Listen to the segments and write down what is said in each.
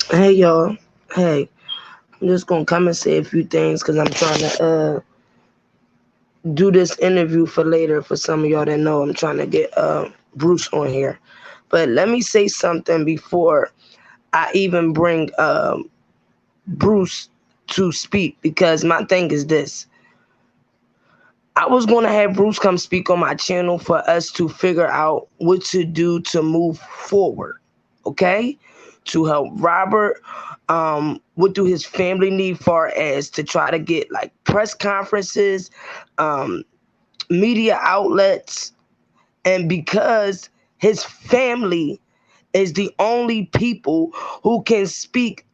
Hey y'all. Hey, I'm just gonna come and say a few things because I'm trying to do this interview for later. For some of y'all that know, I'm trying to get Bruce on here. But let me say something before I even bring Bruce to speak, because my thing is this. I was gonna have Bruce come speak on my channel for us to figure out what to do to move forward. Okay? To help Robert. What do his family need far as to try to get like press conferences, um, media outlets, and because his family is the only people who can speak.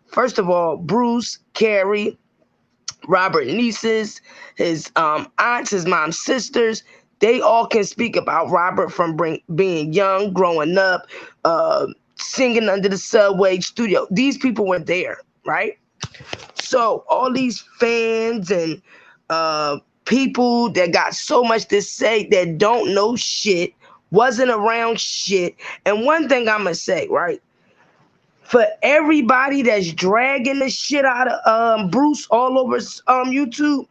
First of all, Bruce, Carrie, Robert nieces, his aunts, his mom's sisters, they all can speak about Robert from being young, growing up, singing under the subway studio. These people were there, right? So all these fans and people that got so much to say that don't know shit, wasn't around shit. And one thing I'm gonna say, right? For everybody that's dragging the shit out of Bruce all over YouTube,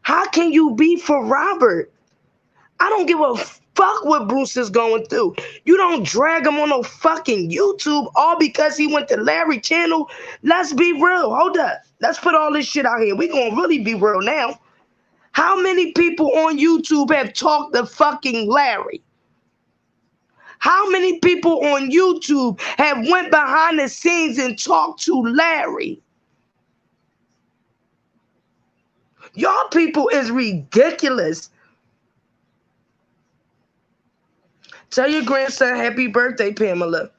how can you be for Robert? I don't give a fuck what Bruce is going through. You don't drag him on no fucking YouTube all because he went to Larry channel. Let's be real. Hold up. Let's put all this shit out here. We gonna really be real now. How many people on YouTube have talked to fucking Larry? How many people on YouTube have went behind the scenes and talked to Larry? Y'all people is ridiculous. Tell your grandson happy birthday, Pamela.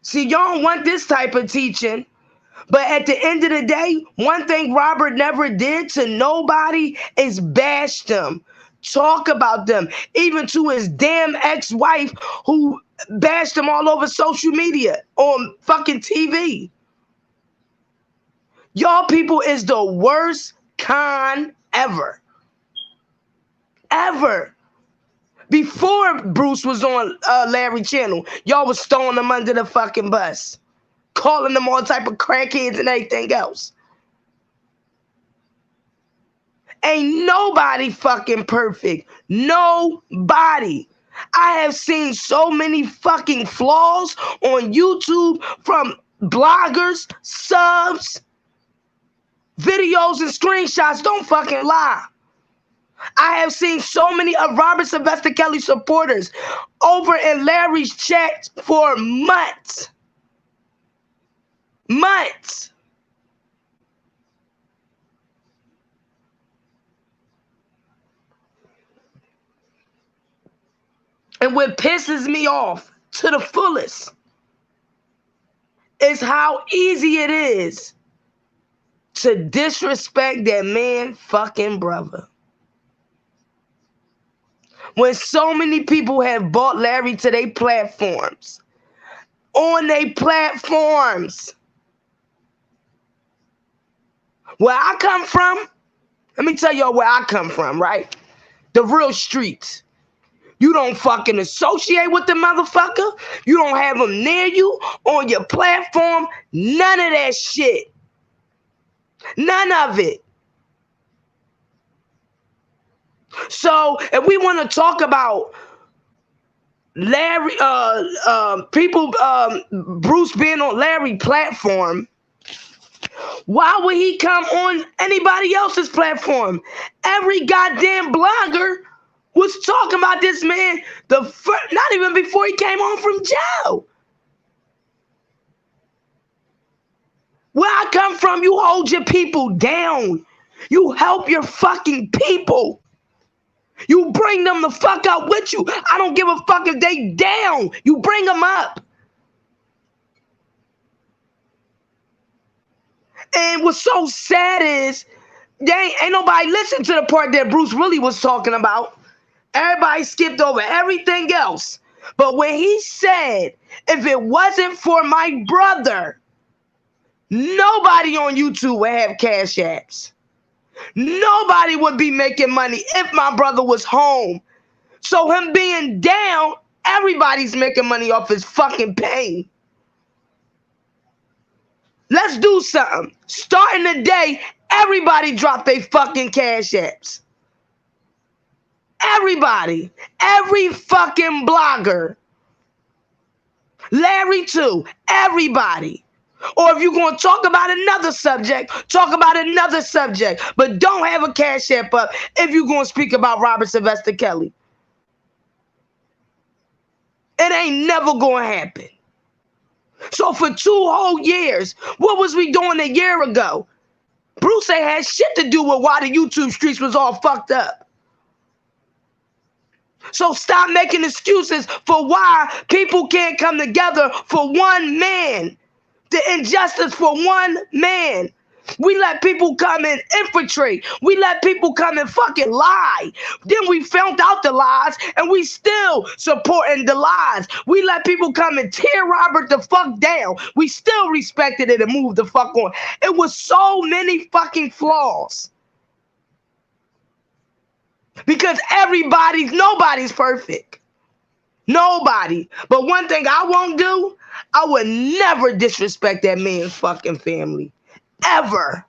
See, y'all don't want this type of teaching. But at the end of the day, one thing Robert never did to nobody is bash them, talk about them, even to his damn ex-wife who bashed him all over social media, on fucking TV. Y'all people is the worst con ever. Ever. Before Bruce was on Larry channel, y'all was throwing them under the fucking bus, calling them all type of crackheads and everything else. Ain't nobody fucking perfect. Nobody. I have seen so many fucking flaws on YouTube from bloggers, subs, videos, and screenshots. Don't fucking lie. I have seen so many of RobertSKelly supporters over in Larry's chat for months. Months. And what pisses me off to the fullest is how easy it is to disrespect that man fucking brother. When so many people have bought Larry to their platforms. On their platforms. Where I come from, let me tell y'all where I come from, right? The real streets. You don't fucking associate with the motherfucker. You don't have him near you, on your platform. None of that shit. None of it. So if we want to talk about Larry, people, Bruce being on Larry's platform, why would he come on anybody else's platform? Every goddamn blogger was talking about this man not even before he came home from jail. Where I come from, you hold your people down. You help your fucking people. You bring them the fuck up with you. I don't give a fuck if they down. You bring them up. And what's so sad is ain't nobody listened to the part that Bruce really was talking about. Everybody skipped over everything else. But when he said, if it wasn't for my brother, nobody on YouTube would have cash apps. Nobody would be making money if my brother was home. So him being down Everybody's making money off his fucking pain. Let's do something. Starting today, everybody drop their fucking cash apps. Everybody. Every fucking blogger. Larry too. Everybody. Or if you're going to talk about another subject, talk about another subject. But don't have a cash app up if you're going to speak about RobertSKelly. It ain't never going to happen. So for 2 whole years, what was we doing a year ago? Bruce ain't had shit to do with why the YouTube streets was all fucked up. So stop making excuses for why people can't come together for one man. The injustice for one man. We let people come and infiltrate. We let people come and fucking lie. Then we found out the lies and we still supporting the lies. We let people come and tear Robert the fuck down. We still respected it and moved the fuck on. It was so many fucking flaws. Because nobody's perfect. Nobody. But one thing I won't do, I would never disrespect that man's fucking family. Ever.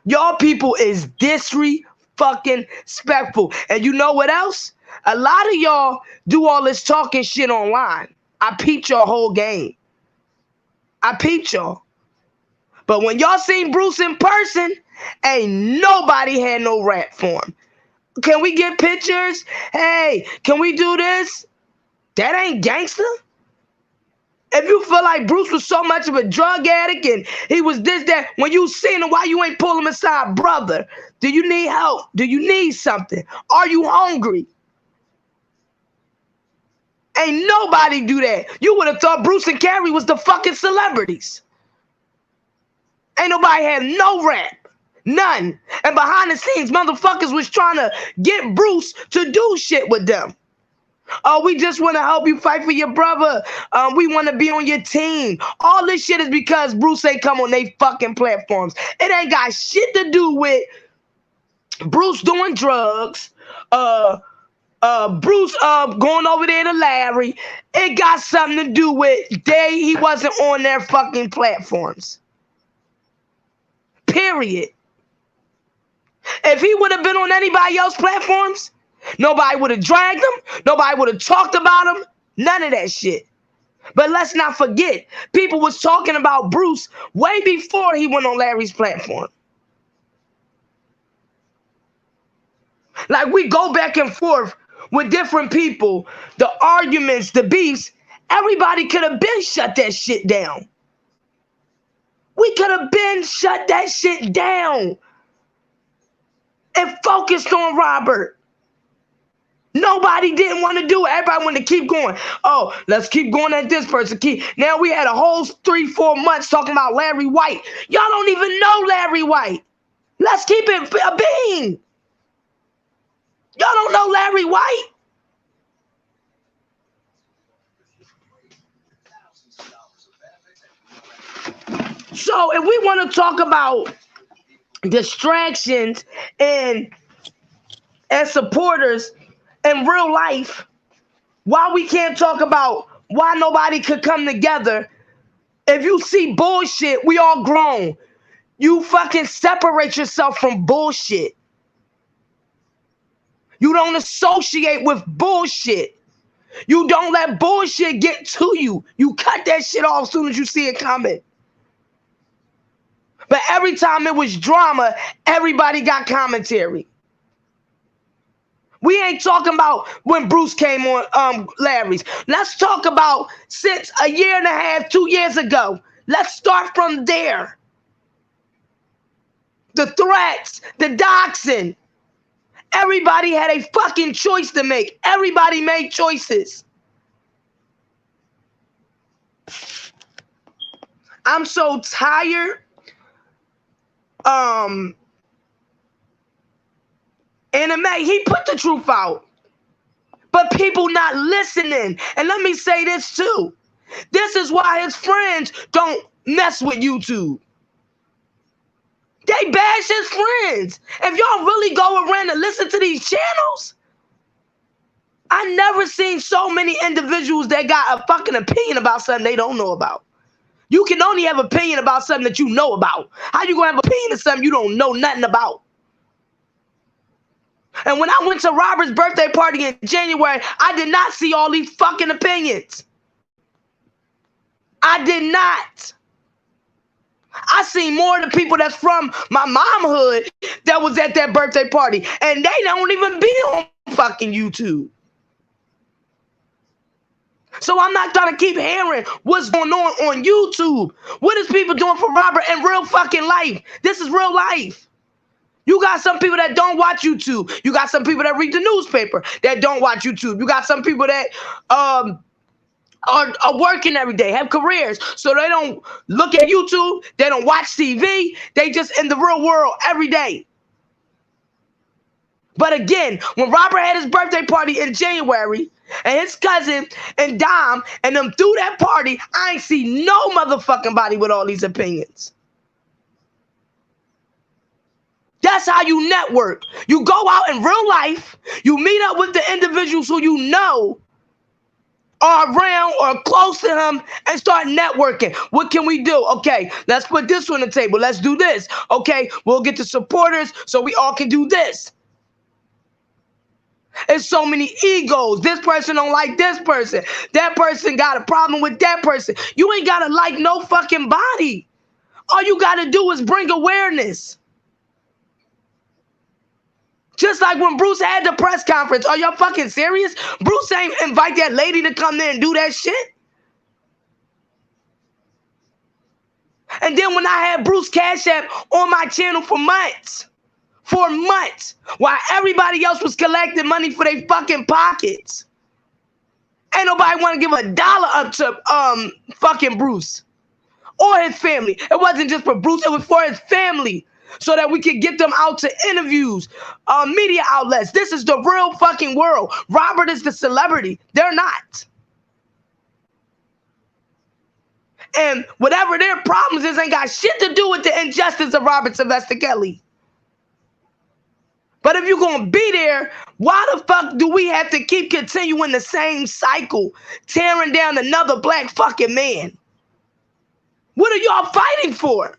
Y'all people is disrespectful. And you know what else? A lot of y'all do all this talking shit online. I peeped your whole game. I peeped y'all. But when y'all seen Bruce in person, ain't nobody had no rap for him. Can we get pictures? Hey, can we do this? That ain't gangster. If you feel like Bruce was so much of a drug addict and he was this, that, when you seen him, why you ain't pull him aside? Brother, do you need help? Do you need something? Are you hungry? Ain't nobody do that. You would have thought Bruce and Carrie was the fucking celebrities. Ain't nobody had no rap. None. And behind the scenes, motherfuckers was trying to get Bruce to do shit with them. Oh, we just want to help you fight for your brother. We want to be on your team. All this shit is because Bruce ain't come on they fucking platforms. It ain't got shit to do with Bruce doing drugs. Bruce going over there to Larry. It got something to do with he wasn't on their fucking platforms. Period. If he would have been on anybody else's platforms, nobody would have dragged him. Nobody would have talked about him. None of that shit. But let's not forget, people was talking about Bruce way before he went on Larry's platform. Like, we go back and forth with different people, the arguments, the beefs. Everybody could have been shut that shit down. We could have been shut that shit down and focused on Robert. Nobody didn't want to do it. Everybody wanted to keep going. Oh, let's keep going at this person. Now we had a whole 3-4 months talking about Larry White. Y'all don't even know Larry White. Let's keep it a bean. Y'all don't know Larry White. So if we want to talk about distractions and supporters in real life, why we can't talk about why nobody could come together? If you see bullshit, we all grown. You fucking separate yourself from bullshit. You don't associate with bullshit. You don't let bullshit get to you. You cut that shit off as soon as you see it coming. But every time it was drama, everybody got commentary. We ain't talking about when Bruce came on Larry's. Let's talk about since a year and a half, 2 years ago. Let's start from there. The threats, the doxing. Everybody had a fucking choice to make. Everybody made choices. I'm so tired. And he put the truth out. But people not listening. And let me say this too. This is why his friends don't mess with YouTube. They bash his friends. If y'all really go around and listen to these channels, I I never seen so many individuals that got a fucking opinion about something they don't know about. You can only have opinion about something that you know about. How you gonna have opinion of something you don't know nothing about? And when I went to Robert's birthday party in January, I did not see all these fucking opinions. I did not. I seen more of the people that's from my mom hood that was at that birthday party, and they don't even be on fucking YouTube. So I'm not gonna keep hearing what's going on YouTube. What is people doing for Robert in real fucking life? This is real life. You got some people that don't watch YouTube. You got some people that read the newspaper that don't watch YouTube. You got some people that are working every day, have careers, so they don't look at YouTube, they don't watch TV, they just in the real world every day. But again, when Robert had his birthday party in January, and his cousin and Dom and them threw that party, I ain't see no motherfucking body with all these opinions. That's how you network. You go out in real life, you meet up with the individuals who you know are around or close to him and start networking. What can we do? Okay, let's put this on the table. Let's do this. Okay, we'll get the supporters so we all can do this. There's so many egos. This person don't like this person. That person got a problem with that person. You ain't got to like no fucking body. All you got to do is bring awareness. Just like when Bruce had the press conference. Are y'all fucking serious? Bruce ain't invite that lady to come there and do that shit. And then when I had Bruce Cash App on my channel for months, while everybody else was collecting money for their fucking pockets, ain't nobody want to give $1 up to fucking Bruce or his family. It wasn't just for Bruce, it was for his family, so that we could get them out to interviews, media outlets. This is the real fucking world. Robert is the celebrity. They're not. And whatever their problems is ain't got shit to do with the injustice of RobertSKelly. But if you're going to be there, why the fuck do we have to keep continuing the same cycle, tearing down another black fucking man? What are y'all fighting for?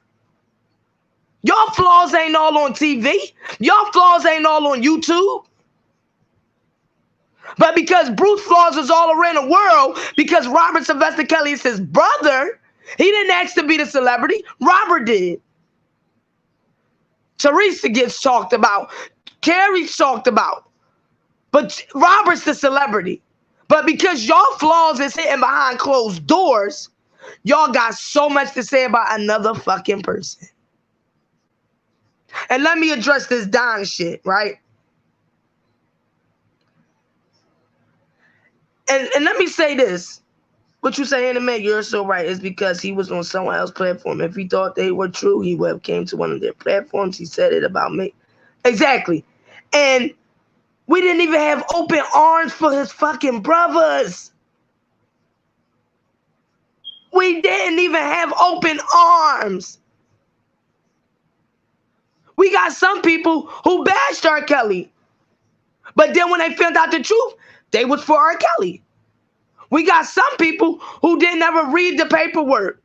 Y'all flaws ain't all on TV. Y'all flaws ain't all on YouTube. But because Bruce flaws is all around the world, because RobertSKelly is his brother, he didn't ask to be the celebrity. Robert did. Teresa gets talked about. Carrie's talked about. But Robert's the celebrity. But because y'all flaws is sitting behind closed doors, y'all got so much to say about another fucking person. And let me address this Don shit, right? And let me say this. What you say in a minute, you're so right. It's because he was on someone else's platform. If he thought they were true, he would have came to one of their platforms. He said it about me. Exactly. And we didn't even have open arms for his fucking brothers. We didn't even have open arms. We got some people who bashed R. Kelly. But then when they found out the truth, they was for R. Kelly. We got some people who didn't ever read the paperwork.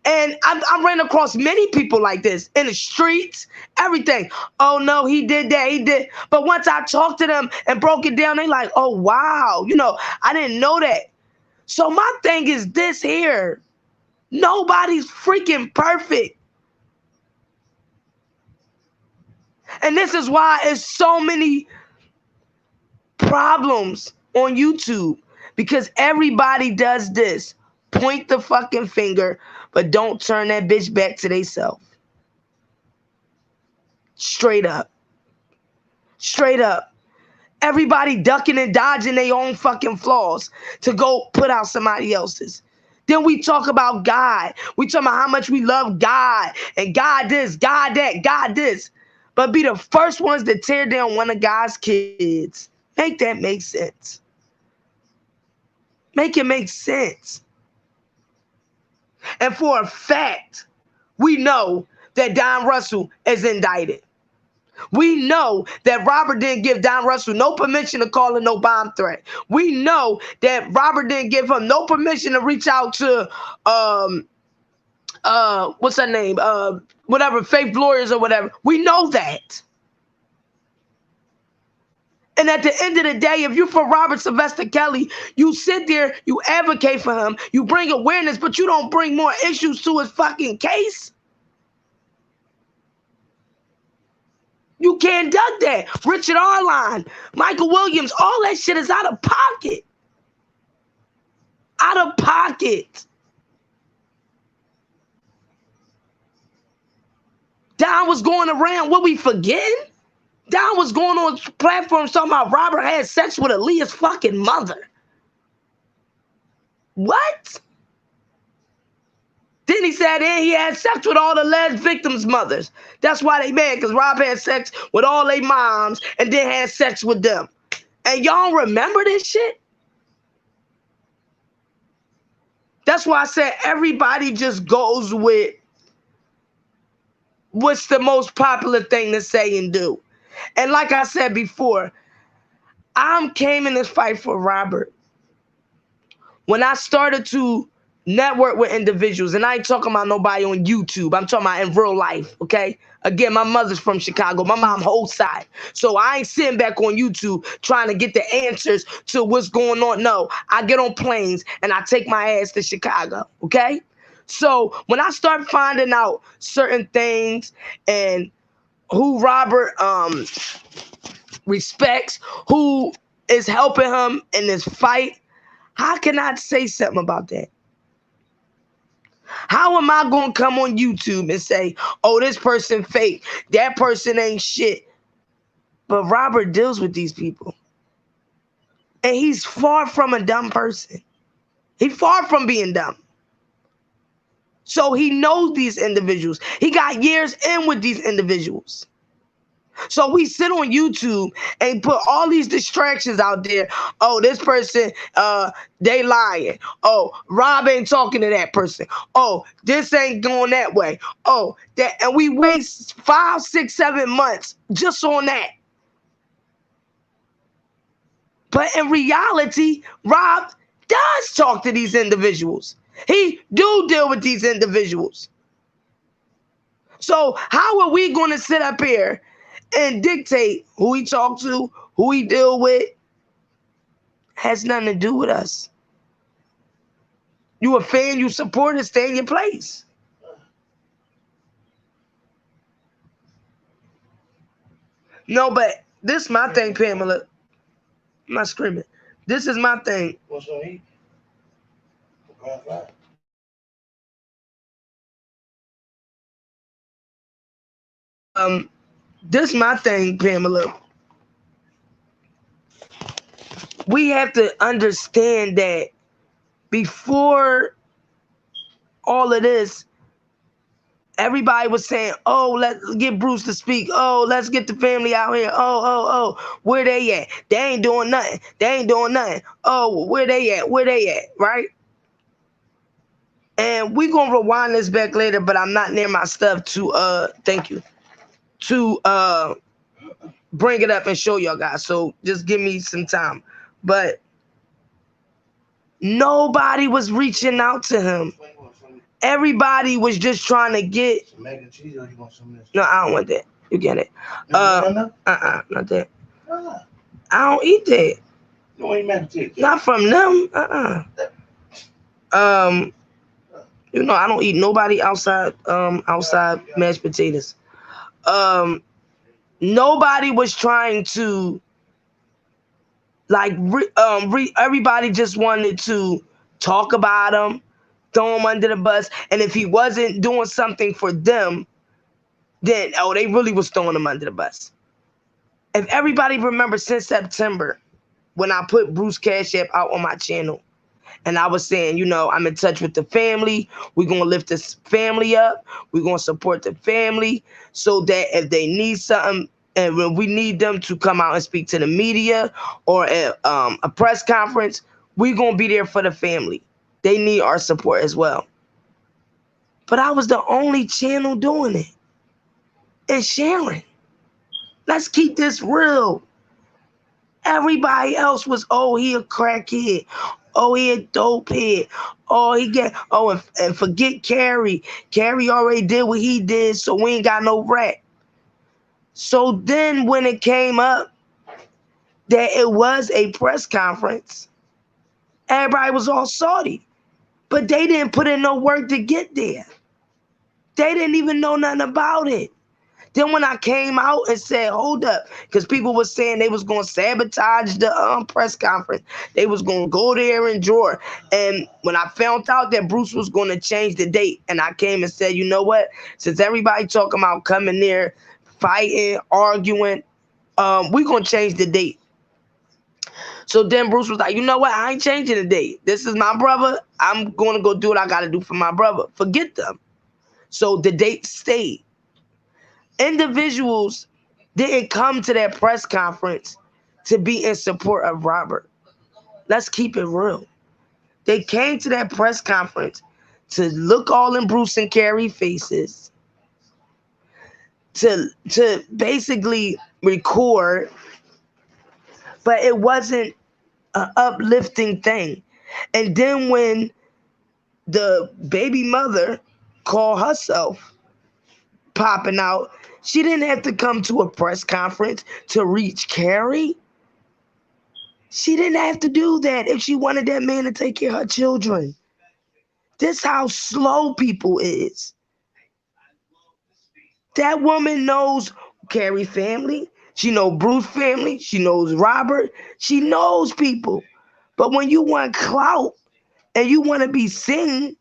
And I ran across many people like this in the streets, everything. Oh, no, he did that, he did. But once I talked to them and broke it down, they like, oh, wow, you know, I didn't know that. So my thing is this here. Nobody's freaking perfect. And this is why there's so many problems on YouTube, because everybody does this. Point the fucking finger, but don't turn that bitch back to theyself. Straight up. Straight up. Everybody ducking and dodging their own fucking flaws to go put out somebody else's. Then we talk about God. We talk about how much we love God. And God this, God that, God this. But be the first ones to tear down one of God's kids. Make that make sense. Make it make sense. And for a fact, we know that Don Russell is indicted. We know that Robert didn't give Don Russell no permission to call in no bomb threat. We know that Robert didn't give him no permission to reach out to what's her name? Whatever, Faith Lawyers or whatever. We know that. And at the end of the day, if you're for RobertSKelly, you sit there, you advocate for him, you bring awareness, but you don't bring more issues to his fucking case. You can't duck that. Richard Arline, Michael Williams, all that shit is out of pocket. Out of pocket. Don was going around, what we forgetting? Don was going on platforms talking about Robert had sex with Aaliyah's fucking mother. What? Then he said he had sex with all the alleged victims' mothers. That's why they mad, because Rob had sex with all their moms and then had sex with them. And y'all remember this shit? That's why I said everybody just goes with what's the most popular thing to say and do. And like I said before, I came in this fight for Robert when I started to network with individuals, and I ain't talking about nobody on YouTube. I'm talking about in real life, okay? Again, my mother's from Chicago. My mom whole side. So I ain't sitting back on YouTube trying to get the answers to what's going on. No, I get on planes and I take my ass to Chicago, okay? So when I start finding out certain things and who Robert respects, who is helping him in this fight, how can I say something about that? How am I going to come on YouTube and say, oh, this person fake, that person ain't shit? But Robert deals with these people. And he's far from a dumb person. He's far from being dumb. So he knows these individuals. He got years in with these individuals. So we sit on YouTube and put all these distractions out there. Oh, this person, they lying. Oh, Rob ain't talking to that person. Oh, this ain't going that way. Oh, that, and we waste 5, 6, 7 months just on that. But in reality, Rob does talk to these individuals. He do deal with these individuals. So how are we going to sit up here and dictate who he talk to, who he deal with? Has nothing to do with us. You a fan, you support it, stay in your place. No, but this is my thing, Pamela. I'm not screaming. This is my thing. What's on eat? This is my thing, Pamela. We have to understand that before all of this, everybody was saying, oh, let's get Bruce to speak. Oh, let's get the family out here. Oh, where they at? They ain't doing nothing. They ain't doing nothing. Oh, where they at? Where they at? Right? And we gonna rewind this back later, but I'm not near my stuff to thank you, to bring it up and show y'all guys. So just give me some time. But nobody was reaching out to him. Everybody was just trying to get. Some mac and cheese, or you want some of this? No, I don't want that. You get it. Not that. Ah, I don't eat that. you don't eat mac and cheese. Not from them. You know, I don't eat nobody outside mashed potatoes. Nobody was trying to like everybody just wanted to talk about him, throw him under the bus, and if he wasn't doing something for them, then they really was throwing him under the bus. If everybody remembers since September, when I put Bruce Cash App out on my channel, and I was saying, you know, I'm in touch with the family. We're going to lift this family up. We're going to support the family so that if they need something, and when we need them to come out and speak to the media or at a press conference, we're going to be there for the family. They need our support as well. But I was the only channel doing it and sharing. Let's keep this real. Everybody else was, oh, he a crackhead. Oh, he a dope head. Oh, he get, oh, and forget Carrie. Carrie already did what he did, so we ain't got no rat. So then when it came up that it was a press conference, everybody was all salty. But they didn't put in no work to get there. They didn't even know nothing about it. Then when I came out and said, hold up, because people were saying they was going to sabotage the press conference. They was going to go there and draw. And when I found out that Bruce was going to change the date, and I came and said, you know what? Since everybody talking about coming there, fighting, arguing, we going to change the date. So then Bruce was like, you know what? I ain't changing the date. This is my brother. I'm going to go do what I got to do for my brother. Forget them. So the date stayed. Individuals didn't come to that press conference to be in support of Robert. Let's keep it real. They came to that press conference to look all in Bruce and Carrie faces, to basically record, but it wasn't an uplifting thing. And then when the baby mother called herself popping out, she didn't have to come to a press conference to reach Carrie. She didn't have to do that if she wanted that man to take care of her children. This how slow people is. That woman knows Carrie family. She knows Bruce family. She knows Robert. She knows people. But when you want clout and you want to be seen,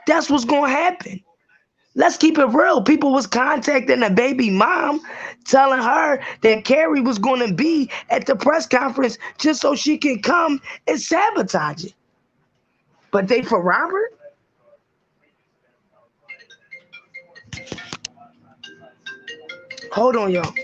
that's what's going to happen. Let's keep it real. People was contacting the baby mom, telling her that Carrie was going to be at the press conference just so she can come and sabotage it. But they for Robert? Hold on, y'all.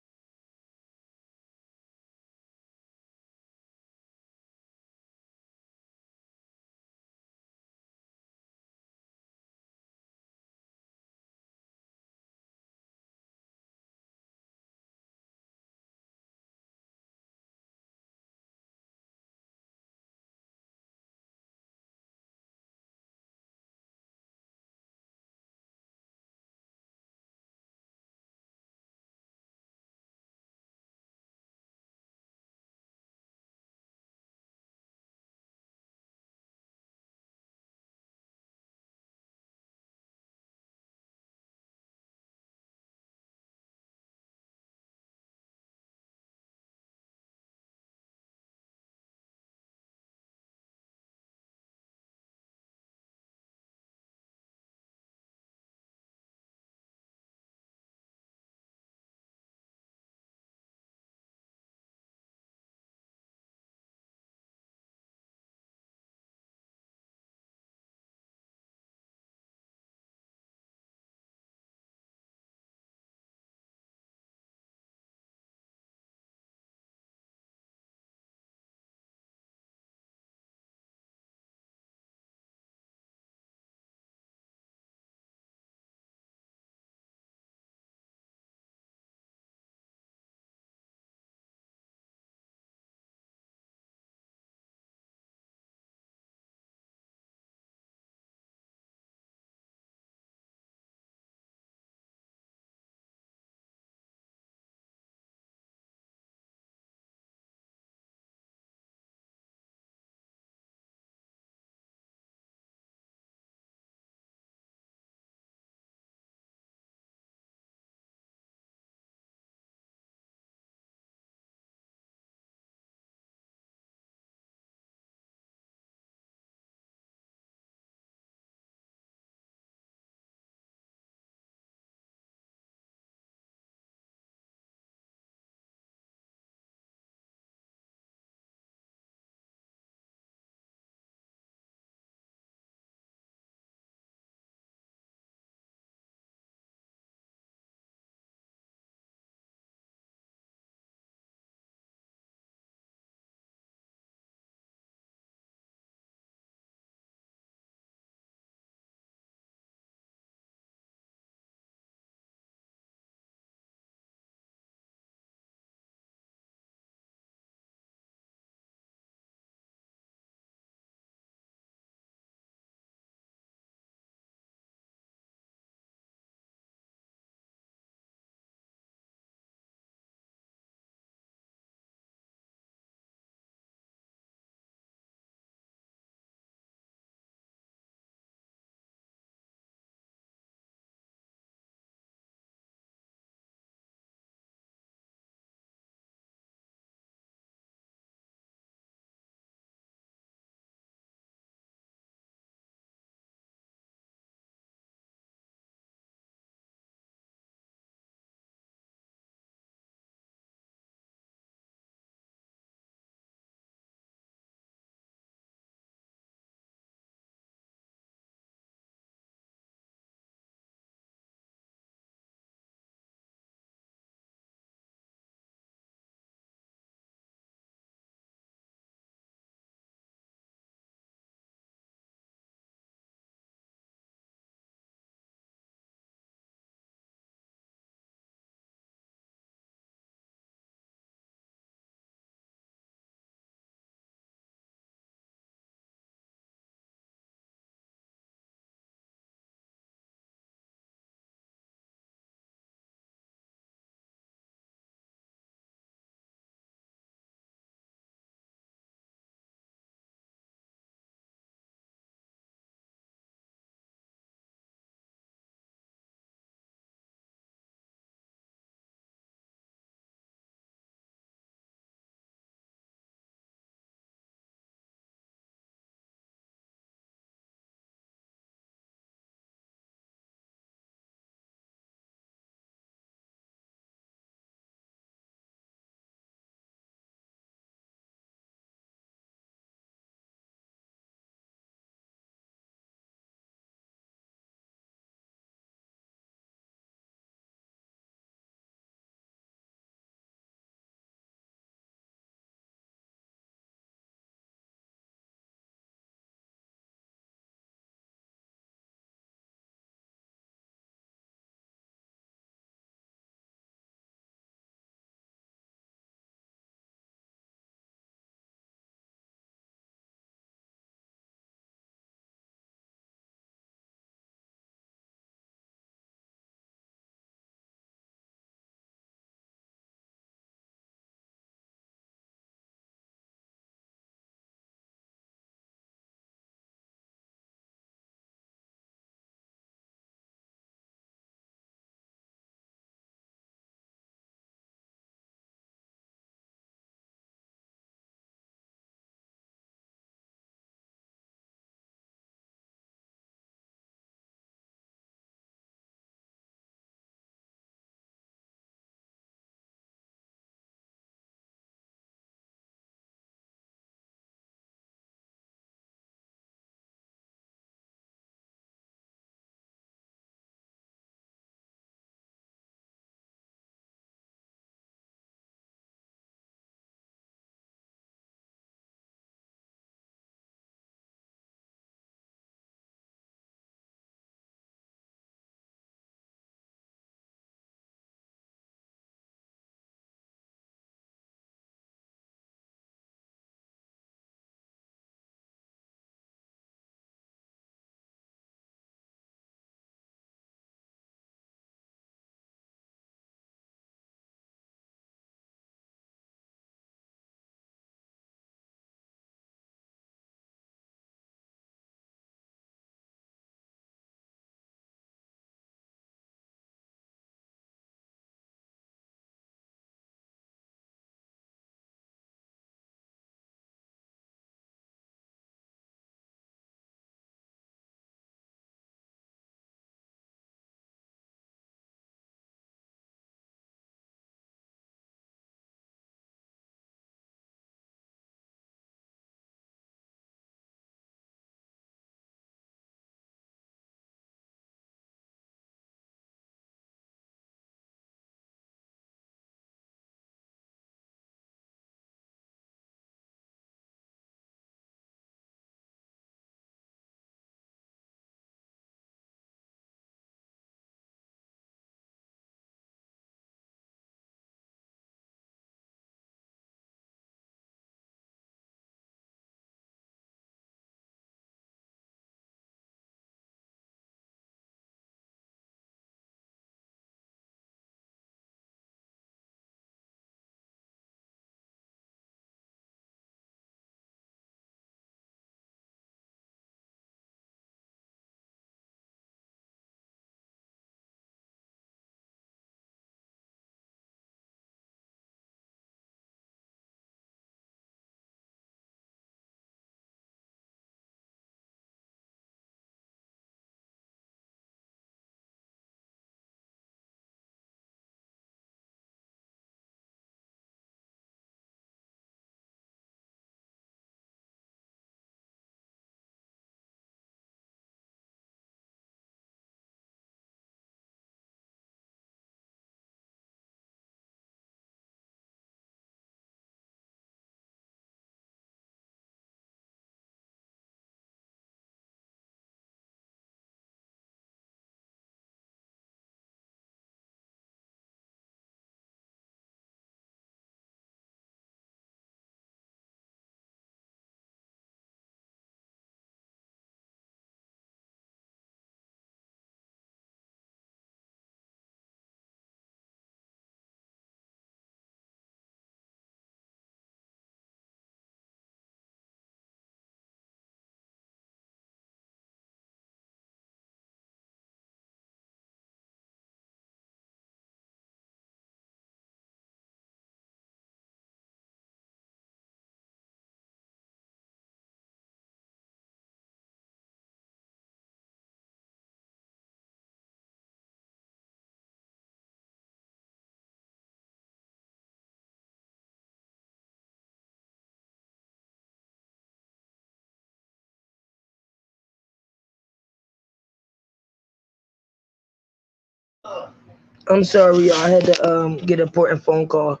I'm sorry, y'all. I had to get an important phone call.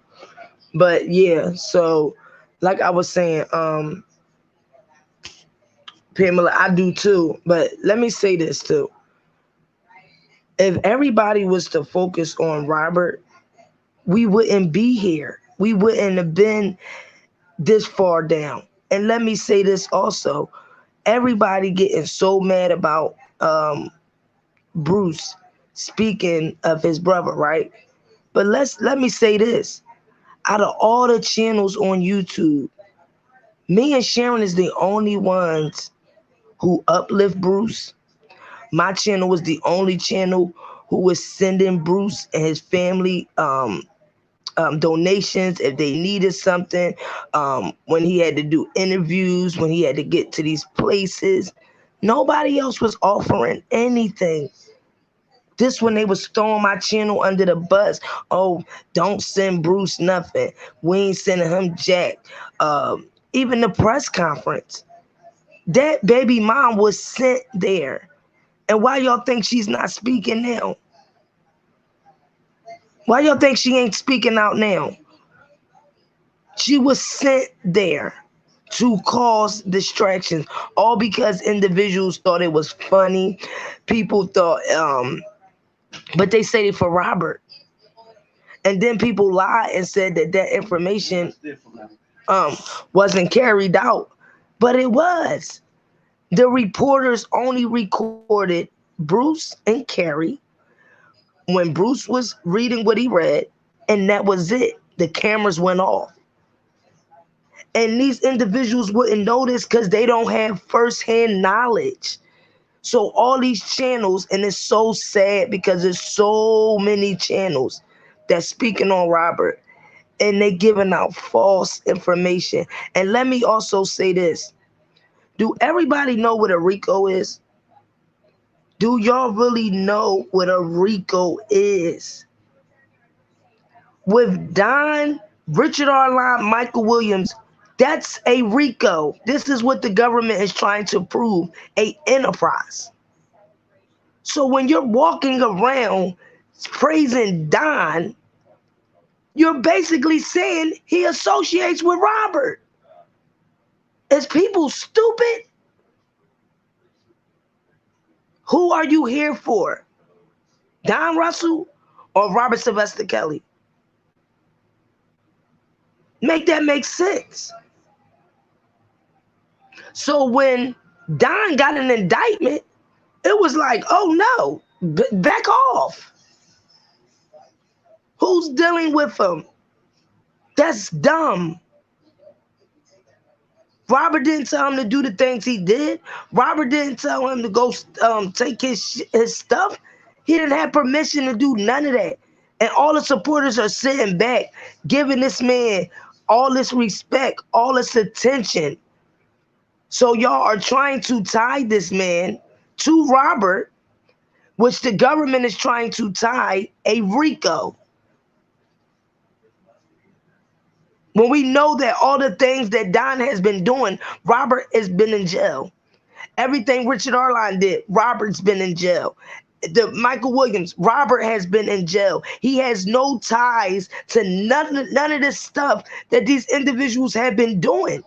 But yeah, so like I was saying, Pamela, I do too. But let me say this too. If everybody was to focus on Robert, we wouldn't be here. We wouldn't have been this far down. And let me say this also. Everybody getting so mad about Bruce speaking of his brother, right? But let me say this. Out of all the channels on YouTube, me and Sharon is the only ones who uplift Bruce. My channel was the only channel who was sending Bruce and his family donations if they needed something, when he had to do interviews, when he had to get to these places. Nobody else was offering anything. This when they was throwing my channel under the bus. Oh, don't send Bruce nothing. We ain't sending him jack. Even the press conference. That baby mom was sent there. And why y'all think she's not speaking now? Why y'all think she ain't speaking out now? She was sent there to cause distractions, all because individuals thought it was funny. People thought, but they said it for Robert. And then people lied and said that that information um wasn't carried out, but it was. The reporters only recorded Bruce and Carrie when Bruce was reading what he read, and that was it. The cameras went off. And these individuals wouldn't notice because they don't have firsthand knowledge. So all these channels, and it's so sad because there's so many channels that's speaking on Robert, and they giving out false information. And let me also say this. Do everybody know what a RICO is? Do y'all really know what a RICO is? With Don, Richard Arline, Michael Williams, that's a RICO. This is what the government is trying to prove, a enterprise. So when you're walking around praising Don, you're basically saying he associates with Robert. Is people stupid? Who are you here for? Don Russell or Robert Sylvester Kelly? Make that make sense. So when Don got an indictment, it was like, oh no, back off. Who's dealing with him? That's dumb. Robert didn't tell him to do the things he did. Robert didn't tell him to go take his stuff. He didn't have permission to do none of that. And all the supporters are sitting back, giving this man all this respect, all this attention. So y'all are trying to tie this man to Robert, which the government is trying to tie a RICO. When we know that all the things that Don has been doing, Robert has been in jail. Everything Richard Arline did, Robert's been in jail. The Michael Williams, Robert has been in jail. He has no ties to none of this stuff that these individuals have been doing.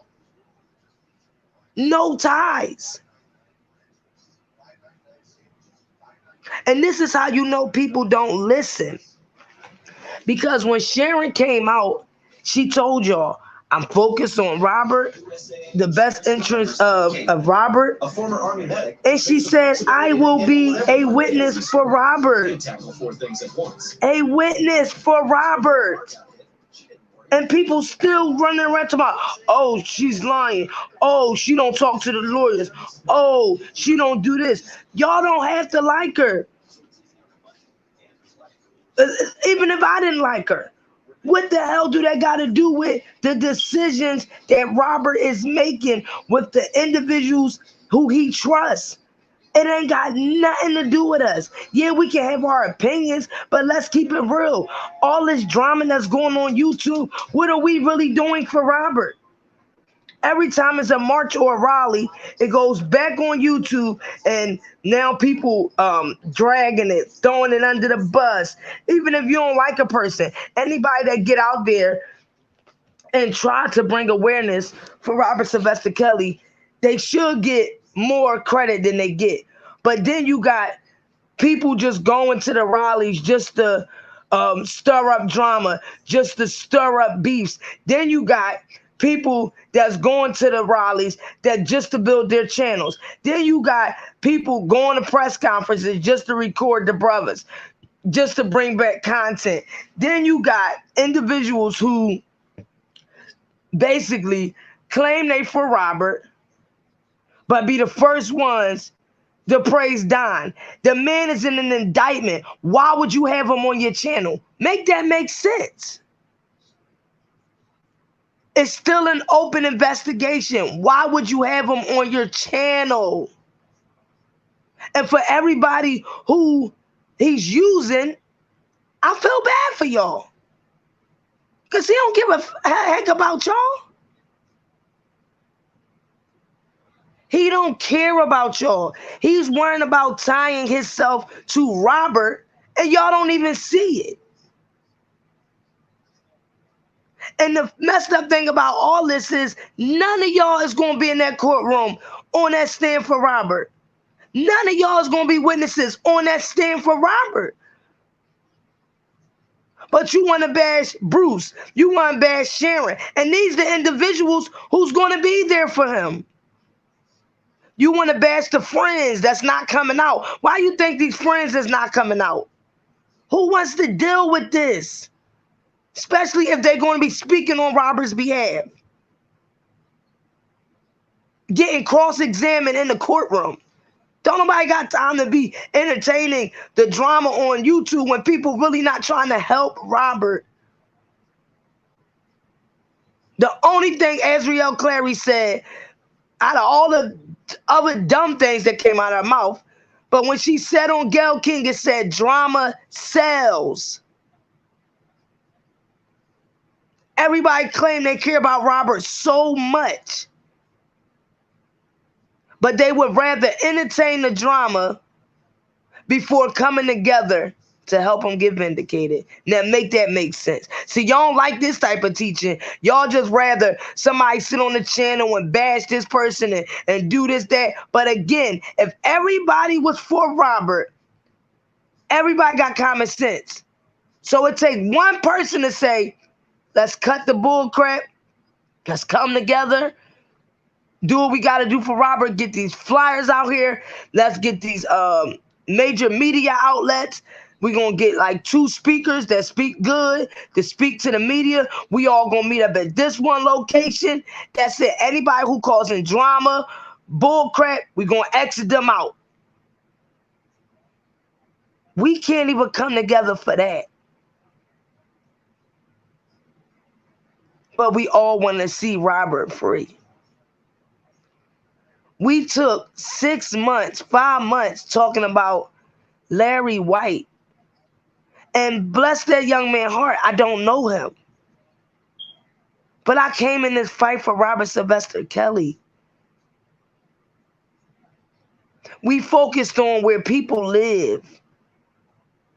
No ties. And this is how you know people don't listen. Because when Sharon came out, she told y'all, I'm focused on Robert, the best interest of Robert. And she said, I will be a witness for Robert. A witness for Robert. And people still running around talking about, oh, she's lying. Oh, she don't talk to the lawyers. Oh, she don't do this. Y'all don't have to like her. Even if I didn't like her. What the hell do that got to do with the decisions that Robert is making with the individuals who he trusts? It ain't got nothing to do with us. Yeah, we can have our opinions, but let's keep it real. All this drama that's going on YouTube, what are we really doing for Robert? Every time it's a march or a rally, it goes back on YouTube, and now people dragging it, throwing it under the bus. Even if you don't like a person, anybody that get out there and try to bring awareness for Robert Sylvester Kelly, they should get more credit than they get. But then you got people just going to the rallies just to stir up drama, just to stir up beefs. Then you got people that's going to the rallies that just to build their channels. Then you got people going to press conferences just to record the brothers, just to bring back content. Then you got individuals who basically claim they for Robert, but be the first ones to praise Don. The man is in an indictment. Why would you have him on your channel? Make that make sense. It's still an open investigation. Why would you have him on your channel? And for everybody who he's using, I feel bad for y'all. Because he don't give a heck about y'all. He don't care about y'all. He's worrying about tying himself to Robert, and y'all don't even see it. And the messed up thing about all this is none of y'all is going to be in that courtroom on that stand for Robert. None of y'all is going to be witnesses on that stand for Robert. But you want to bash Bruce. You want to bash Sharon. And these are the individuals who's going to be there for him. You want to bash the friends that's not coming out. Why you think these friends is not coming out? Who wants to deal with this? Especially if they're going to be speaking on Robert's behalf. Getting cross-examined in the courtroom. Don't nobody got time to be entertaining the drama on YouTube when people really not trying to help Robert. The only thing Azriel Clary said, out of all the other dumb things that came out of her mouth, but when she said on Gayle King, it said drama sells. Everybody claim they care about Robert so much, but they would rather entertain the drama before coming together to help them get vindicated. Now make that make sense. See, y'all don't like this type of teaching. Y'all just rather somebody sit on the channel and bash this person and do this, that. But again, if everybody was for Robert, everybody got common sense. So it takes one person to say, let's cut the bull crap. Let's come together. Do what we got to do for Robert. Get these flyers out here. Let's get these major media outlets. We're going to get like 2 speakers that speak good, to speak to the media. We all going to meet up at this one location. That's it. Anybody who causing drama, bull crap, we're going to exit them out. We can't even come together for that. But we all want to see Robert free. We took 6 months, 5 months talking about Larry White. And bless that young man's heart, I don't know him. But I came in this fight for Robert Sylvester Kelly. We focused on where people live,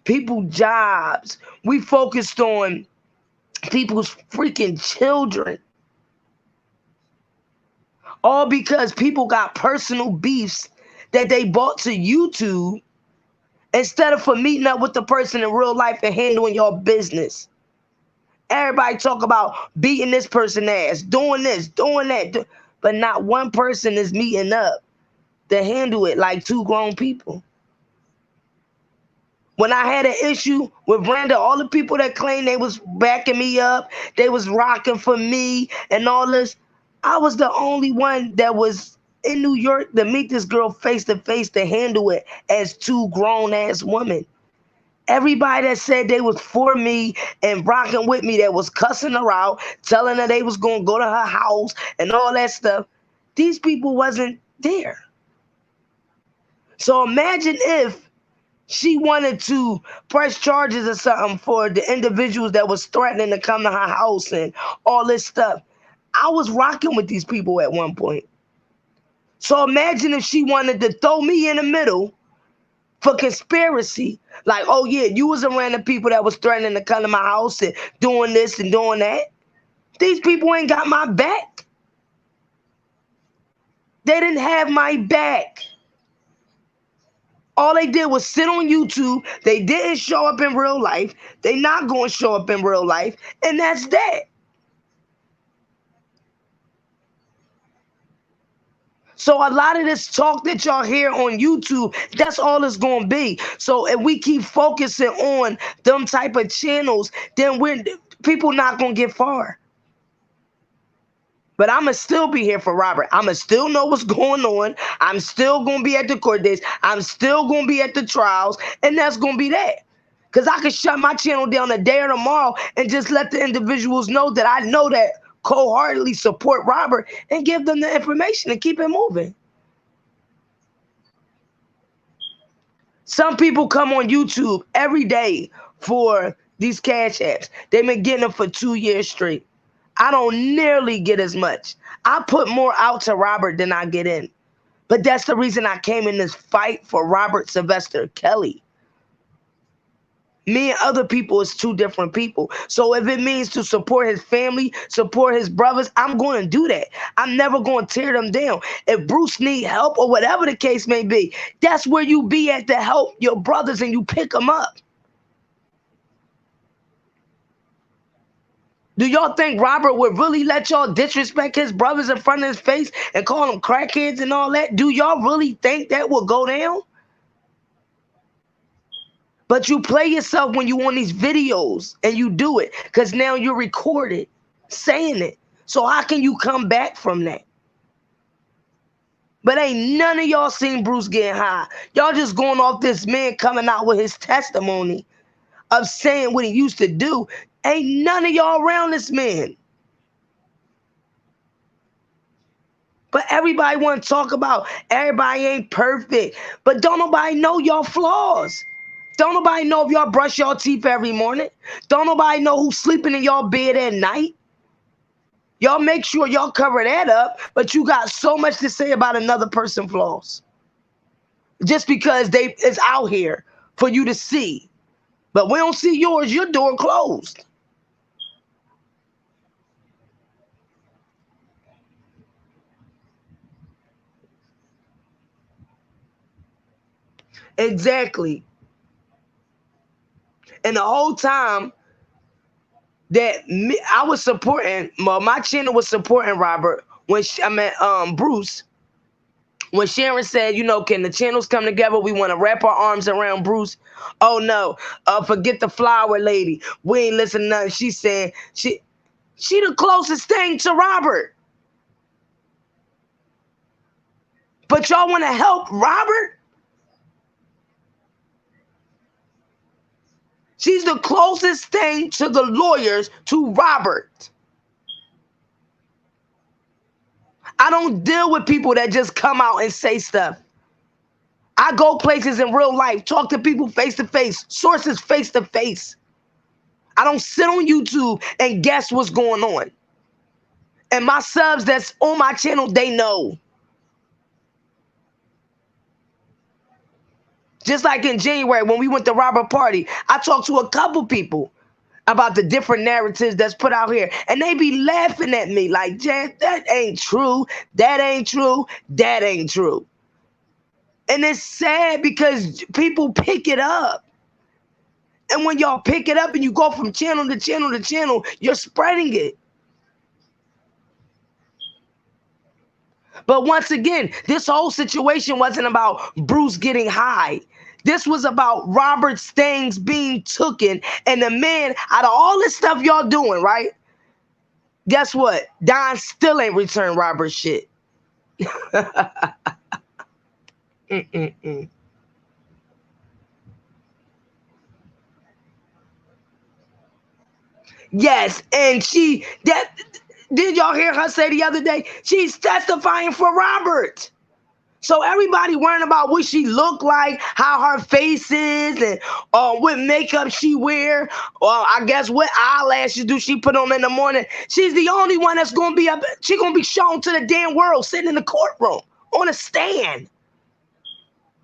people's jobs. We focused on people's freaking children. All because people got personal beefs that they brought to YouTube instead of for meeting up with the person in real life and handling your business. Everybody talk about beating this person ass, doing this, doing that, but not one person is meeting up to handle it like 2 grown people. When I had an issue with Brenda, all the people that claimed they was backing me up, they was rocking for me and all this, I was the only one that was in New York to meet this girl face to face to handle it as 2 grown ass women. Everybody that said they was for me and rocking with me, that was cussing her out, telling her they was going to go to her house and all that stuff, these people wasn't there. So imagine if she wanted to press charges or something for the individuals that was threatening to come to her house and all this stuff. I was rocking with these people at one point. So imagine if she wanted to throw me in the middle for conspiracy. Like, oh yeah, you was around the people that was threatening to come to my house and doing this and doing that. These people ain't got my back. They didn't have my back. All they did was sit on YouTube. They didn't show up in real life. They not going to show up in real life. And that's that. So a lot of this talk that y'all hear on YouTube, that's all it's going to be. So if we keep focusing on them type of channels, then people not going to get far. But I'm going to still be here for Robert. I'm going to still know what's going on. I'm still going to be at the court dates. I'm still going to be at the trials. And that's going to be that. Because I could shut my channel down today or tomorrow and just let the individuals know that I know that wholeheartedly support Robert and give them the information and keep it moving. Some people come on YouTube every day for these cash apps. They've been getting them for 2 years straight. I don't nearly get as much. I put more out to Robert than I get in. But that's the reason I came in this fight for RobertSKelly. Me and other people is two different people. So if it means to support his family, support his brothers, I'm going to do that. I'm never going to tear them down. If Bruce need help or whatever the case may be, that's where you be at to help your brothers and you pick them up. Do y'all think Robert would really let y'all disrespect his brothers in front of his face and call them crackheads and all that? Do y'all really think that will go down? But you play yourself when you on these videos and you do it because now you're recorded saying it. So how can you come back from that? But ain't none of y'all seen Bruce getting high. Y'all just going off this man coming out with his testimony of saying what he used to do. Ain't none of y'all around this man. But everybody want to talk about everybody ain't perfect. But don't nobody know y'all flaws. Don't nobody know if y'all brush your teeth every morning. Don't nobody know who's sleeping in y'all bed at night. Y'all make sure y'all cover that up, but you got so much to say about another person's flaws. Just because it's out here for you to see. But we don't see yours, your door closed. Exactly. And the whole time that I was supporting, my channel was supporting Robert when Bruce. When Sharon said, can the channels come together? We want to wrap our arms around Bruce. Oh no, forget the flower lady. We ain't listening to nothing. She's saying she the closest thing to Robert. But y'all want to help Robert? She's the closest thing to the lawyers to Robert. I don't deal with people that just come out and say stuff. I go places in real life, talk to people face to face, sources face to face. I don't sit on YouTube and guess what's going on. And my subs that's on my channel, they know. Just like in January when we went to Robert Party, I talked to a couple people about the different narratives that's put out here. And they be laughing at me like, Jan, that ain't true. That ain't true. That ain't true. And it's sad because people pick it up. And when y'all pick it up and you go from channel to channel to channel, you're spreading it. But once again, this whole situation wasn't about Bruce getting high. This was about Robert's things being taken. And the man, out of all this stuff y'all doing, right? Guess what? Don still ain't returned Robert's shit. Yes, and did y'all hear her say the other day? She's testifying for Robert. So everybody worrying about what she look like, how her face is, and what makeup she wear. I guess what eyelashes do she put on in the morning. She's the only one that's gonna be up. She gonna be shown to the damn world sitting in the courtroom on a stand.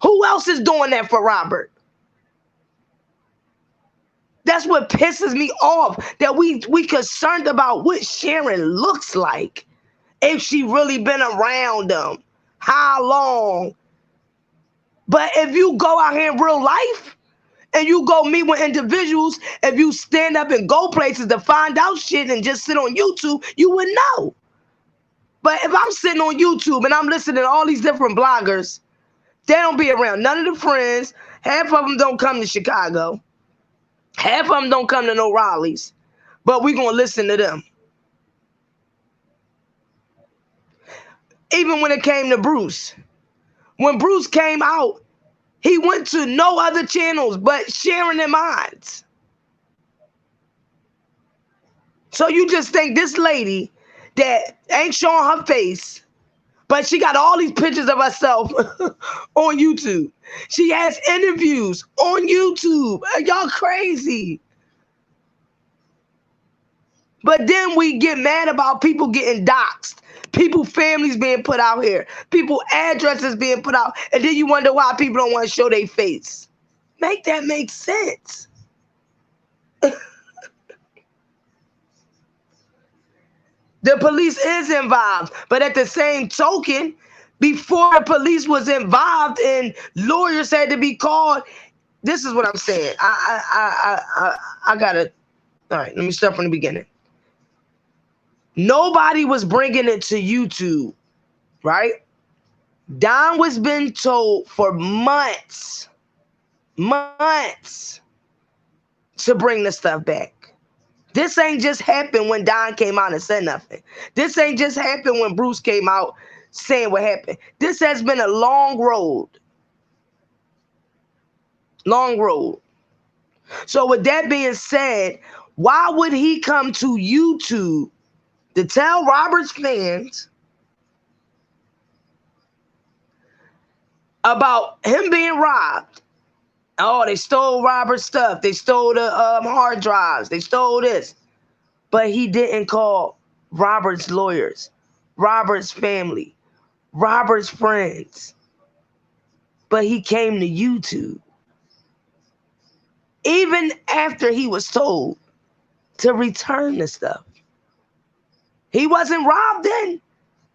Who else is doing that for Robert? That's what pisses me off. That we concerned about what Sharon looks like. If she really been around them, how long? But if you go out here in real life and you go meet with individuals, if you stand up and go places to find out shit and just sit on YouTube, you would know. But if I'm sitting on YouTube and I'm listening to all these different bloggers, they don't be around none of the friends. Half of them don't come to Chicago. Half of them don't come to no rallies. But we going to listen to them. Even when it came to Bruce. When Bruce came out, he went to no other channels but Sharon and mine. So you just think this lady that ain't showing her face, but she got all these pictures of herself on YouTube. She has interviews on YouTube. Y'all crazy. But then we get mad about people getting doxxed. People, families being put out here. People, addresses being put out. And then you wonder why people don't want to show their face. Make that make sense. The police is involved. But at the same token, before the police was involved and lawyers had to be called, this is what I'm saying. I gotta, all right, let me start from the beginning. Nobody was bringing it to YouTube, right? Don was been told for months to bring the stuff back. This ain't just happened when Don came out and said nothing. This ain't just happened when Bruce came out saying what happened. This has been a long road. Long road. So with that being said, why would he come to YouTube to tell Robert's fans about him being robbed? Oh, they stole Robert's stuff. They stole the hard drives. They stole this. But he didn't call Robert's lawyers, Robert's family, Robert's friends. But he came to YouTube. Even after he was told to return the stuff. He wasn't robbed then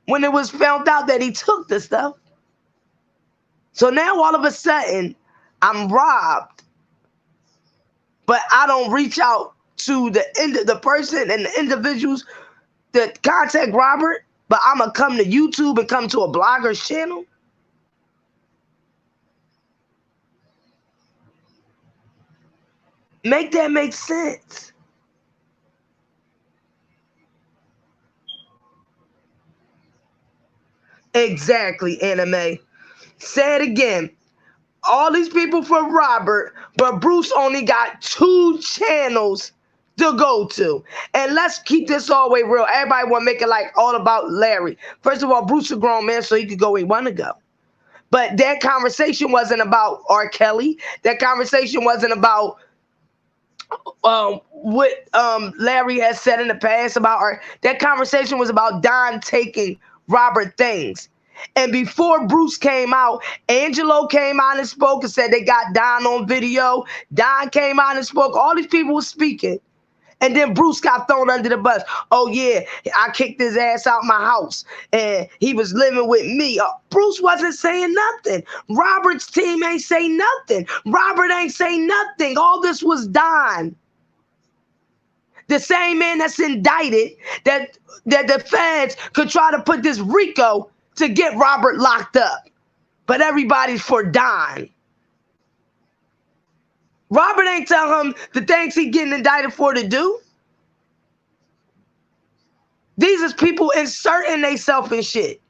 when it was found out that he took the stuff. So now all of a sudden, I'm robbed, but I don't reach out to the person and the individuals that contact Robert, but I'm going to come to YouTube and come to a blogger's channel? Make that make sense. Exactly, Anime. Say it again. All these people for Robert, but Bruce only got 2 channels to go to. And let's keep this all the way real. Everybody want to make it like all about Larry. First of all, Bruce is a grown man, so he could go where he want to go. But that conversation wasn't about R. Kelly. That conversation wasn't about what Larry has said in the past about her. That conversation was about Don taking Robert things. And before Bruce came out, Angelo came out and spoke and said they got Don on video. Don came out and spoke. All these people were speaking. And then Bruce got thrown under the bus. Oh, yeah, I kicked his ass out my house and he was living with me. Bruce wasn't saying nothing. Robert's team ain't say nothing. Robert ain't say nothing. All this was Don. The same man that's indicted that the feds could try to put this RICO to get Robert locked up. But everybody's for Don. Robert ain't tell him the things he getting indicted for to do. These is people inserting themselves in shit.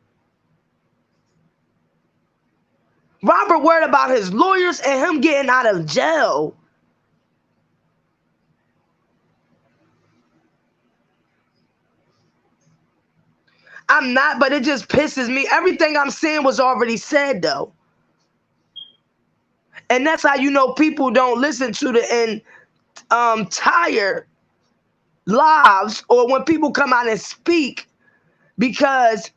Robert worried about his lawyers and him getting out of jail. I'm not, but it just pisses me. Everything I'm saying was already said, though. And that's how you know people don't listen to the entire lives or when people come out and speak, because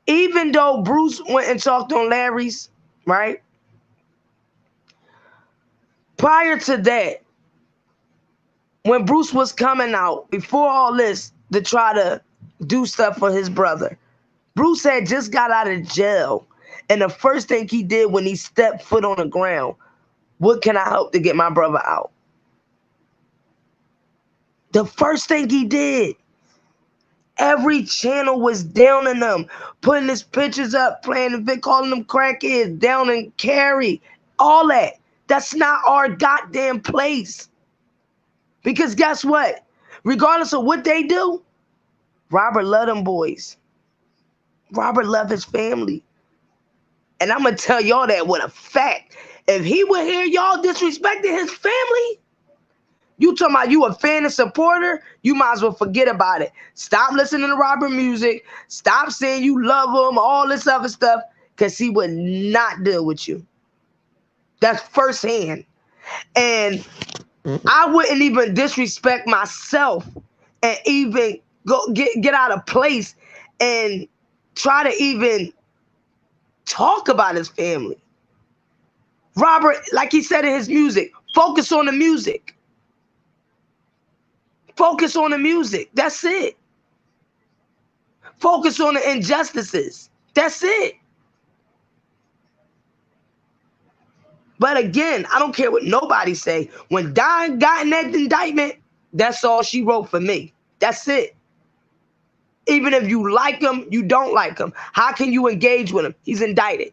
even though Bruce went and talked on Larry's, right? Prior to that, when Bruce was coming out, before all this, to try to do stuff for his brother, Bruce had just got out of jail. And the first thing he did when he stepped foot on the ground, what can I help to get my brother out? The first thing he did. Every channel was downing them, putting his pictures up, playing the vid, calling them crackheads, down and carry, all that. That's not our goddamn place. Because guess what? Regardless of what they do, Robert loved them boys. Robert loved his family. And I'm going to tell y'all that with a fact. If he would hear y'all disrespecting his family, you talking about you a fan and supporter, you might as well forget about it. Stop listening to Robert music. Stop saying you love him, all this other stuff, because he would not deal with you. That's firsthand. And I wouldn't even disrespect myself and even go get out of place and try to even talk about his family. Robert, like he said in his music, focus on the music. Focus on the music. That's it. Focus on the injustices. That's it. But again, I don't care what nobody say. When Don got in that indictment, that's all she wrote for me. That's it. Even if you like him, you don't like him. How can you engage with him? He's indicted.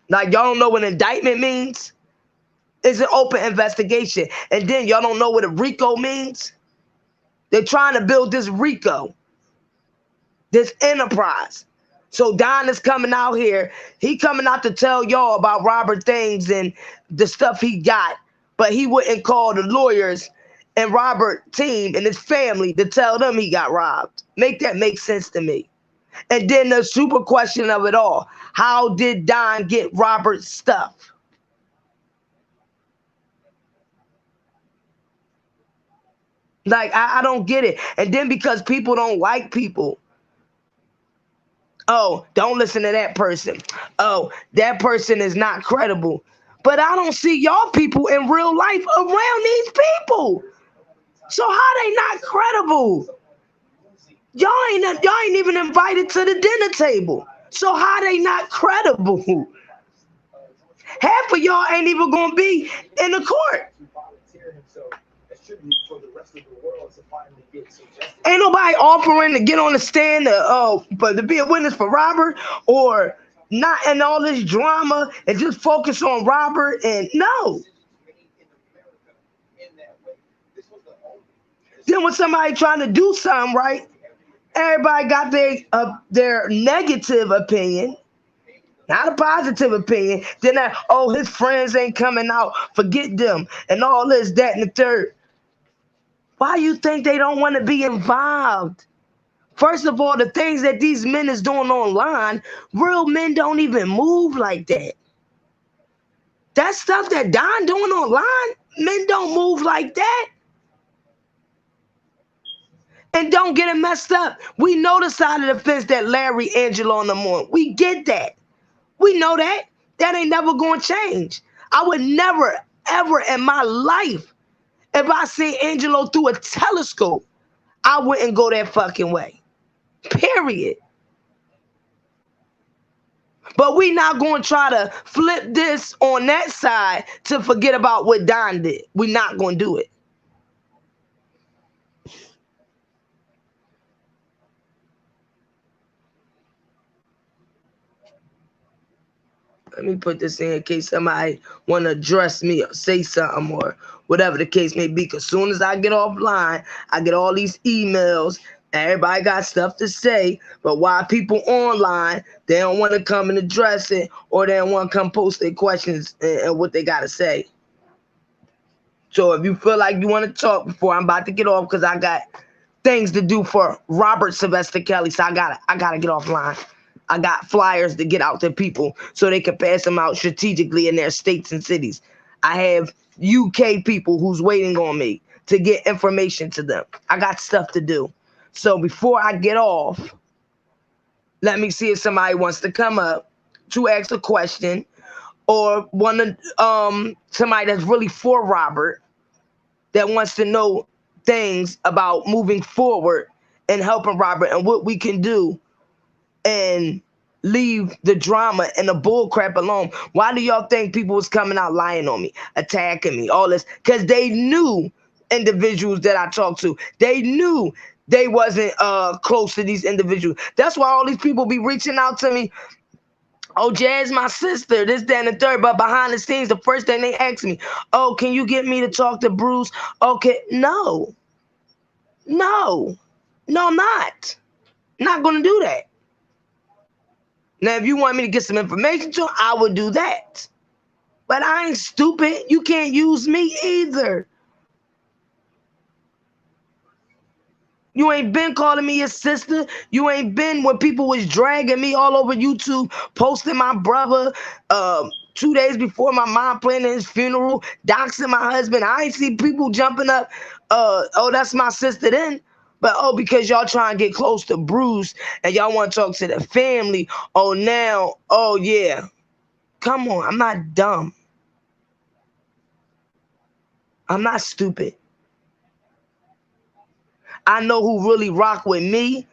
Like, y'all don't know what indictment means? It's an open investigation. And then y'all don't know what a RICO means? They're trying to build this RICO, this enterprise. So Don is coming out here. He coming out to tell y'all about Robert things and the stuff he got. But he wouldn't call the lawyers and Robert team and his family to tell them he got robbed. Make that make sense to me. And then the super question of it all. How did Don get Robert's stuff? Like, I don't get it. And then because people don't like people, oh, don't listen to that person. Oh, that person is not credible. But I don't see y'all people in real life around these people. So how they not credible? Y'all ain't even invited to the dinner table. So how they not credible? Half of y'all ain't even gonna be in the court. Ain't nobody offering to get on the stand to be a witness for Robert or not, and all this drama and just focus on Robert. And no. Then when somebody trying to do something right, everybody got their negative opinion, not a positive opinion. Then that, oh, his friends ain't coming out, forget them, and all this, that, and the third. Why you think they don't want to be involved? First of all, the things that these men is doing online, real men don't even move like that. That stuff that Don doing online, men don't move like that. And don't get it messed up. We know the side of the fence that Larry, Angelo, and them on. We get that. We know that. That ain't never going to change. I would never, ever in my life, if I see Angelo through a telescope, I wouldn't go that fucking way. Period. But we not going to try to flip this on that side to forget about what Don did. We not going to do it. Let me put this in case somebody want to address me or say something or whatever the case may be. Because as soon as I get offline, I get all these emails. Everybody got stuff to say. But why people online, they don't want to come and address it, or they don't want to come post their questions and what they got to say. So if you feel like you want to talk before I'm about to get off, because I got things to do for RobertSKelly, so I gotta get offline. I got flyers to get out to people so they can pass them out strategically in their states and cities. I have UK people who's waiting on me to get information to them. I got stuff to do. So before I get off, let me see if somebody wants to come up to ask a question, or somebody that's really for Robert, that wants to know things about moving forward and helping Robert and what we can do, and leave the drama and the bull crap alone. Why do y'all think people was coming out lying on me, attacking me, all this? Because they knew individuals that I talked to. They knew they wasn't close to these individuals. That's why all these people be reaching out to me. Oh, Jazz, my sister, this, that, and the third. But behind the scenes, the first thing they ask me, oh, can you get me to talk to Bruce? Okay, no. No. No, I'm not. Not going to do that. Now, if you want me to get some information to him, I would do that. But I ain't stupid. You can't use me either. You ain't been calling me your sister. You ain't been when people was dragging me all over YouTube, posting my brother 2 days before my mom planning his funeral, doxing my husband. I ain't see people jumping up. Oh, that's my sister then. But because y'all trying to get close to Bruce and y'all want to talk to the family. Oh yeah. Come on, I'm not dumb. I'm not stupid. I know who really rock with me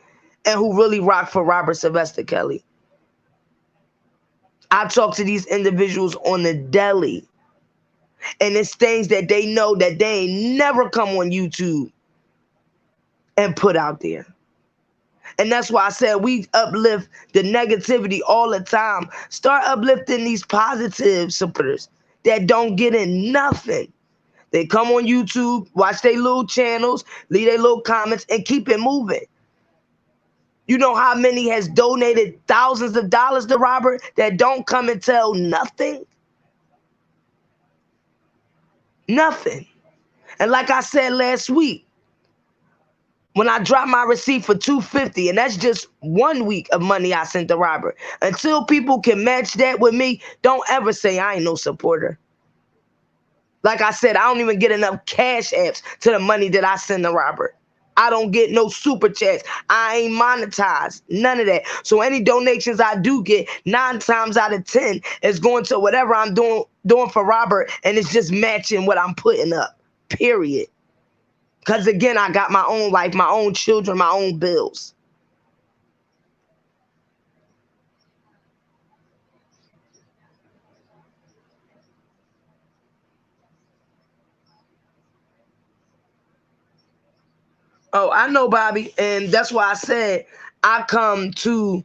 and who really rock for RobertSKelly. I talk to these individuals on the daily, and it's things that they know that they ain't never come on YouTube and put out there. And that's why I said we uplift the negativity all the time. Start uplifting these positive supporters that don't get in nothing. They come on YouTube, watch their little channels, leave their little comments, and keep it moving. You know how many has donated thousands of dollars to Robert that don't come and tell nothing? Nothing. And like I said last week, when I dropped my receipt for $250, and that's just 1 week of money I sent to Robert. Until people can match that with me, don't ever say I ain't no supporter. Like I said, I don't even get enough cash apps to the money that I send to Robert. I don't get no super chats. I ain't monetized. None of that. So any donations I do get, 9 times out of 10 is going to whatever I'm doing for Robert, and it's just matching what I'm putting up. Period. Because again, I got my own life, my own children, my own bills. Oh, I know, Bobby, and that's why I said I come to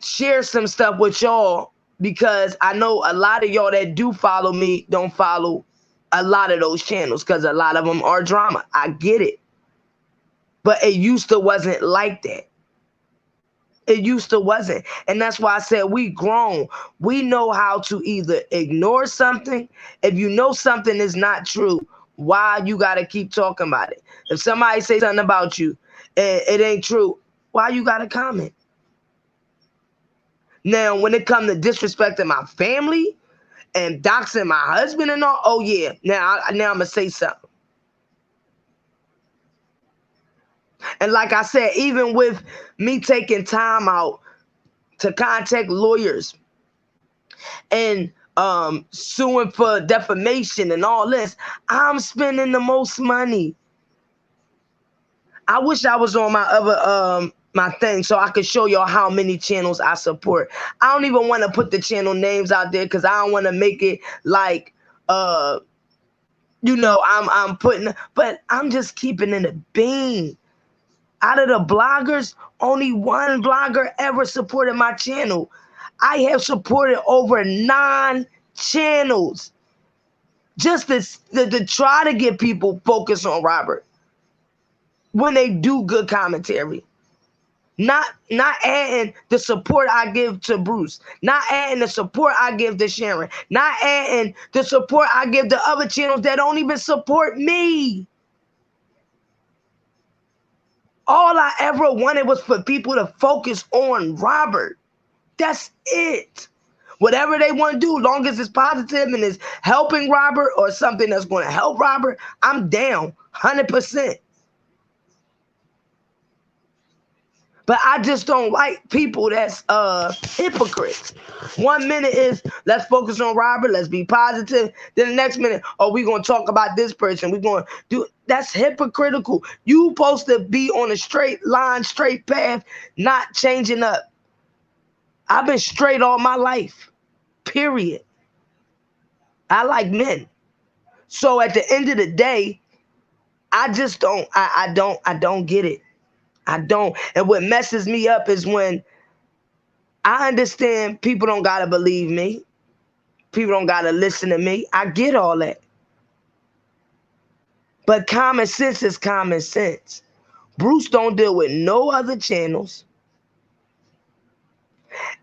share some stuff with y'all, because I know a lot of y'all that do follow me don't follow a lot of those channels, because a lot of them are drama. I get it. But it used to wasn't like that. It used to wasn't. And that's why I said we grown. We know how to either ignore something. If you know something is not true, why you got to keep talking about it? If somebody say something about you and it ain't true, why you got to comment? Now, when it comes to disrespecting my family and doxing my husband and all, oh yeah, now I'm going to say something. And like I said, even with me taking time out to contact lawyers and suing for defamation and all this, I'm spending the most money. I wish I was on my other my thing so I could show y'all how many channels I support. I don't even want to put the channel names out there because I don't want to make it like I'm putting, but I'm just keeping in the bean. Out of the bloggers, only one blogger ever supported my channel. I have supported over 9 channels just to try to get people focused on Robert when they do good commentary. Not adding the support I give to Bruce, not adding the support I give to Sharon, not adding the support I give to other channels that don't even support me. All I ever wanted was for people to focus on Robert. That's it. Whatever they want to do, long as it's positive and it's helping Robert or something that's going to help Robert, I'm down 100%. But I just don't like people that's hypocrites. 1 minute is let's focus on Robert, let's be positive. Then the next minute, oh, we're gonna talk about this person. We're gonna do that's hypocritical. You supposed to be on a straight line, straight path, not changing up. I've been straight all my life. Period. I like men. So at the end of the day, I just don't I don't get it. I don't. And what messes me up is when I understand people don't gotta believe me. People don't gotta listen to me. I get all that. But common sense is common sense. Bruce don't deal with no other channels.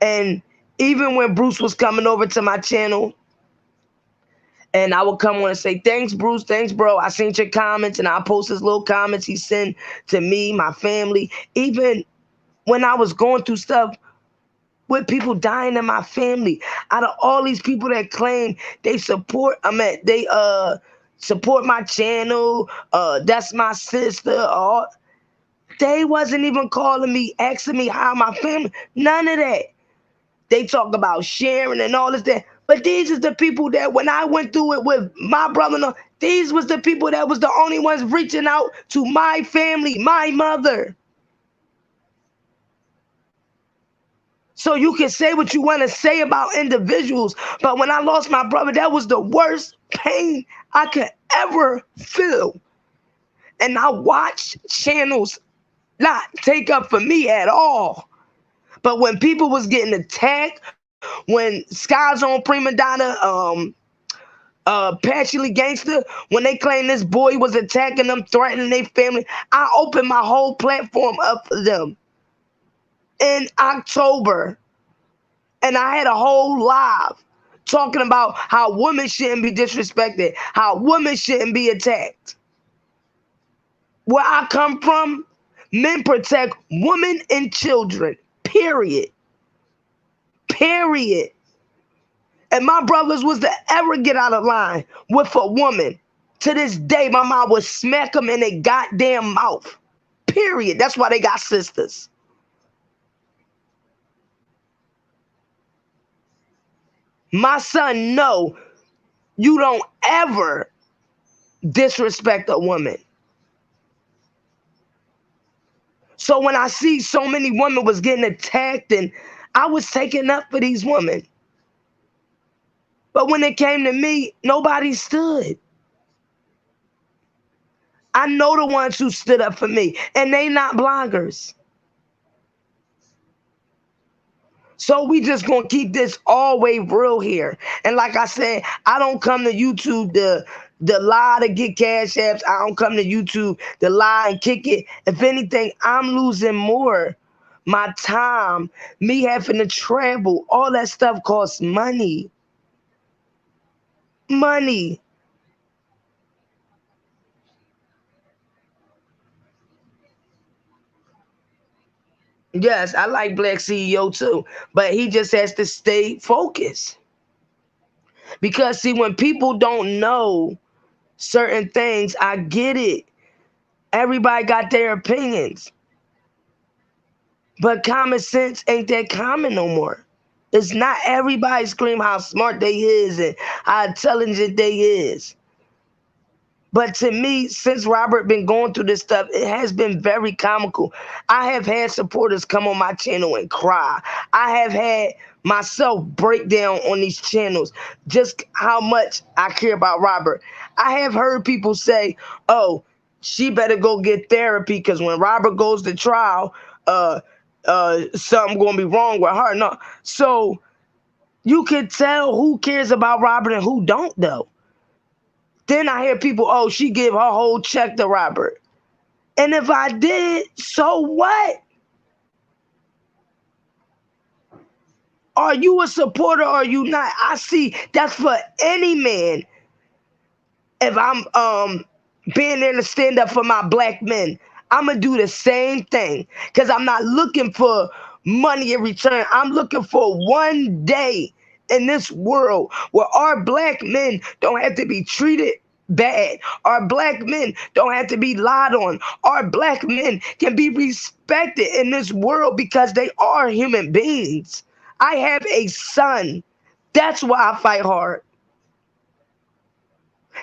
And even when Bruce was coming over to my channel, and I would come on and say, thanks, Bruce, thanks, bro. I seen your comments, and I post his little comments he sent to me, my family. Even when I was going through stuff with people dying in my family, out of all these people that claim they support, they support my channel, that's my sister, or they wasn't even calling me, asking me how my family, none of that. They talk about sharing and all this that. But these is the people that when I went through it with my brother, these was the people that was the only ones reaching out to my family, my mother. So you can say what you want to say about individuals, but when I lost my brother, that was the worst pain I could ever feel. And I watched channels not take up for me at all. But when people was getting attacked, when Sky Zone Prima Donna, Patchy Gangster, when they claimed this boy was attacking them, threatening their family, I opened my whole platform up for them in October. And I had a whole live talking about how women shouldn't be disrespected, how women shouldn't be attacked. Where I come from, men protect women and children, period. Period. And my brothers was to ever get out of line with a woman, to this day, my mom would smack them in their goddamn mouth. Period. That's why they got sisters. My son, no, you don't ever disrespect a woman. So when I see so many women was getting attacked, and I was taking up for these women. But when it came to me, nobody stood. I know the ones who stood up for me, and they not bloggers. So we just gonna keep this all way real here. And like I said, I don't come to YouTube to lie to get cash apps. I don't come to YouTube to lie and kick it. If anything, I'm losing more. My time, me having to travel, all that stuff costs money. Money. Yes, I like Black CEO too, but he just has to stay focused. Because see, when people don't know certain things, I get it. Everybody got their opinions. But common sense ain't that common no more. It's not everybody scream how smart they is and how intelligent they is. But to me, since Robert been going through this stuff, it has been very comical. I have had supporters come on my channel and cry. I have had myself break down on these channels just how much I care about Robert. I have heard people say, oh, she better go get therapy because when Robert goes to trial, something gonna be wrong with her. No. So you can tell who cares about Robert and who don't though. Then I hear people, oh, she give her whole check to Robert. And if I did, so what? Are you a supporter or are you not? I see that's for any man. If I'm being there to stand up for my black men, I'm gonna do the same thing because I'm not looking for money in return. I'm looking for one day in this world where our black men don't have to be treated bad. Our black men don't have to be lied on. Our black men can be respected in this world because they are human beings. I have a son. That's why I fight hard.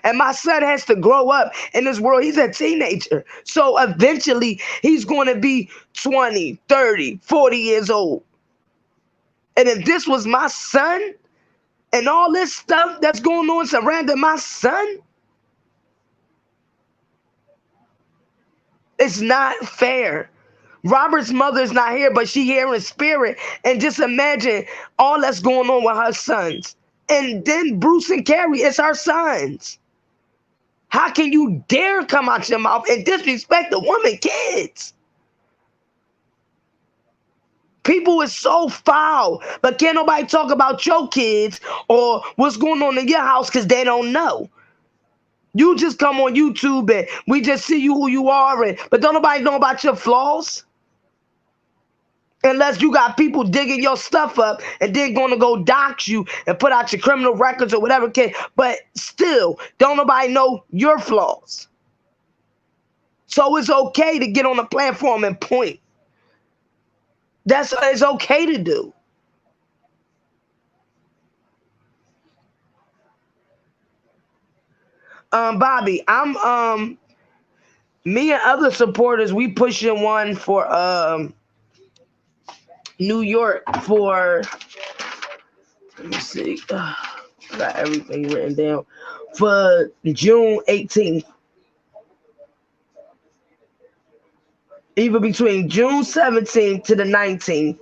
And my son has to grow up in this world. He's a teenager. So eventually he's going to be 20, 30, 40 years old. And if this was my son and all this stuff that's going on surrounding my son, it's not fair. Robert's mother's not here, but she here in spirit. And just imagine all that's going on with her sons. And then Bruce and Carrie, it's her sons. How can you dare come out your mouth and disrespect the woman kids? People is so foul, but can't nobody talk about your kids or what's going on in your house because they don't know. You just come on YouTube and we just see you who you are, but don't nobody know about your flaws. Unless you got people digging your stuff up and then gonna go dox you and put out your criminal records or whatever case. But still, don't nobody know your flaws. So it's okay to get on a platform and point. It's okay to do. Bobby, I'm me and other supporters, we pushing one for New York for, let me see, I got everything written down, for June 18th. Either between June 17th to the 19th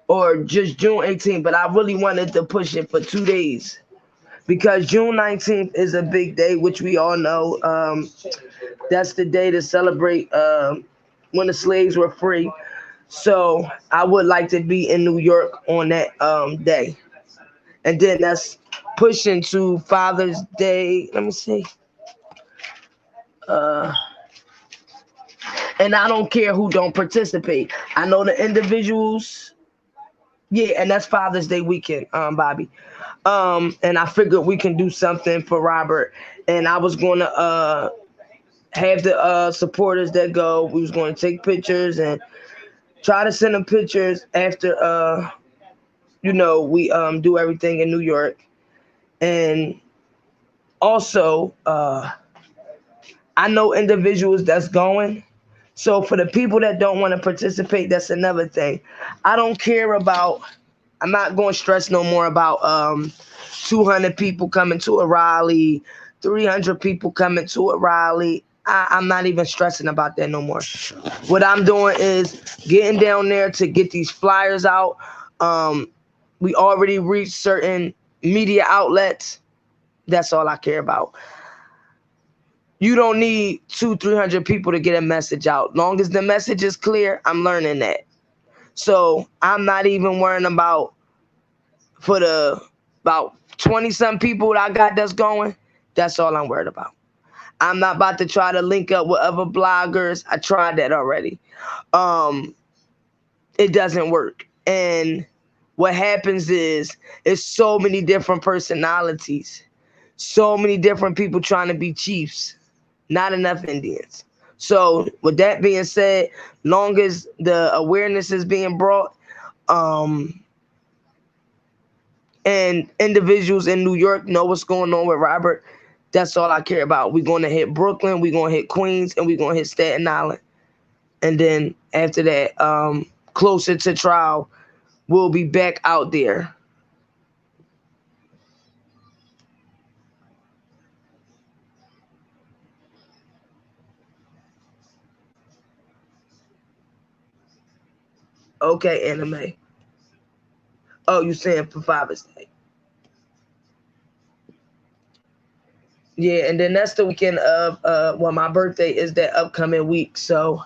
or just June 18th, but I really wanted to push it for 2 days because June 19th is a big day, which we all know. That's the day to celebrate when the slaves were free. So I would like to be in New York on that day. And then that's pushing to Father's Day. Let me see. Uh, and I don't care who don't participate. I know the individuals. Yeah, and that's Father's Day weekend, Bobby. And I figured we can do something for Robert. And I was gonna have the supporters that go. We was going to take pictures and try to send them pictures after we do everything in New York. And also I know individuals that's going. So for the people that don't want to participate, that's another thing. I don't care about, I'm not going to stress no more about 200 people coming to a rally, 300 people coming to a rally. I'm not even stressing about that no more. What I'm doing is getting down there to get these flyers out. We already reached certain media outlets. That's all I care about. You don't need 300 people to get a message out. Long as the message is clear, I'm learning that. So I'm not even worrying about for the about 20 some people that I got that's going. That's all I'm worried about. I'm not about to try to link up with other bloggers. I tried that already. It doesn't work. And what happens is it's so many different personalities, so many different people trying to be chiefs, not enough Indians. So with that being said, long as the awareness is being brought, and individuals in New York know what's going on with Robert, that's all I care about. We're going to hit Brooklyn, we're going to hit Queens, and we're going to hit Staten Island. And then after that, closer to trial, we'll be back out there. Okay, anime. Oh, you saying for Father's Day? Yeah, and then that's the weekend of my birthday is that upcoming week. So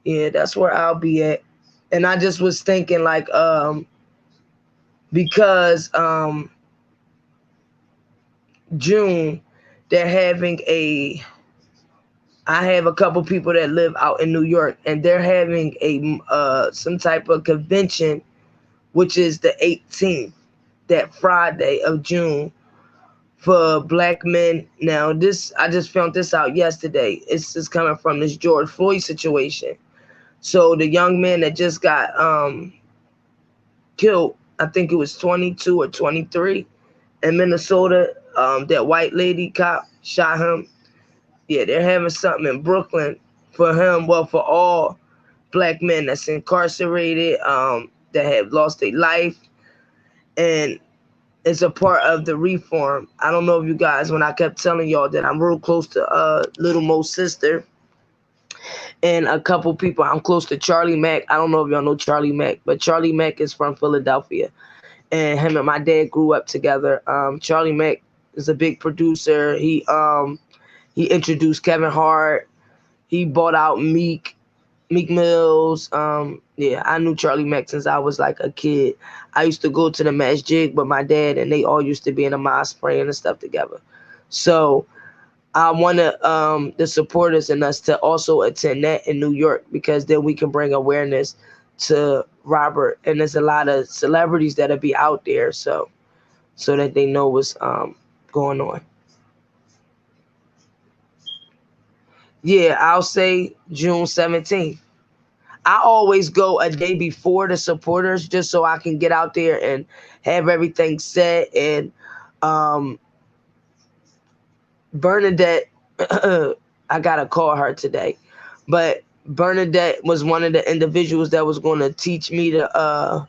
yeah, that's where I'll be at. And I just was thinking like because June, they're having a I have a couple people that live out in New York, and they're having a some type of convention, which is the 18th, that Friday of June, for black men. Now, this I just found this out yesterday. It's just coming from this George Floyd situation. So the young man that just got killed, I think it was 22 or 23 in Minnesota. That white lady cop shot him. Yeah, they're having something in Brooklyn for him. Well, for all black men that's incarcerated, that have lost their life, and it's a part of the reform. I don't know if you guys, when I kept telling y'all that I'm real close to Little Mo's sister and a couple people. I'm close to Charlie Mack. I don't know if y'all know Charlie Mack, but Charlie Mack is from Philadelphia, and him and my dad grew up together. Charlie Mack is a big producer. He introduced Kevin Hart. He bought out Meek Mills. Yeah, I knew Charlie Mack since I was like a kid. I used to go to the Match Jig with my dad, and they all used to be in the mosque praying and stuff together. So I want the supporters and us to also attend that in New York, because then we can bring awareness to Robert, and there's a lot of celebrities that'll be out there, so that they know what's going on. Yeah, I'll say June 17th. I always go a day before the supporters, just so I can get out there and have everything set. And um, Bernadette, I gotta call her today, but Bernadette was one of the individuals that was going to teach me to,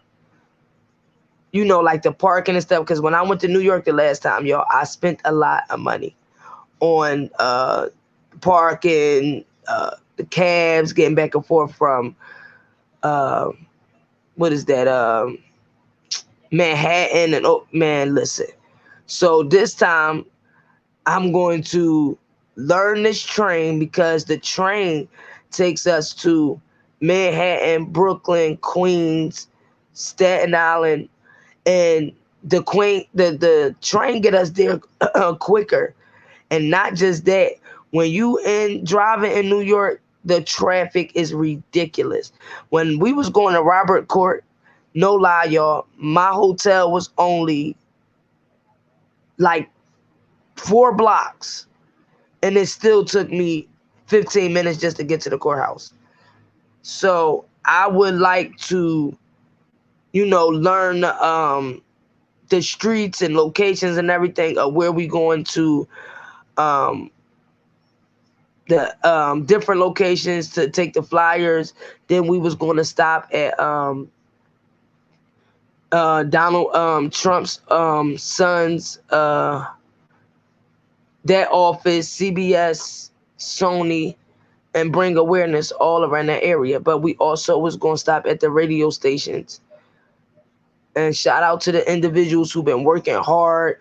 like the parking and stuff. Because when I went to New York the last time, y'all, I spent a lot of money on parking, the cabs, getting back and forth from uh, what is that? Manhattan. And oh man, listen. So this time I'm going to learn this train, because the train takes us to Manhattan, Brooklyn, Queens, Staten Island, and the train get us there quicker. And not just that, when you in driving in New York, the traffic is ridiculous. When we was going to Robert Court, no lie, y'all, my hotel was only like 4 blocks, and it still took me 15 minutes just to get to the courthouse. So I would like to, learn the streets and locations and everything of where we going to, um, the different locations to take the flyers. Then we was going to stop at Donald Trump's son's that office, CBS, Sony, and bring awareness all around that area. But we also was going to stop at the radio stations. And shout out to the individuals who've been working hard,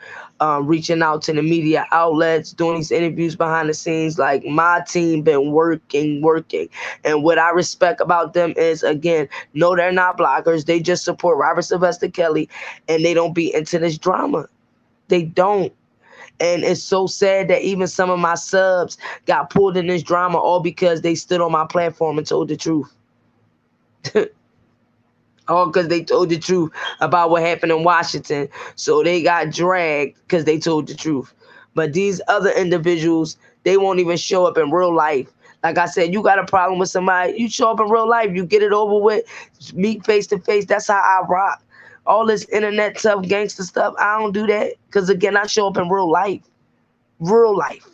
reaching out to the media outlets, doing these interviews behind the scenes. Like, my team been working. And what I respect about them is, again, no, they're not bloggers. They just support RobertSKelly, and they don't be into this drama. They don't. And it's so sad that even some of my subs got pulled in this drama, all because they stood on my platform and told the truth. All because they told the truth about what happened in Washington. So they got dragged because they told the truth. But these other individuals, they won't even show up in real life. Like I said, you got a problem with somebody, you show up in real life, you get it over with, meet face to face. That's how I rock. All this internet tough gangster stuff, I don't do that. Because again, I show up in real life. Real life.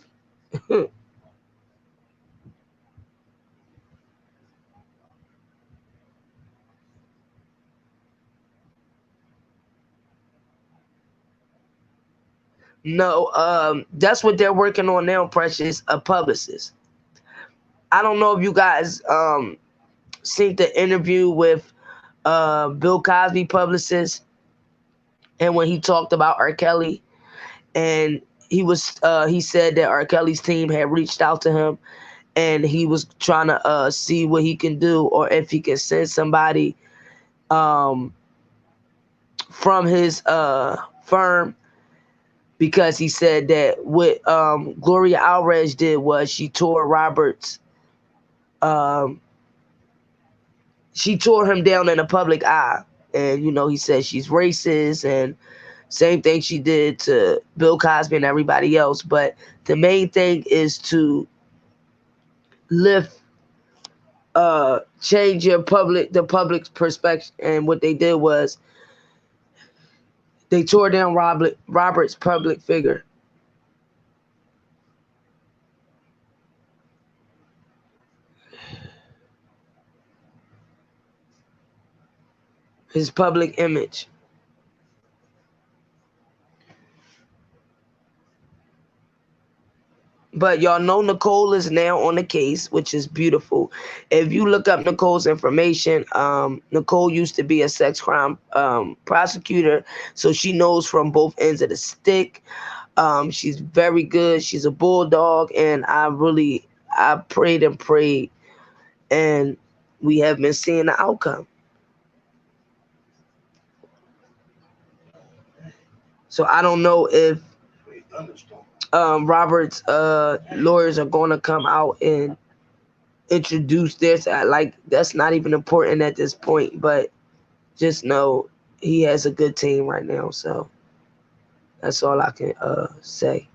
No, that's what they're working on now, Precious, a publicist. I don't know if you guys seen the interview with Bill Cosby publicist, and when he talked about R. Kelly, and he said that R. Kelly's team had reached out to him, and he was trying to see what he can do, or if he can send somebody um from his firm, because he said that what Gloria Alvarez did was um, she tore him down in the public eye. And he said she's racist, and same thing she did to Bill Cosby and everybody else. But the main thing is to lift change the public's perspective. And what they did was they tore down Robert's public figure, his public image. But y'all know Nicole is now on the case, which is beautiful. If you look up Nicole's information, Nicole used to be a sex crime prosecutor, so she knows from both ends of the stick. She's very good. She's a bulldog, and I prayed and prayed, and we have been seeing the outcome. So I don't know if Robert's lawyers are going to come out and introduce this. Like, that's not even important at this point, but just know he has a good team right now. So that's all I can say.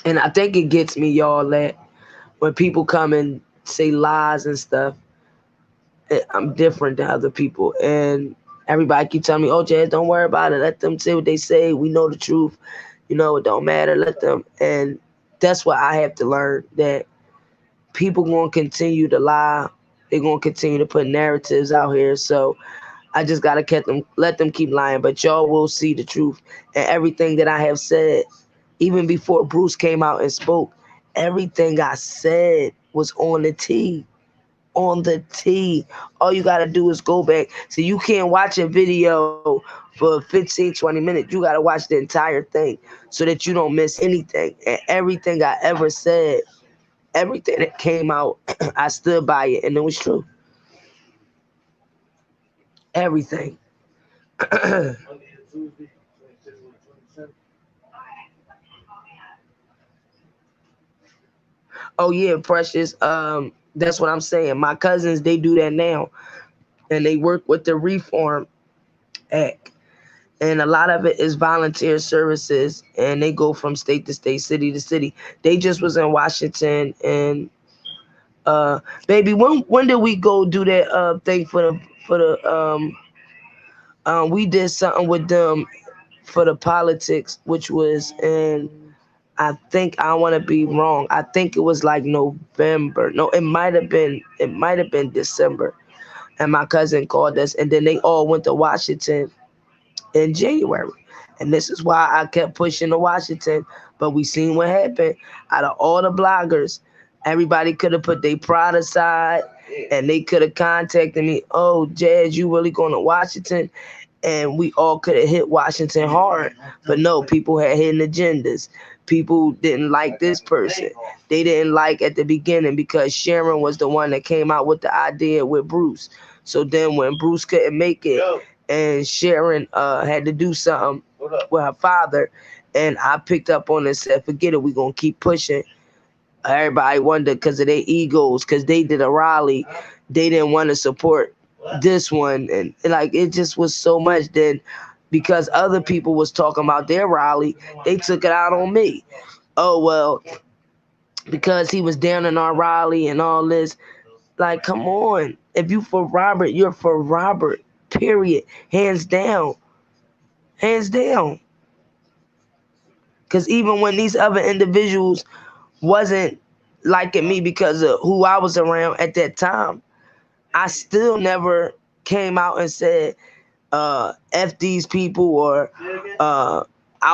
And I think it gets me, y'all, that when people come and say lies and stuff, I'm different than other people. And everybody keep telling me, "Oh, Jazz, don't worry about it. Let them say what they say. We know the truth. It don't matter. Let them." And that's what I have to learn, that people going to continue to lie. They're going to continue to put narratives out here. So I just got to let them keep lying. But y'all will see the truth. And everything that I have said, even before Bruce came out and spoke, everything I said was on the T. On the T. All you got to do is go back. So you can't watch a video for 15, 20 minutes. You got to watch the entire thing so that you don't miss anything. And everything I ever said, everything that came out, I stood by it, and it was true. Everything. Oh yeah, Precious. That's what I'm saying. My cousins, they do that now, and they work with the Reform Act, and a lot of it is volunteer services, and they go from state to state, city to city. They just was in Washington, and baby, when did we go do that thing for the we did something with them for the politics, which was in, I think, I want to be wrong. I think it was like November. No, it might have been December. And my cousin called us, and then they all went to Washington in January. And this is why I kept pushing to Washington. But we seen what happened. Out of all the bloggers, everybody could have put their pride aside, and they could have contacted me. "Oh, Jazz, you really going to Washington?" And we all could have hit Washington hard. But no, people had hidden agendas. People didn't like this person. They didn't like at the beginning because Sharon was the one that came out with the idea with Bruce. So then when Bruce couldn't make it, and Sharon had to do something with her father, and I picked up on it and said, "Forget it, we're going to keep pushing." Everybody wondered because of their egos, because they did a rally. They didn't want to support this one. And like, it just was so much. Then because other people was talking about their rally, they took it out on me. Oh, well, because he was down in our rally and all this. Like, come on. If you for Robert, you're for Robert. Period. Hands down. Hands down. Because even when these other individuals wasn't liking me because of who I was around at that time, I still never came out and said, F these people, or I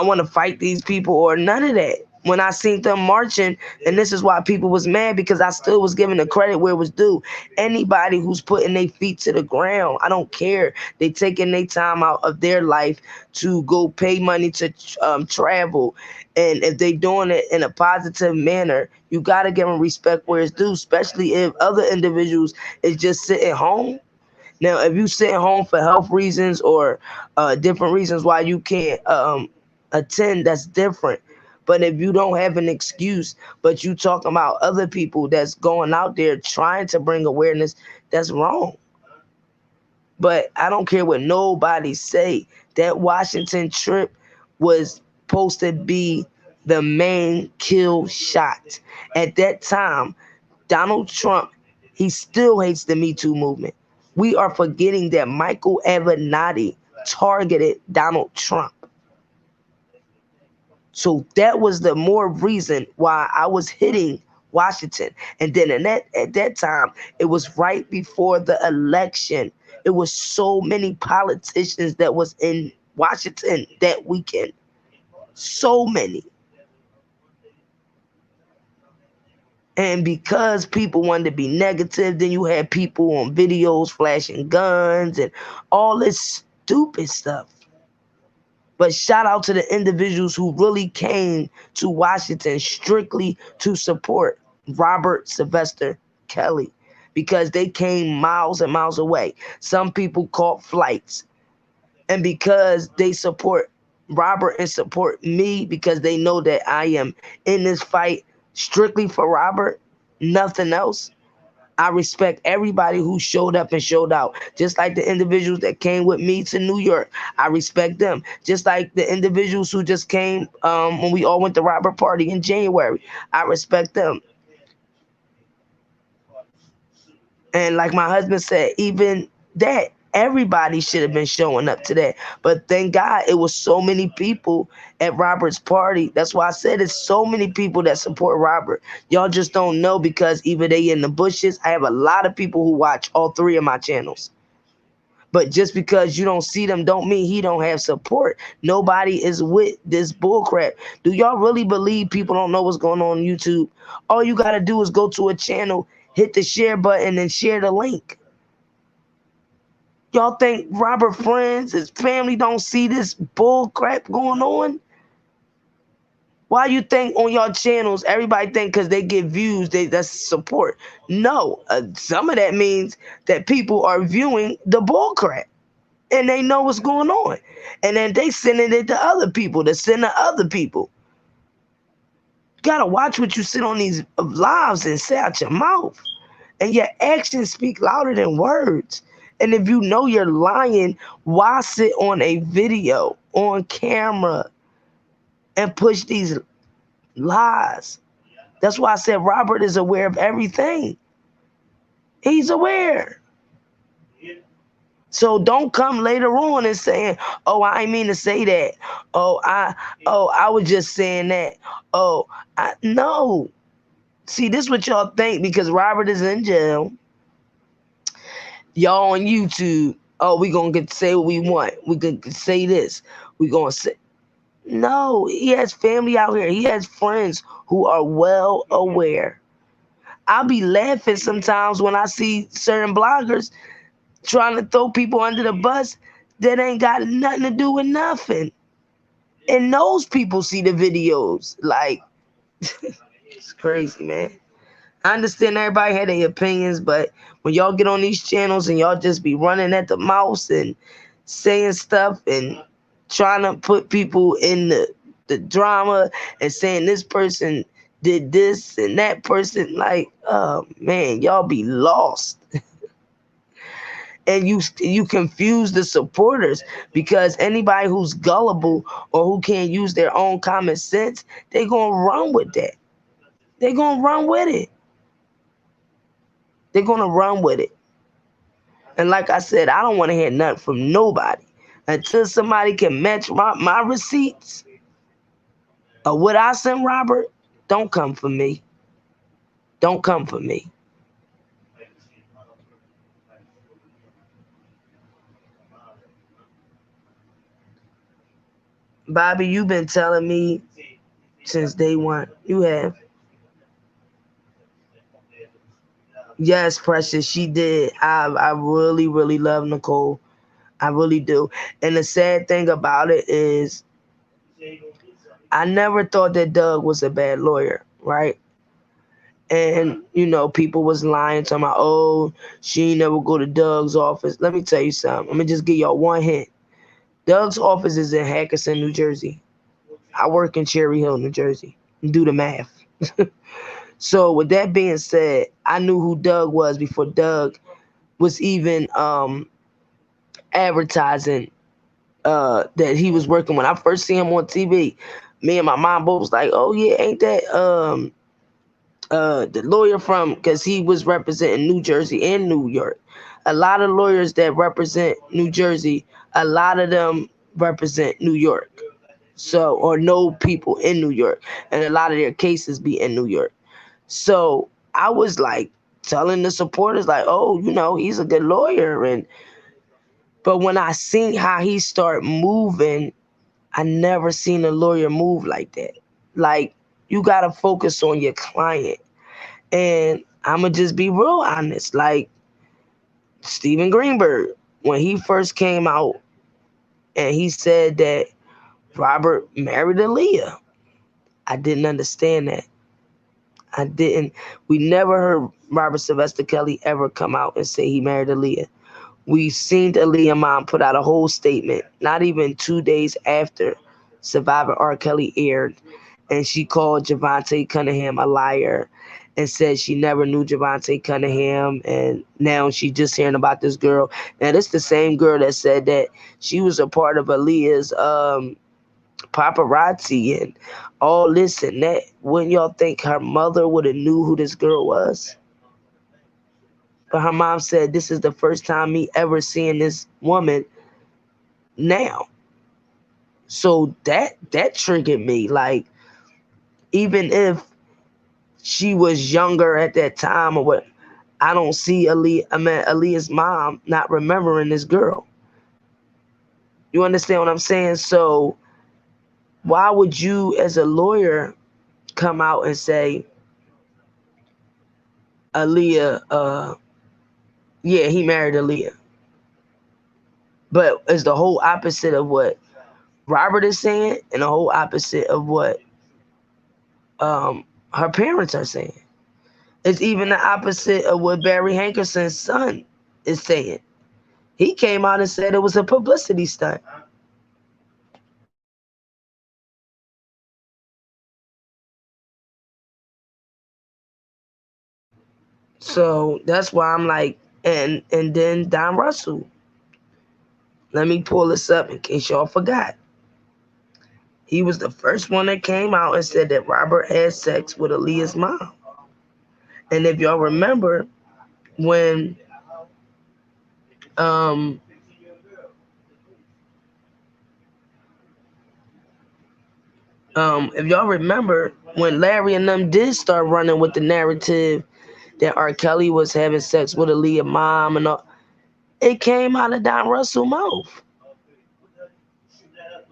want to fight these people, or none of that. When I seen them marching, and this is why people was mad, because I still was giving the credit where it was due. Anybody who's putting their feet to the ground, I don't care. They taking their time out of their life to go pay money to travel. And if they doing it in a positive manner, you got to give them respect where it's due, especially if other individuals is just sitting home Now, if you sit home for health reasons or different reasons why you can't attend, that's different. But if you don't have an excuse, but you talking about other people that's going out there trying to bring awareness, that's wrong. But I don't care what nobody say. That Washington trip was supposed to be the main kill shot. At that time, Donald Trump, he still hates the Me Too movement. We are forgetting that Michael Avenatti targeted Donald Trump. So that was the more reason why I was hitting Washington. And then at that time, it was right before the election. It was so many politicians that was in Washington that weekend. So many. And because people wanted to be negative, then you had people on videos flashing guns and all this stupid stuff. But shout out to the individuals who really came to Washington strictly to support Robert Sylvester Kelly, because they came miles and miles away. Some people caught flights. And because they support Robert and support me, because they know that I am in this fight strictly for Robert, nothing else, I respect everybody who showed up and showed out. Just like the individuals that came with me to New York, I respect them. Just like the individuals who just came when we all went to Robert Party in January, I respect them. And like my husband said, even that, everybody should have been showing up to that. But thank God it was so many people at Robert's party. That's why I said it's so many people that support Robert. Y'all just don't know because either they in the bushes. I have a lot of people who watch all three of my channels. But just because you don't see them don't mean he don't have support. Nobody is with this bullcrap. Do y'all really believe people don't know what's going on YouTube? All you got to do is go to a channel, hit the share button, and share the link. Y'all think Robert friends, his family don't see this bullcrap going on? Why you think on your channels everybody think because they get views that's support? No, some of that means that people are viewing the bullcrap and they know what's going on, and then they sending it to other people to send to other people. You gotta watch what you sit on these lives and say out your mouth, and your actions speak louder than words. And if you know you're lying, why sit on a video on camera and push these lies? That's why I said Robert is aware of everything. He's aware. So don't come later on and saying, "Oh, I ain't mean to say that. Oh, I was just saying that. Oh, no." See, this is what y'all think because Robert is in jail. Y'all on YouTube. Oh, we gonna get to say what we want. We can say this. We gonna say no. He has family out here. He has friends who are well aware. I'll be laughing sometimes when I see certain bloggers trying to throw people under the bus that ain't got nothing to do with nothing. And those people see the videos. Like, it's crazy, man. I understand everybody had their opinions, but when y'all get on these channels and y'all just be running at the mouse and saying stuff and trying to put people in the drama and saying this person did this and that person, like, oh man, y'all be lost. And you confuse the supporters because anybody who's gullible or who can't use their own common sense, they gonna run with that. They gonna run with it. They're gonna run with it. And like I said, I don't want to hear nothing from nobody until somebody can match my receipts of what I sent Robert. Don't come for me. Don't come for me. Bobby, you've been telling me since day one. You have. Yes, Precious, she did. I really, really love Nicole. I really do. And the sad thing about it is I never thought that Doug was a bad lawyer, right? And people was lying to my, oh, she ain't never go to Doug's office. Let me tell you something. I'm gonna just give y'all one hint. Doug's office is in Hackerson, New Jersey. I work in Cherry Hill, New Jersey. Do the math. So with that being said, I knew who Doug was before Doug was even advertising that he was working. When I first see him on TV, me and my mom both was like, oh yeah, ain't that the lawyer from, because he was representing New Jersey and New York. A lot of lawyers that represent New Jersey, a lot of them represent New York. So, or know people in New York, and a lot of their cases be in New York. So I was like telling the supporters like, oh, he's a good lawyer. And but when I seen how he started moving, I never seen a lawyer move like that. Like, you gotta focus on your client. And I'ma just be real honest. Like, Steven Greenberg, when he first came out and he said that Robert married Aaliyah, I didn't understand that. I didn't. We never heard RobertSKelly ever come out and say he married Aaliyah. We seen Aaliyah mom put out a whole statement, not even 2 days after Survivor R. Kelly aired, and she called Javante Cunningham a liar and said she never knew Javante Cunningham, and now she's just hearing about this girl. Now, this the same girl that said that she was a part of Aaliyah's paparazzi and all this and that. Wouldn't y'all think her mother would have knew who this girl was? But her mom said this is the first time me ever seeing this woman now. So that triggered me. Like, even if she was younger at that time or what, I don't see Aaliyah's mom not remembering this girl. You understand what I'm saying? So why would you as a lawyer come out and say Aaliyah, yeah, he married Aaliyah? But it's the whole opposite of what Robert is saying and the whole opposite of what her parents are saying. It's even the opposite of what Barry Hankerson's son is saying. He came out and said it was a publicity stunt. So that's why I'm like, and then Don Russell. Let me pull this up in case y'all forgot. He was the first one that came out and said that Robert had sex with Aaliyah's mom. And if y'all remember, when um if y'all remember when Larry and them did start running with the narrative that R. Kelly was having sex with Aaliyah's mom and all, it came out of Don Russell's mouth.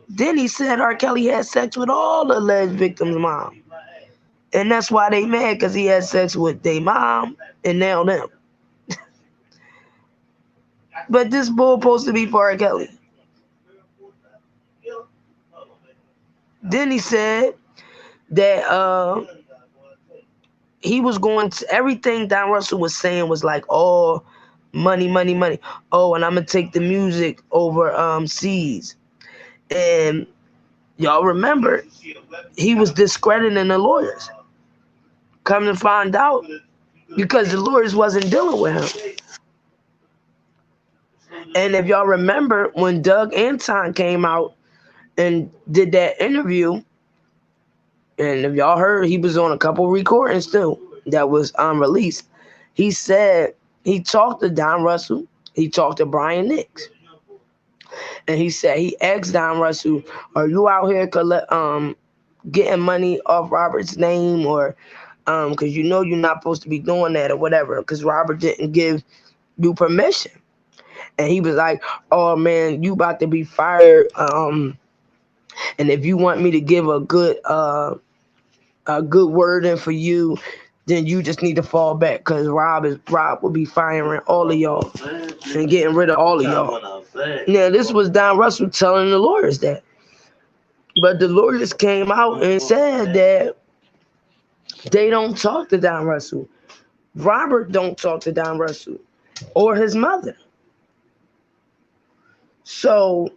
Then he said R. Kelly had sex with all the alleged victims' mom. And that's why they mad, because he had sex with their mom and now them. But this bull supposed to be for R. Kelly. Then he said that he was going to, everything Don Russell was saying was like, oh, money, money, money. Oh, and I'm gonna take the music over C's. And y'all remember, he was discrediting the lawyers. Come to find out, because the lawyers wasn't dealing with him. And if y'all remember, when Doug Anton came out and did that interview, and if y'all heard, he was on a couple recordings too that was unreleased. He said he talked to Don Russell, he talked to Brian Nix, and he said he asked Don Russell, "Are you out here getting money off Robert's name, or because you're not supposed to be doing that or whatever, because Robert didn't give you permission?" And he was like, "Oh man, you about to be fired. And if you want me to give a good word in for you, then you just need to fall back, because Rob will be firing all of y'all and getting rid of all of y'all." Now this was Don Russell telling the lawyers that, but the lawyers came out and said that They don't talk to Don Russell. Robert don't talk to Don Russell or his mother. So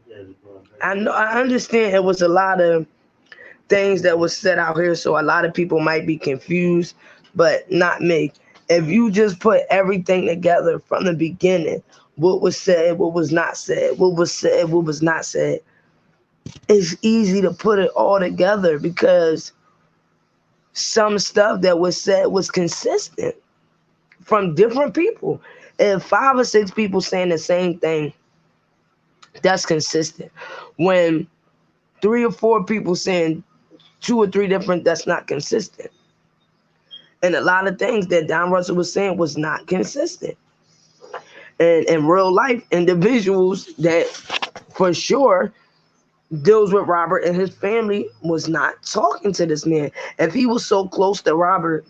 I know I understand it was a lot of things that was said out here, so a lot of people might be confused, but not me. If you just put everything together from the beginning, what was said, what was not said, what was said, what was not said, it's easy to put it all together because some stuff that was said was consistent from different people. If 5 or 6 people saying the same thing, that's consistent. When 3 or 4 people saying 2 or 3 different, that's not consistent. And a lot of things that Don Russell was saying was not consistent. And in real life, individuals that for sure deals with Robert and his family was not talking to this man. If he was so close to Robert,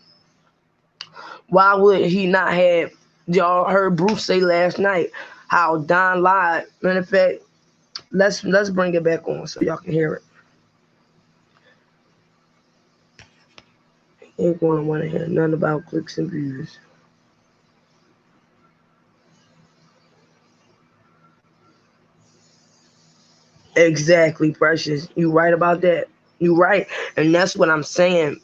why would he not have? Y'all heard Bruce say last night how Don lied. Matter of fact, let's bring it back on so y'all can hear it. Ain't gonna want to hear nothing about clicks and views. Exactly, Precious. You right about that. You right, and that's what I'm saying.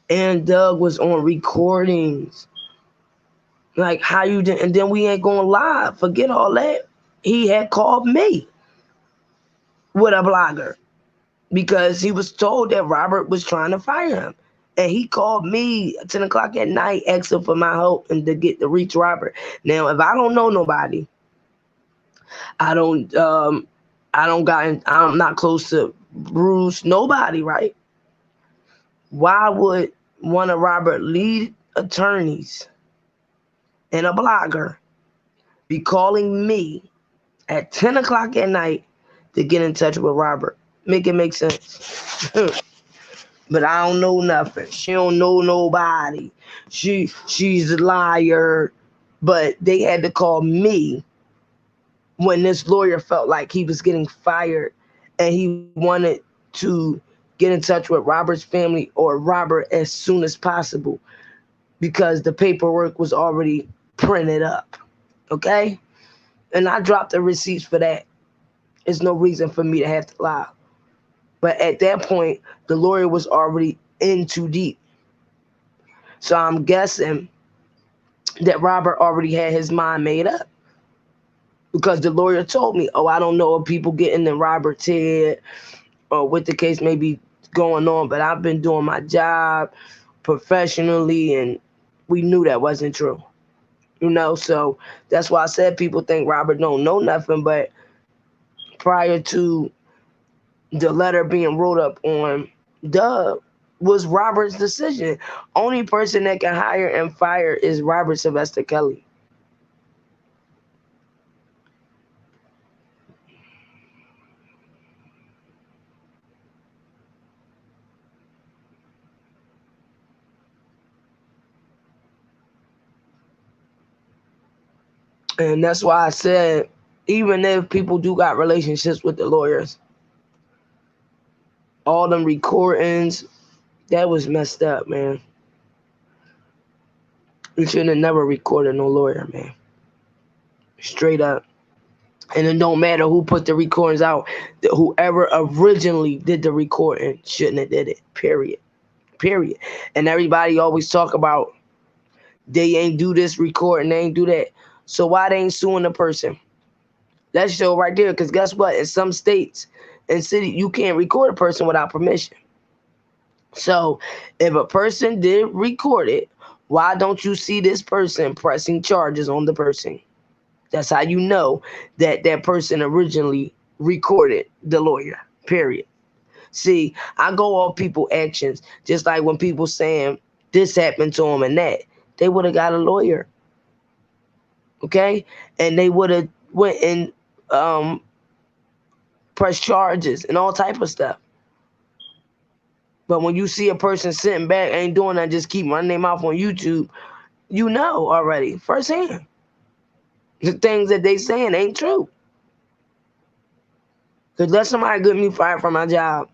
And Doug was on recordings. Like how you did, and then we ain't gonna lie. Forget all that. He had called me with a blogger because he was told that Robert was trying to fire him. And he called me at 10 o'clock at night asking for my help and to get to reach Robert. Now, if I don't know nobody, I don't I'm not close to Bruce, nobody, right? Why would one of Robert lead attorneys and a blogger be calling me at 10 o'clock at night to get in touch with Robert? Make it make sense. But I don't know nothing. She don't know nobody. She's a liar. But they had to call me when this lawyer felt like he was getting fired and he wanted to get in touch with Robert's family or Robert as soon as possible because the paperwork was already printed up. Okay? And I dropped the receipts for that. There's no reason for me to have to lie. But at that point, the lawyer was already in too deep. So I'm guessing that Robert already had his mind made up because the lawyer told me, oh, I don't know if people getting in Robert's head or what the case may be going on, but I've been doing my job professionally and we knew that wasn't true. So that's why I said people think Robert don't know nothing, but prior to the letter being wrote up on Dub was Robert's decision. Only person that can hire and fire is RobertSKelly. And that's why I said, even if people do got relationships with the lawyers, all them recordings, that was messed up, man. You should have never recorded no lawyer, man. Straight up. And it don't matter who put the recordings out. Whoever originally did the recording shouldn't have did it. Period. Period. And everybody always talk about they ain't do this recording, they ain't do that. So why they ain't suing the person? That's show right there. Because guess what? In some states and city, you can't record a person without permission. So if a person did record it, why don't you see this person pressing charges on the person? That's how you know that that person originally recorded the lawyer. Period. See, I go off people actions. Just like when people saying this happened to them and that, they would have got a lawyer. Okay? And they would have went and um pressed charges and all type of stuff. But when you see a person sitting back, ain't doing that, just keep running their mouth on YouTube, you know already firsthand. The things that they saying ain't true. Cause let somebody get me fired from my job.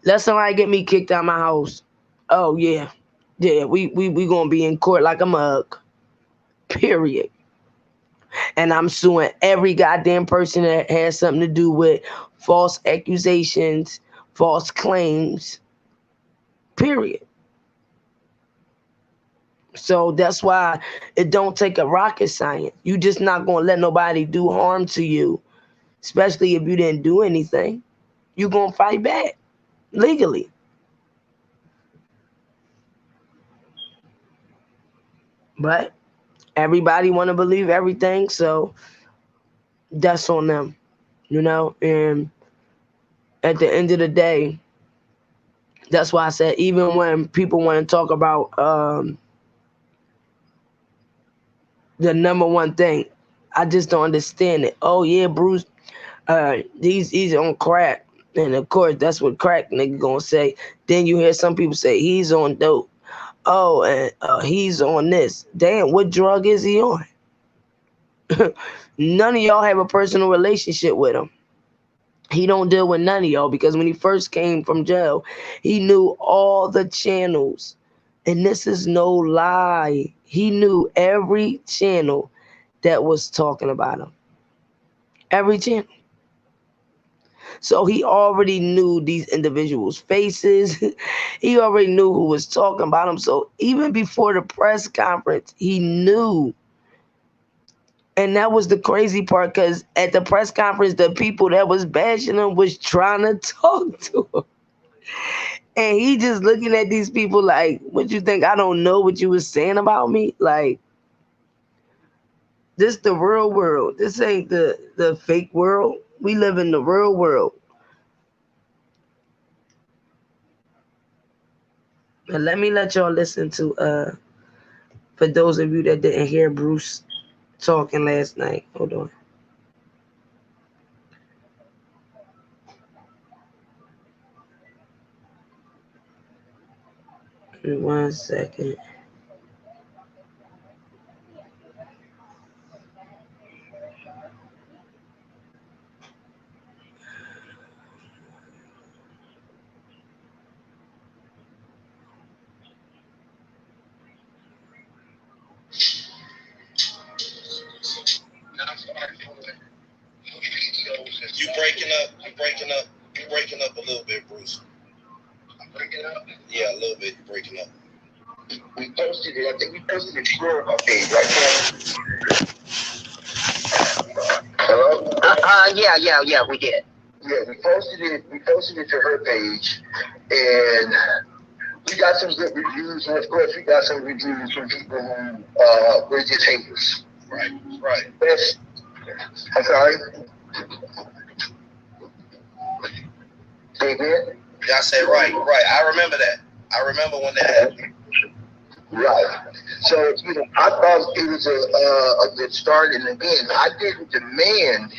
Let somebody get me kicked out of my house. Oh yeah, yeah. We gonna be in court like a mug. Period. And I'm suing every goddamn person that has something to do with false accusations, false claims. Period. So that's why it don't take a rocket science. You just not gonna let nobody do harm to you, especially if you didn't do anything. You gonna fight back legally. But everybody wanna believe everything, so that's on them, you know. And at the end of the day, that's why I said even when people want to talk about the number one thing, I just don't understand it. Oh yeah, Bruce, he's on crack, and of course that's what crack nigga gonna say. Then you hear some people say he's on dope. Oh, and he's on this. Damn, what drug is he on? None of y'all have a personal relationship with him. He don't deal with none of y'all because when he first came from jail, he knew all the channels. And this is no lie. He knew every channel that was talking about him. Every channel. So he already knew these individuals' faces. He already knew who was talking about him. So even before the press conference, he knew. And that was the crazy part because at the press conference, the people that was bashing him was trying to talk to him. And he just looking at these people like, what you think? I don't know what you was saying about me? Like, this the real world. This ain't the fake world. We live in the real world. And let me let y'all listen to for those of you that didn't hear Bruce talking last night. Hold on. One second. You breaking up. You breaking up. You breaking up a little bit, Bruce. I'm breaking up. Yeah, a little bit. You breaking up. We posted it. I think we posted it to our page, right? Hello. Yeah. We did. Yeah, we posted it. We posted it to her page, and we got some good reviews, and of course, we got some reviews from people who were just haters. Right. Yes. I'm sorry. Say again? Yeah, I said right. I remember that. I remember when that happened. Right. So, I thought it was a good start. And again, I didn't demand,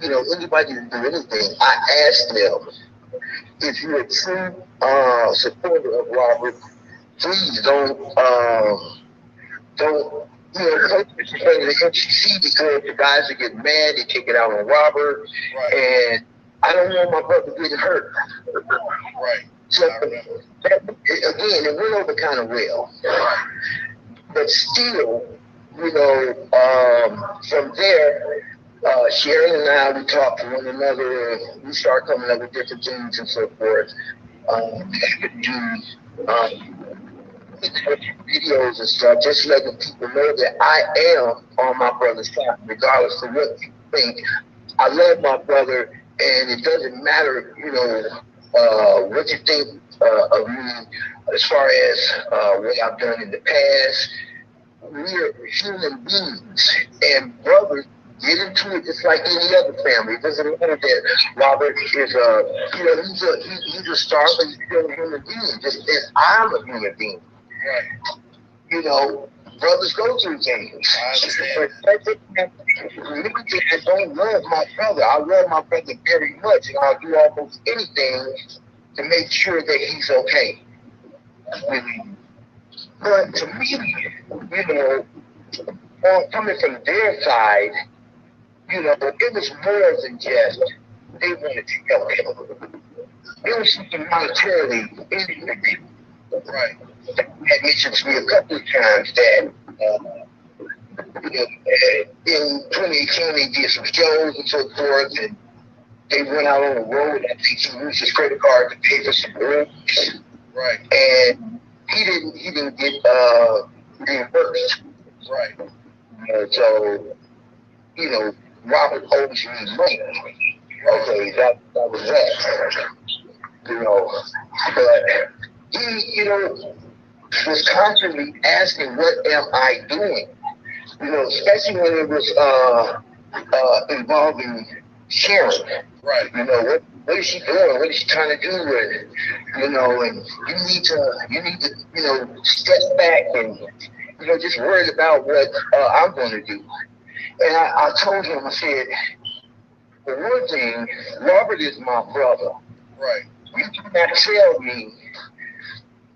anybody to do anything. I asked them, if you're a true supporter of Robert, please don't post what you say to the MCC because the guys that get mad, they take it out on Robert. Right. And I don't want my brother getting hurt. Right. So, again, it went over kind of well. But still, from there, Sharon and I, we talked to one another. We started coming up with different things and so forth. Videos and stuff, just letting people know that I am on my brother's side, regardless of what you think. I love my brother, and it doesn't matter, what you think of me as far as what I've done in the past. We're human beings, and brothers get into it just like any other family. It doesn't matter that Robert is he's a star, but he's still a human being, just as I'm a human being. Right. Brothers go through things. I understand. I don't love my brother. I love my brother very much, and I'll do almost anything to make sure that he's okay. But to me, coming from their side, it was more than just they wanted to help him. It was something monetarily. Right. Had mentioned to me a couple of times that in 2018 they did some shows and so forth, and they went out on the road. I think he used his credit card to pay for some rooms, Right. and he didn't get reimbursed. Right. So Robert owes me money. Okay, that was that. But he was constantly asking, "What am I doing?" Especially when it was involving Sharon. Right. What is she doing? What is she trying to do with it? And you need to step back and just worry about what I'm going to do. And I told him, I said, for one thing, Robert is my brother. Right. You cannot tell me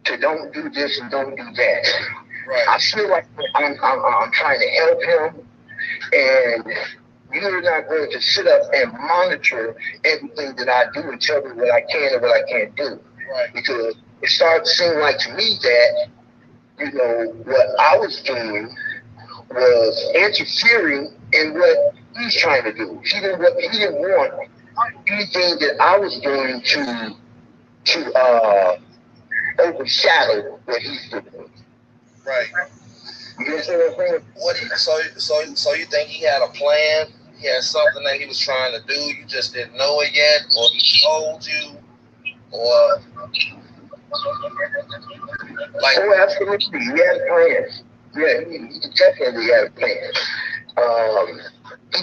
to don't do this and don't do that. Right. I feel like I'm trying to help him, and you're not going to sit up and monitor everything that I do and tell me what I can and what I can't do. Right. Because it started to seem like to me that, what I was doing was interfering in what he's trying to do. He didn't want anything that I was doing to overshadow what he's doing. Right. You understand what I'm saying? So you think he had a plan? He had something that he was trying to do. You just didn't know it yet, or he told you, or like? Oh, absolutely. He had a plan. Yeah, he definitely had a plan. He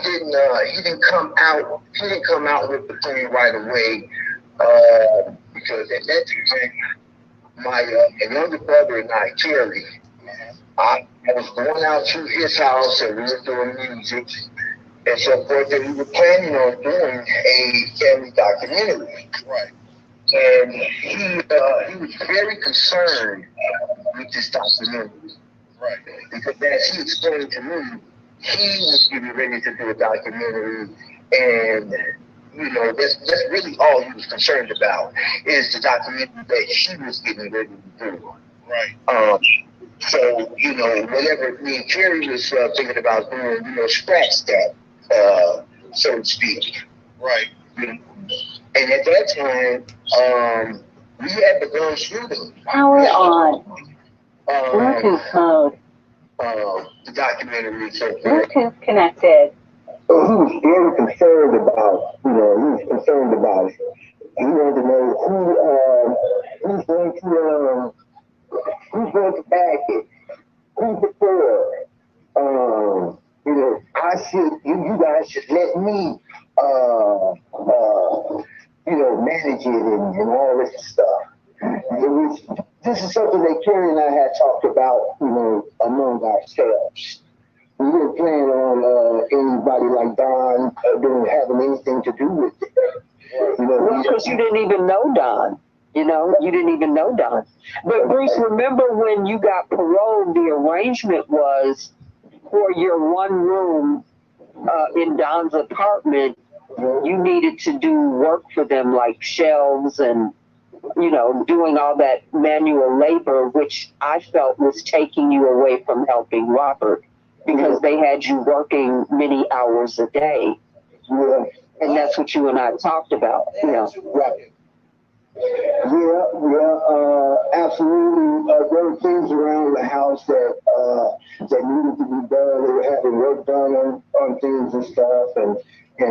didn't come out. He didn't come out with the plan right away. Because at that time, my younger brother and I, Kerry, I was going out to his house and we were doing music and so forth, and we were planning on doing a family documentary. Right. And he was very concerned with this documentary. Right. Because as he explained to me, he was getting ready to do a documentary, and that's really all he was concerned about is the documentary that he was getting ready to do. Right. So whatever me and Kerry was thinking about doing, scratch that, so to speak. Right. And at that time, we had begun shooting. Power on. Bluetooth mode. The documentary. So Bluetooth connected. So he was very concerned about, it. He wanted to know who's going to back it, who's the for. You guys should let me, manage it and all this stuff. This is something that Kerry and I had talked about, among ourselves. We didn't plan on anybody like Don having anything to do with it. Because you didn't even know Don. You didn't even know Don. But Bruce, remember when you got paroled, the arrangement was for your one room in Don's apartment, you needed to do work for them like shelves and, doing all that manual labor, which I felt was taking you away from helping Robert because they had you working many hours a day. Yeah. And that's what you and I talked about. Right. Absolutely. There were things around the house that needed to be done. They were having work done on things and stuff, and I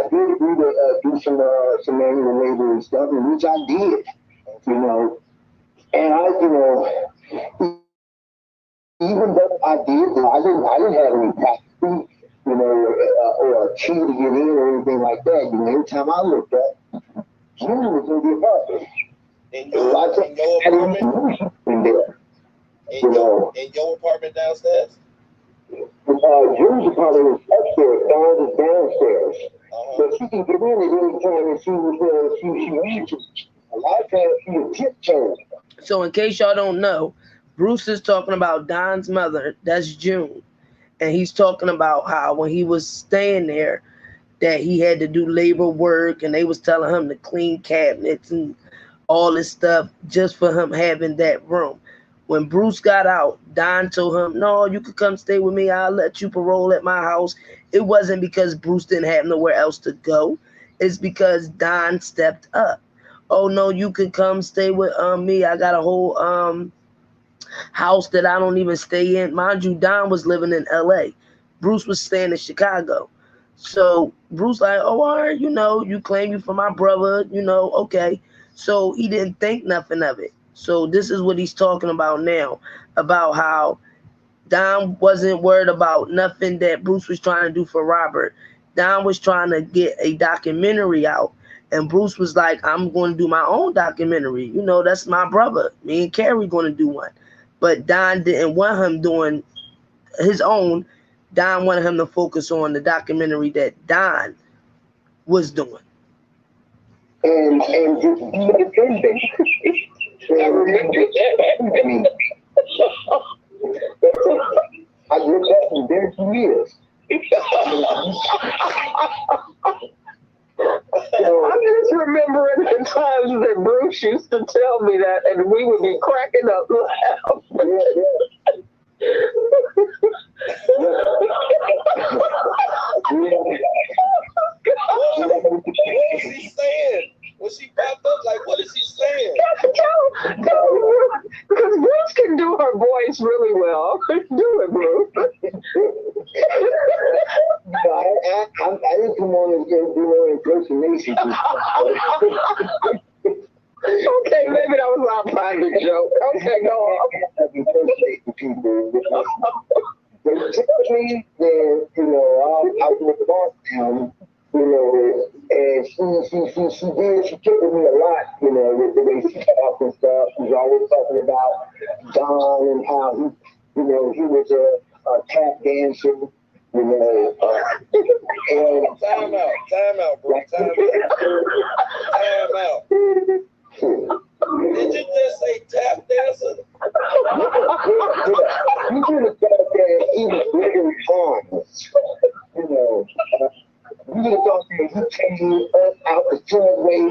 did agree to do some manual labor and stuff, and which I did, and even though I didn't have any tax, or a key to get in or anything like that. Every time I looked up, June was in the apartment. In your apartment? In there. In your apartment downstairs? June's apartment was upstairs, Dawn's is downstairs. So she can get in at any time and she needs to. A lot of times she was tiptoeing. So in case y'all don't know, Bruce is talking about Don's mother, that's June. And he's talking about how when he was staying there, that he had to do labor work and they was telling him to clean cabinets and all this stuff just for him having that room. When Bruce got out, Don told him, "No, you could come stay with me. I'll let you parole at my house." It wasn't because Bruce didn't have nowhere else to go. It's because Don stepped up. "Oh no, you could come stay with me. I got a whole house that I don't even stay in." Mind you, Don was living in LA. Bruce was staying in Chicago. So Bruce like, "Oh, all right, you claim you for my brother, okay." So he didn't think nothing of it. So this is what he's talking about now, about how Don wasn't worried about nothing that Bruce was trying to do for Robert. Don was trying to get a documentary out. And Bruce was like, "I'm going to do my own documentary. That's my brother. Me and Carrie going to do one." But Don didn't want him doing his own. Don wanted him to focus on the documentary that Don was doing. And just be independent. I remember that. I mean, I looked up and there she is. I'm just remembering the times that Bruce used to tell me that, and we would be cracking up laughing. What was he saying? When she popped up, like, what is he saying? Because Bruce can do her voice really well. Do it, Bruce. I didn't come on and do no impersonation. Okay, maybe that was our private joke. Okay, go on. Impersonating people. They told me that, I was with Boston, and she took with me a lot, with the way she talked and stuff. She was always talking about Don and how he was a tap dancer, and Time out, bro. Time out. Did you just say tap dancer? you should have thought that he was really harmless. You would have thought that he came up out the subway,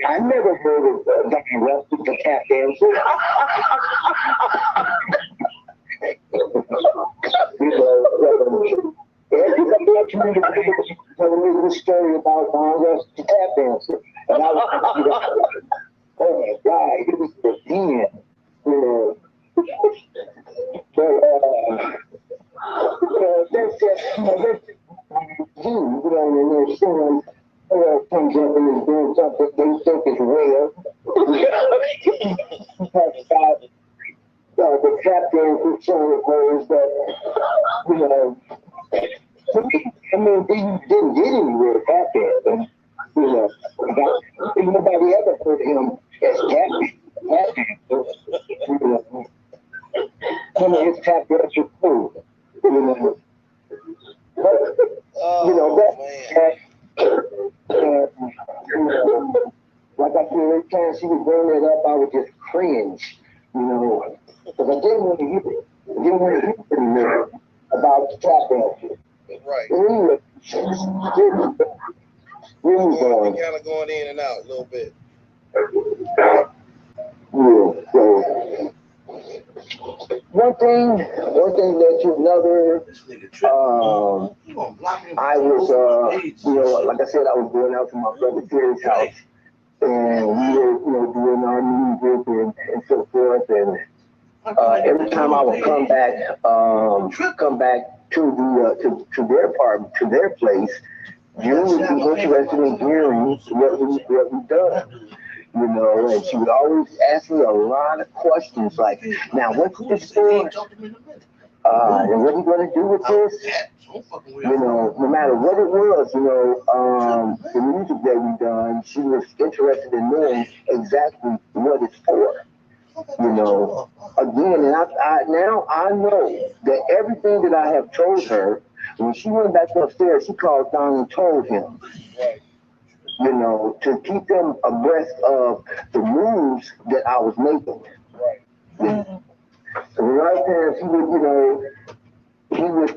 I never heard of Dr. Rusty the tap dancer. Everybody else in the village telling me the story about Don Rusty the tap dancer. And I was, oh my God, it was the end. But that's just, and there's someone comes up and is doing something they think is real. He talks about the tap dancer showing hers that, to me, I mean, he didn't get anywhere tap dancing. Nobody ever heard him as tap dancer. Some of his tap dancer cool. Like I said, every time she would bring it up, I would just cringe, because I didn't want to hear it. I didn't want to hear it anymore about the tap dancer. Right. Anyway, We're kind of going in and out a little bit. Yeah, so one thing led to another. I was, like I said, I was going out to my brother Jerry's house, and we were, doing our music and so forth. And every time I would come back to the to their apartment, to their place, June would be interested in hearing what we done. And she would always ask me a lot of questions like, "Now, what's this for? And what are you going to do with this?" No matter what it was, the music that we done, she was interested in knowing exactly what it's for. Again, and now I know that everything that I have told her, when she went back upstairs, she called Don and told him. To keep them abreast of the moves that I was making. Right. So the right time she would, he would,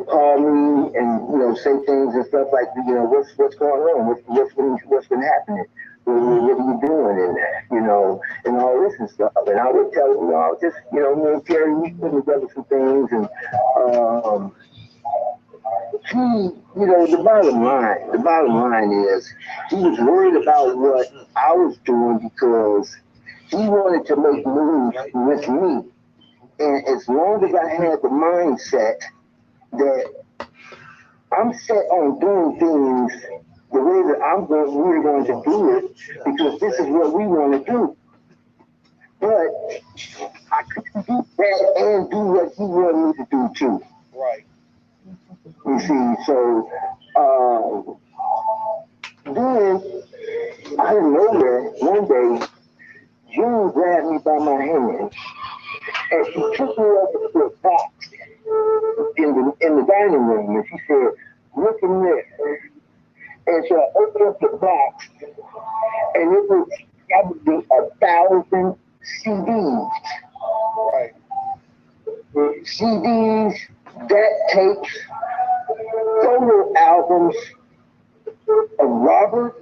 call me and, say things and stuff like, what's going on? What's been happening? What are you doing in there? And all this and stuff. And I would tell him, I was just, me and Terry, we put together some things, and the bottom line is he was worried about what I was doing because he wanted to make moves with me. And as long as I had the mindset that I'm set on doing things the way that we're going to do it because this is what we want to do. But I couldn't do that and do what he wanted me to do too. Right. You see, so then out of nowhere, one day, June grabbed me by my hand and she took me over to a box in the dining room and she said, look in there. And so I opened up the box and it was probably 1,000 CDs. Right. CDs, that tapes, solo albums of Robert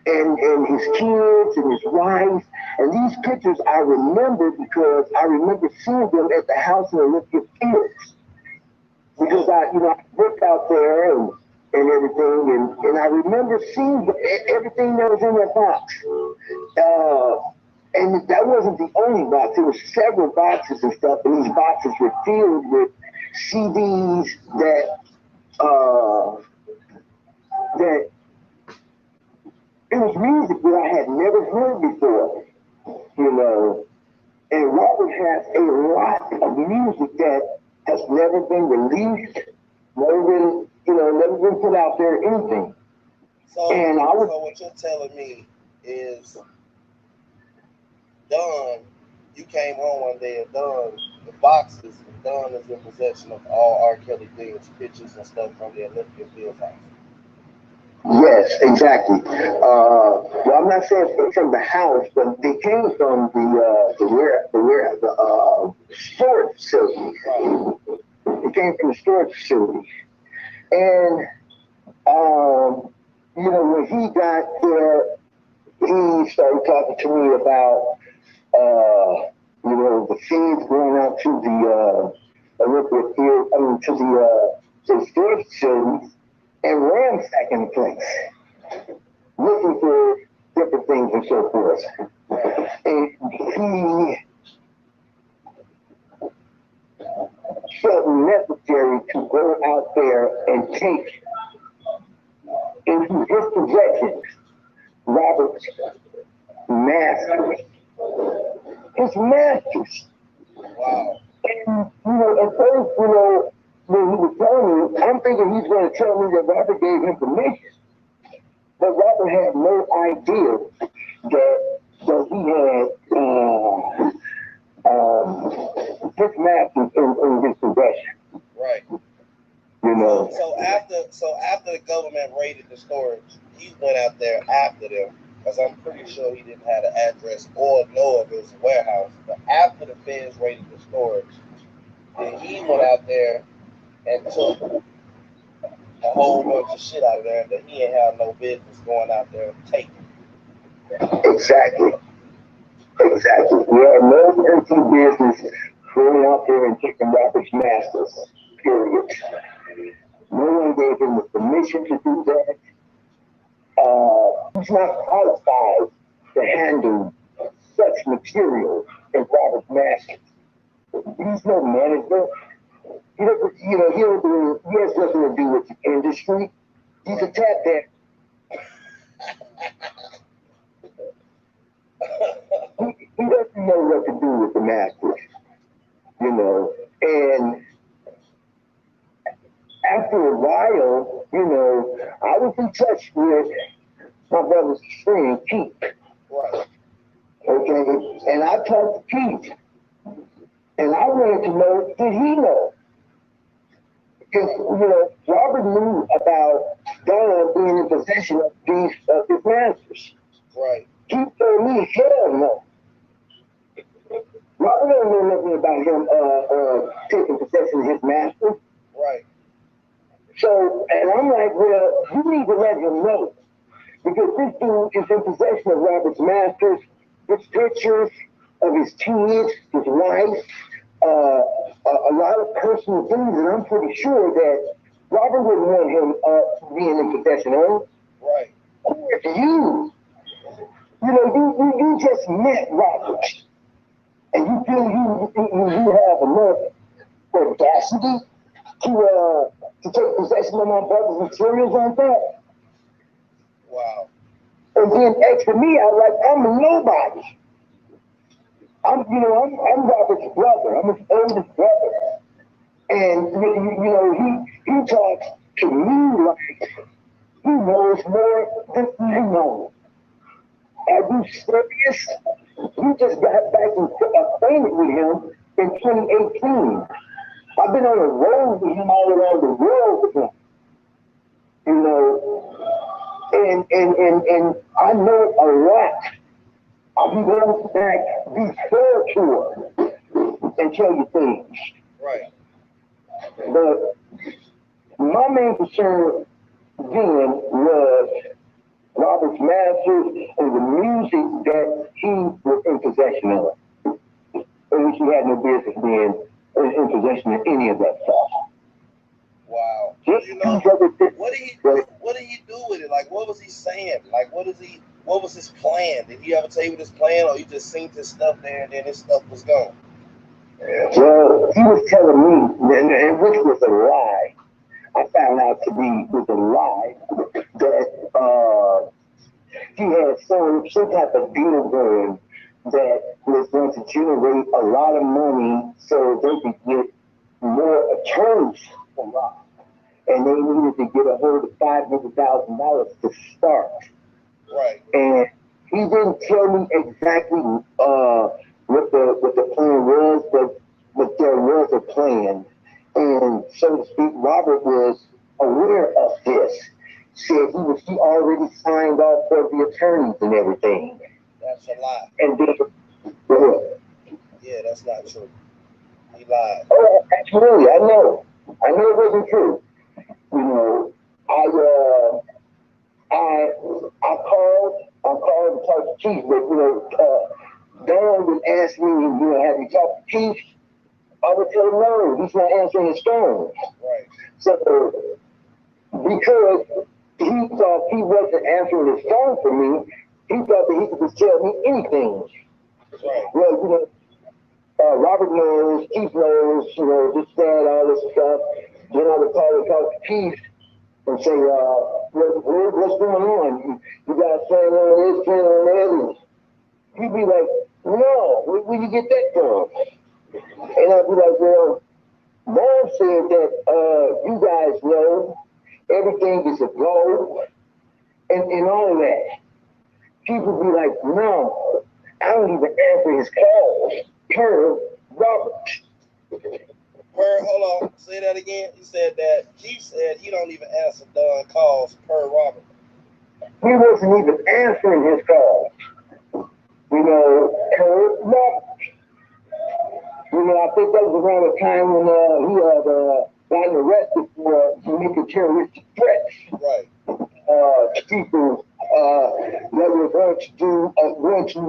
and his kids and his wife. And these pictures I remember because I remember seeing them at the house in Olympia Fields. Because I worked out there and everything, and I remember seeing everything that was in that box. And that wasn't the only box. There were several boxes and stuff, and these boxes were filled with CDs that it was music that I had never heard before, And Robert has a lot of music that has never been released, never been put out there, anything. So what you're telling me is, Don, you came home one day and Don, the boxes, and Don is in possession of all R. Kelly things, pictures and stuff from the Olympia Field house. Yes, exactly. Well, I'm not saying from the house, but they came from the storage facility. It came from the storage facility, and when he got there, he started talking to me about the feeds going out to the Olympia Field, to the storage facilities and ransacking the place, looking for different things and so forth. And he felt necessary to go out there and take into his possession Robert's masters. His masters. Wow. And, at first, when he was telling me, I'm thinking he's going to tell me that Robert gave him permission. But Robert had no idea that he had his masters in his possession. Right. So after the government raided the storage, he went out there after them, because I'm pretty sure he didn't have an address or know if it was a warehouse. But after the feds raided the storage, then he went out there and took a whole bunch of shit out of there that he ain't have no business going out there and taking. Exactly. We had no empty business going out there and taking Robert's masters. Period. No one gave him the permission to do that. He's not qualified to handle such material as Robert's masters. He's no manager. He has nothing to do with the industry. He's a tap dance. He doesn't know what to do with the masters, and after a while, I was in touch with my brother's friend, Pete. Right. Okay, and I talked to Pete, and I wanted to know, did he know? Because, Robert knew about Don being in possession of his masters. Right. He told me, hell no. Robert don't know nothing about him taking possession of his master. Right. So, and I'm like, well, you need to let him know. Because this dude is in possession of Robert's masters, his pictures of his kids, his wife, a lot of personal things, and I'm pretty sure that Robert wouldn't want him being in possession of. Right. Who are you? You know, you just met Robert, and you feel you have enough audacity to take possession of my brother's materials like that. Wow. And then next to me, I'm a nobody. I'm Robert's brother. I'm his oldest brother. And he talks to me like he knows more than I know. Are you serious? You just got back and acquainted with him in 2018. I've been on the road with him all around the world with him. You know, and I know a lot. I'll be going back before tour and tell you things. Right. But my main concern then was Robert's masters and the music that he was in possession of, in which he had no business being in possession of any of that stuff. Wow. Just You know, what did he do with it? Like, what was he saying? Like, what was his plan? Did he ever tell you what his plan, or you just seen this stuff there and then his stuff was gone? Well, he was telling me, and which was a lie. I found out to be was a lie that he had some type of deal going that was going to generate a lot of money so they could get more attorneys from Rob. And they needed to get a hold of $500,000 to start. Right. And he didn't tell me exactly what the plan was, but there was a plan. And so to speak, Robert was aware of this. Said he already signed off for the attorneys and everything. That's a lie. And then yeah, that's not true. He lied. Oh, absolutely, I know. I know it wasn't true. You know, I called to talk to Chief, but Don would ask me, have you talked to Chief? I would tell him no, he's not answering his phone. Right. So because he thought he wasn't answering his phone for me, he thought that he could just tell me anything. Right. Well, Robert knows, Chief knows, this, that, all this stuff. Then I would call and talk to Chief and say, what's going on? You got saying on this, saying on that. And he'd be like, no, where you get that from? And I'd be like, well, Mom said that you guys know everything is a go and all that. People be like, no, I don't even answer his calls. Per Robert. Hold on, say that again. He said that Chief said he don't even answer Don calls per Robert. He wasn't even answering his calls. Per Robert. I think that was around the time when he had gotten arrested for making terroristic threats. Right. To people that were going to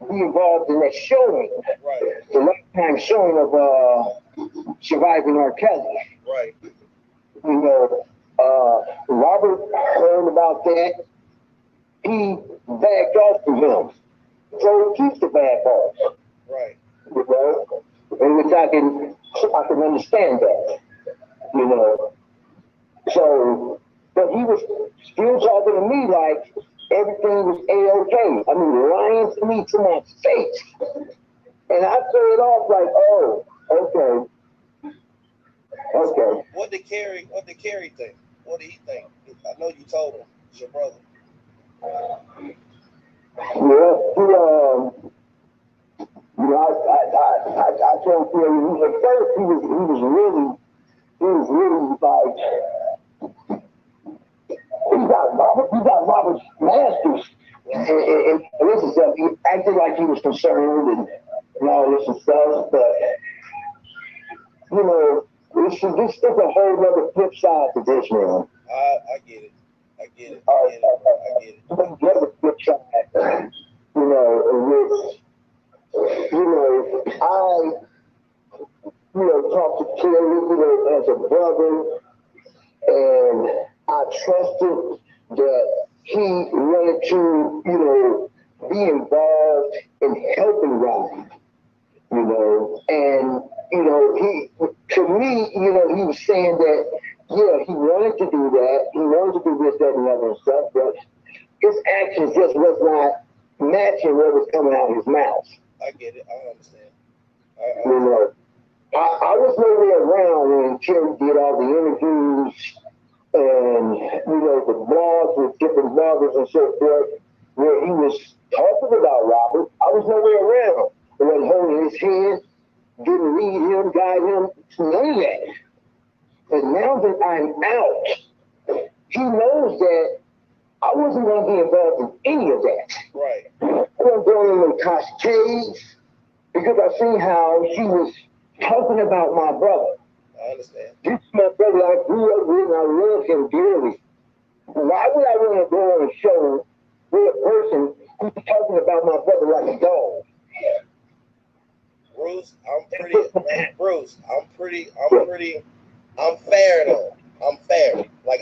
be involved in that showing. Right. The lifetime showing of Surviving R. Kelly. Right. Robert heard about that. He backed off from him. So he keeps the back off. Right. In which I can understand that. So, but he was still talking to me like everything was A-OK. I mean, lying to me to my face. And I played it off like, oh, okay. Okay. What did Kerry think? What did he think? I know you told him. It's your brother. I told him at first he was really like, he got Robert's masters. And this is he acted like he was concerned and all this and stuff, but this is a whole other flip side to this, man. I get it. I get it. I get it. I get it. The other flip side, in which, I, talked to Kelly, as a brother, and I trusted that he wanted to, be involved in helping Robbie, and he to me, he was saying that yeah, he wanted to do that, he wanted to do this, that, and the other and stuff, but his actions just was not matching what was coming out of his mouth. I get it. I understand. You know, I was nowhere around when Kerry did all the interviews and the blogs with different bloggers and so forth, where he was talking about Robert. I was nowhere around. I wasn't holding his hand, didn't lead him, guide him, none of that. But now that I'm out, he knows that I wasn't going to be involved in any of that. Right. I wasn't going in with Tosh Caves because I seen how he was talking about my brother. I understand. This is my brother I grew up with and I love him dearly. Why would I want to go on a show with a person who's talking about my brother like a dog? Bruce, I'm fair though. I'm fair. Like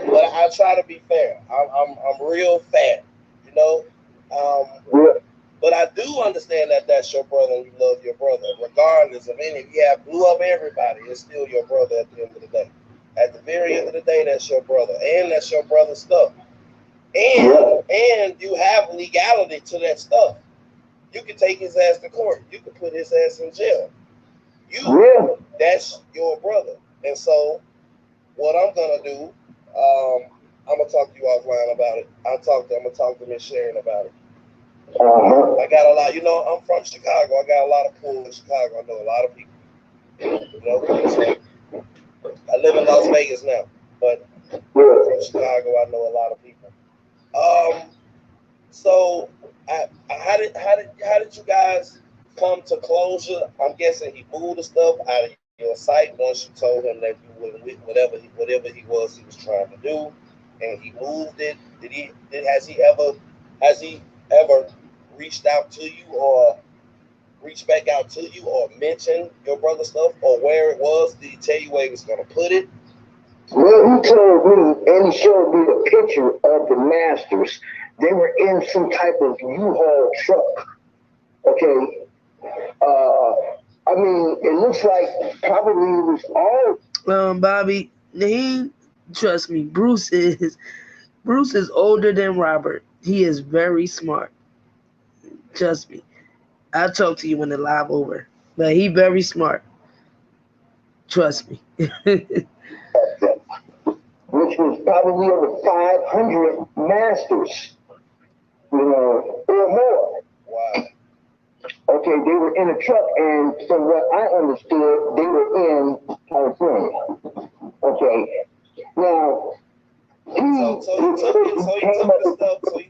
but I try to be fair. I'm real fair. You know. Yeah. But I do understand that that's your brother and you love your brother, regardless of any. If you have blew up everybody, it's still your brother at the end of the day. At the very end of the day, that's your brother, and that's your brother's stuff. And you have legality to that stuff. You can take his ass to court. You can put his ass in jail. That's your brother. And so, what I'm gonna do, I'm gonna talk to you offline about it. I'm gonna talk to Miss Sharon about it. I got a lot. I'm from Chicago. I got a lot of pull in Chicago. I know a lot of people. So I live in Las Vegas now, but from Chicago, I know a lot of people. So how did you guys come to closure? I'm guessing he moved the stuff out of your sight once you told him that you wouldn't with whatever he was trying to do, and he moved it. Has he ever reached out to you or reached back out to you or mentioned your brother's stuff or where it was? Did he tell you where he was gonna put it? Well, he told me and he showed me a picture of the Masters. They were in some type of U-Haul truck. Okay. I mean, it looks like probably it was all. Bobby, trust me, Bruce is older than Robert. He is very smart. Trust me. I'll talk to you when the live over. But he very smart. Trust me. Which was probably over 500 Masters, or more. Wow. Okay, they were in a truck, and from what I understood, they were in California. Okay, now he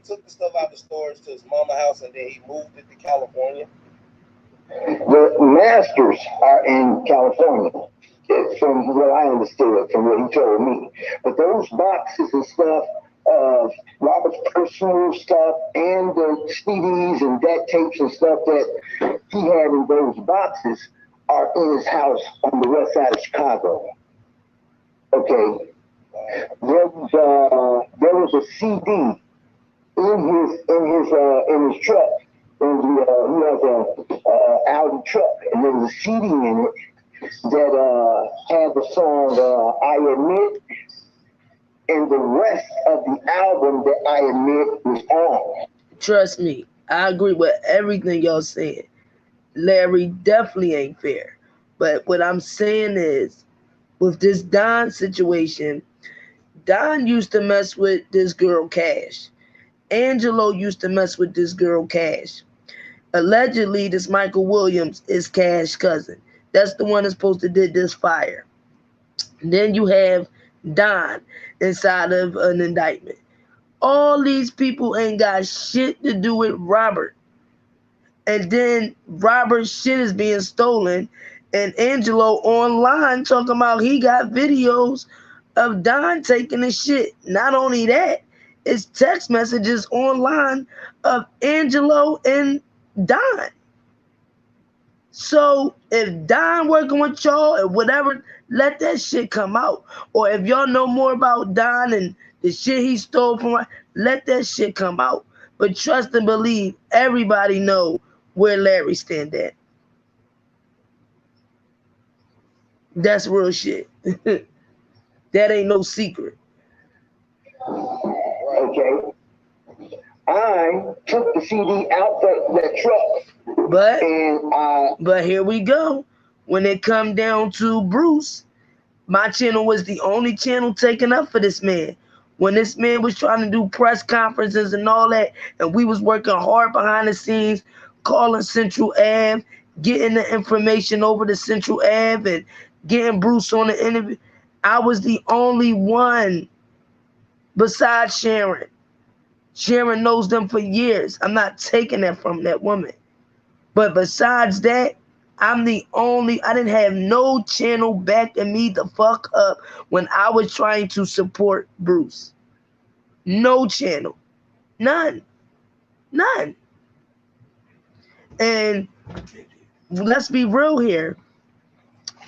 took the stuff out of the storage to his mama house, and then he moved it to California. The Masters are in California, from what I understood, from what he told me. But those boxes and stuff of Robert's personal stuff and the CDs and deck tapes and stuff that he had in those boxes are in his house on the west side of Chicago. Okay. There was a CD in his truck. And he has a Audi truck, and there was a CD in it that had the song "I Admit," and the rest of the album that "I Admit" was on. Trust me, I agree with everything y'all saying. Larry definitely ain't fair. But what I'm saying is, with this Don situation, Don used to mess with this girl Cash. Angelo used to mess with this girl Cash. Allegedly, this Michael Williams is Cash's cousin. That's the one that's supposed to did this fire. And then you have Don inside of an indictment. All these people ain't got shit to do with Robert. And then Robert's shit is being stolen, and Angelo online talking about he got videos of Don taking the shit. Not only that, it's text messages online of Angelo and Don. So if Don working with y'all or whatever, let that shit come out. Or if y'all know more about Don and the shit he stole from, let that shit come out. But trust and believe, everybody know where Larry stand at. That's real shit. That ain't no secret. Okay. I took the CD out the truck. But here we go. When it come down to Bruce, my channel was the only channel taken up for this man. When this man was trying to do press conferences and all that, and we was working hard behind the scenes, calling Central Ave, getting the information over to Central Ave, and getting Bruce on the interview, I was the only one besides Sharon. Sharon knows them for years. I'm not taking that from that woman. But besides that, I'm the only, I didn't have no channel backing me the fuck up when I was trying to support Bruce. No channel. None. None. And let's be real here.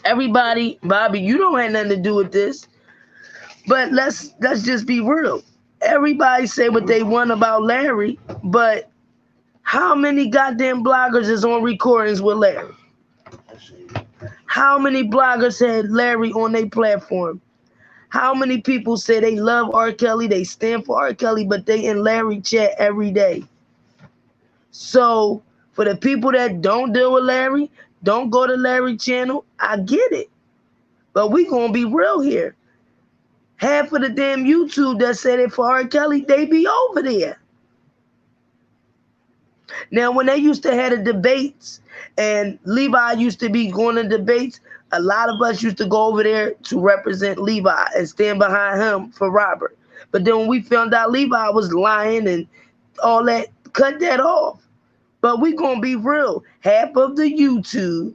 Everybody, Bobby, you don't have nothing to do with this. But let's just be real. Everybody say what they want about Larry, but how many goddamn bloggers is on recordings with Larry? How many bloggers had Larry on their platform? How many people say they love R. Kelly, they stand for R. Kelly, but they in Larry chat every day? So for the people that don't deal with Larry, don't go to Larry channel, I get it. But we gonna be real here. Half of the damn YouTube that said it for R. Kelly, they be over there. Now, when they used to have the debates and Levi used to be going to debates, a lot of us used to go over there to represent Levi and stand behind him for Robert. But then when we found out Levi was lying and all that, cut that off. But we gonna be real. Half of the YouTube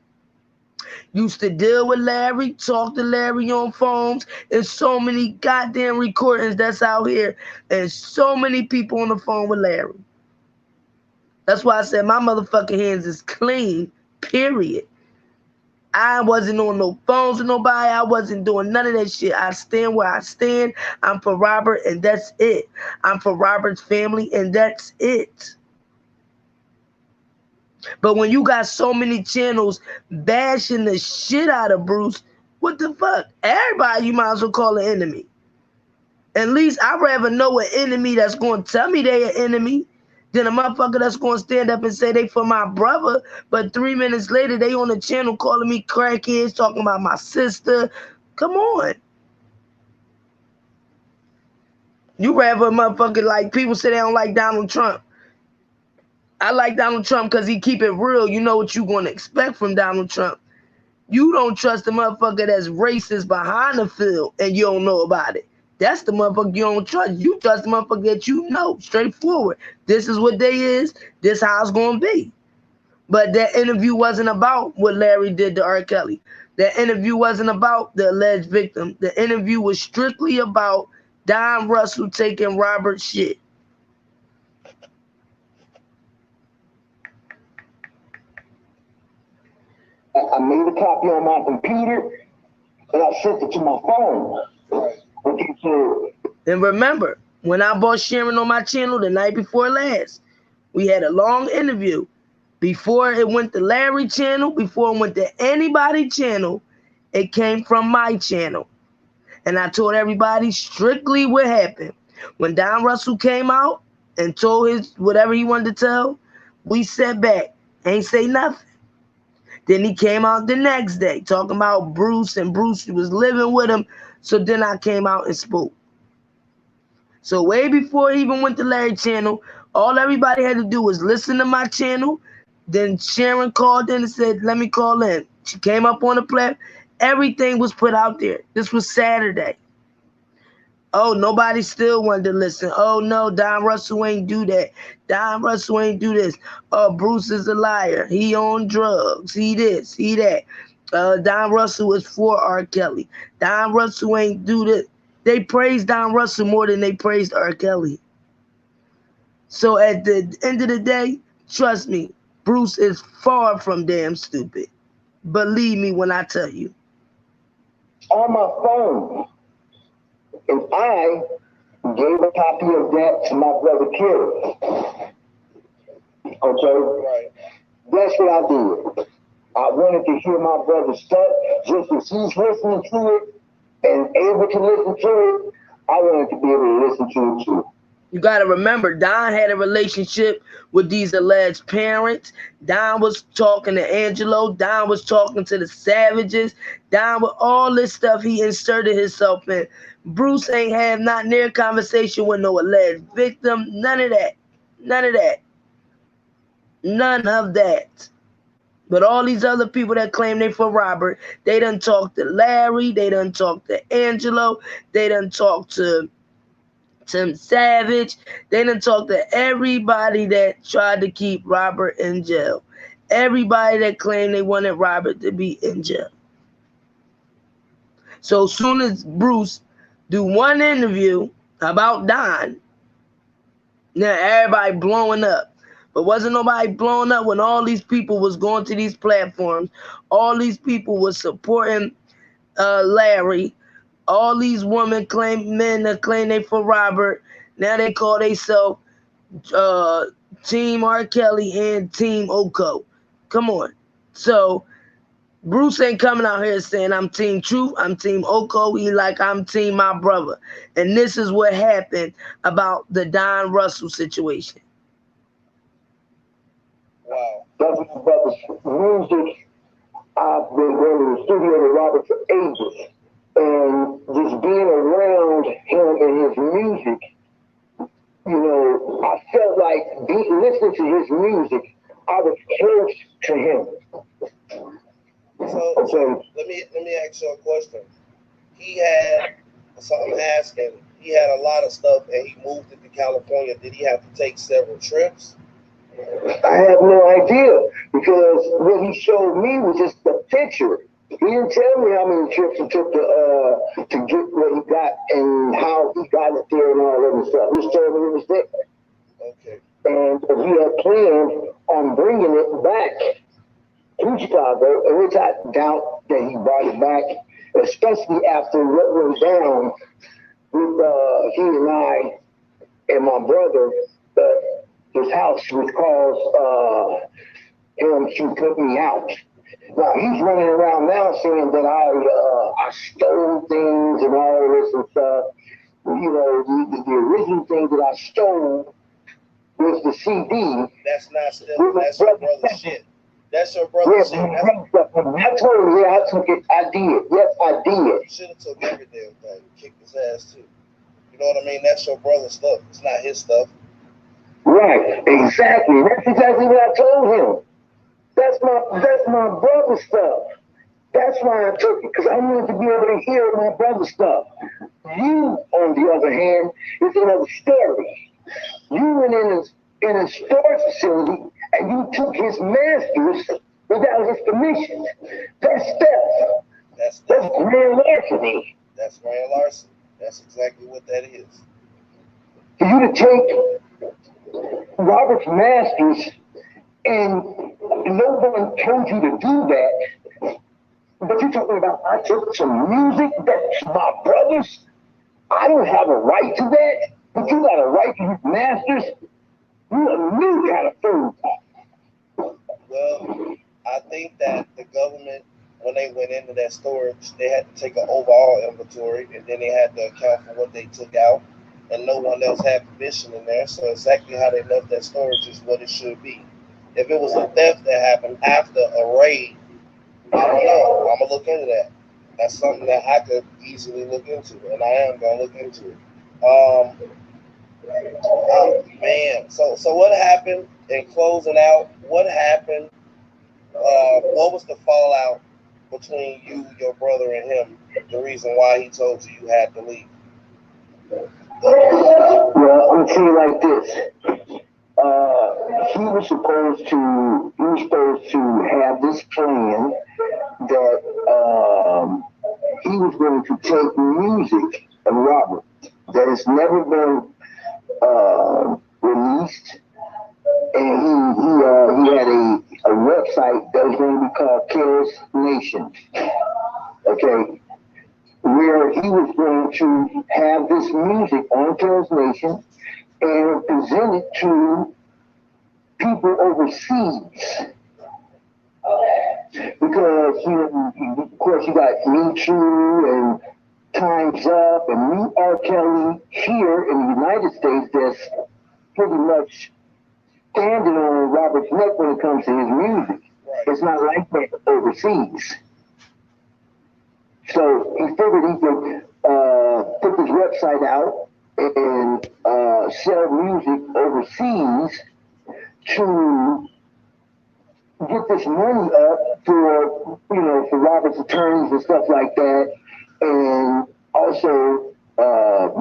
used to deal with Larry, talk to Larry on phones, and so many goddamn recordings that's out here, and so many people on the phone with Larry. That's why I said my motherfucking hands is clean, period. I wasn't on no phones with nobody. I wasn't doing none of that shit. I stand where I stand. I'm for Robert, and that's it. I'm for Robert's family, and that's it. But when you got so many channels bashing the shit out of Bruce, what the fuck? Everybody you might as well call an enemy. At least I'd rather know an enemy that's going to tell me they an enemy than a motherfucker that's going to stand up and say they for my brother, but 3 minutes later they on the channel calling me crackheads, talking about my sister. Come on. You rather a motherfucker like people say they don't like Donald Trump. I like Donald Trump because he keep it real. You know what you going to expect from Donald Trump. You don't trust the motherfucker that's racist behind the field and you don't know about it. That's the motherfucker you don't trust. You trust the motherfucker that you know, straightforward. This is what they is. This how it's going to be. But that interview wasn't about what Larry did to R. Kelly. That interview wasn't about the alleged victim. The interview was strictly about Don Russell taking Robert's shit. I made a copy on my computer and I sent it to my phone. Okay, so. And remember, when I bought Sharon on my channel the night before last, we had a long interview. Before it went to Larry channel, before it went to anybody channel, it came from my channel. And I told everybody strictly what happened. When Don Russell came out and told his whatever he wanted to tell, we sat back, ain't say nothing. Then he came out the next day talking about Bruce, and Bruce was living with him. So then I came out and spoke. So way before he even went to Larry channel, all everybody had to do was listen to my channel. Then Sharon called in and said, let me call in. She came up on the platform. Everything was put out there. This was Saturday. Oh, nobody still wanted to listen. Oh no, Don Russell ain't do that. Don Russell ain't do this. Oh, Bruce is a liar. He on drugs. He this, he that. Don Russell is for R. Kelly. Don Russell ain't do this. They praised Don Russell more than they praised R. Kelly. So at the end of the day, trust me, Bruce is far from damn stupid. Believe me when I tell you. On my phone, and I gave a copy of that to my brother Kerry. Okay, Right. that's what I did. I wanted to hear my brother's stuff, just as he's listening to it and able to listen to it. I wanted to be able to listen to it too. You got to remember, Don had a relationship with these alleged parents. Don was talking to Angelo. Don was talking to the Savages. Don with all this stuff he inserted himself in. Bruce ain't have not near conversation with no alleged victim. None of that. None of that. None of that. But all these other people that claim they for Robert, they done talk to Larry. They done talk to Angelo. They done talk to Tim Savage. They done talked to everybody that tried to keep Robert in jail. Everybody that claimed they wanted Robert to be in jail. So soon as Bruce do one interview about Don, now everybody blowing up. But wasn't nobody blowing up when all these people was going to these platforms. All these people was supporting Larry. All these women claim men that claim they for Robert. Now they call themselves uh, Team R. Kelly and Team Oko. Come on. So Bruce ain't coming out here saying I'm Team Truth, I'm Team Oko. He like I'm Team my brother. And this is what happened about the Don Russell situation. Wow. That's my brother's music. I've been going to the studio with Robert for ages. And just being around him and his music, I felt like listening to his music, I was close to him. So let me ask you a question. He had, so I'm asking, he had a lot of stuff and he moved it to California. Did he have to take several trips? I have no idea because what he showed me was just a picture. He didn't tell me how many trips he took to get what he got and how he got it there and all that and stuff. He just told me it was there. Okay. And he had planned on bringing it back to Chicago, which I doubt that he brought it back, especially after what went down with he and I and my brother. His house, which caused him to put me out. Now he's running around now saying that I stole things and all this and stuff. The original thing that I stole was the CD. That's not still, that's your brother's shit. That's your brother's shit. I told him, yeah, I took it. I did. Yes, I did. You should have took every damn thing. Kicked his ass too. You know what I mean? That's your brother's stuff. It's not his stuff. Right, exactly. That's exactly what I told him. That's my brother's stuff. That's why I took it, because I wanted to be able to hear my brother's stuff. You, on the other hand, is another story. You went in a storage facility and you took his masters without his permission. That's theft. That's grand larceny. That's grand larceny. That's exactly what that is. For you to take Robert's masters and no one told you to do that, but you're talking about I took some music that's my brother's. I don't have a right to that, but you got a right to his masters. You a new kind of fool. Well, I think that the government, when they went into that storage, they had to take an overall inventory, and then they had to account for what they took out, and no one else had permission in there. So exactly how they left that storage is what it should be. If it was a theft that happened after a raid, I don't know. I'm gonna look into that. That's something that I could easily look into, and I am gonna look into it. Oh man. So what happened in closing out? What happened? What was the fallout between you, your brother, and him? The reason why he told you you had to leave. Well, I'm gonna tell you like this. He was supposed to have this plan that he was going to take music of Robert that has never been released, and he had a website that was going to be called Chaos Nation. Okay, where he was going to have this music on Chaos Nation and present it to people overseas. Because of course, you got Me Too and Time's Up and Me R. Kelly here in the United States that's pretty much standing on Robert's neck when it comes to his music. Right. It's not like that overseas. So he figured he could put his website out and sell music overseas to get this money up for Robert's attorneys and stuff like that, and also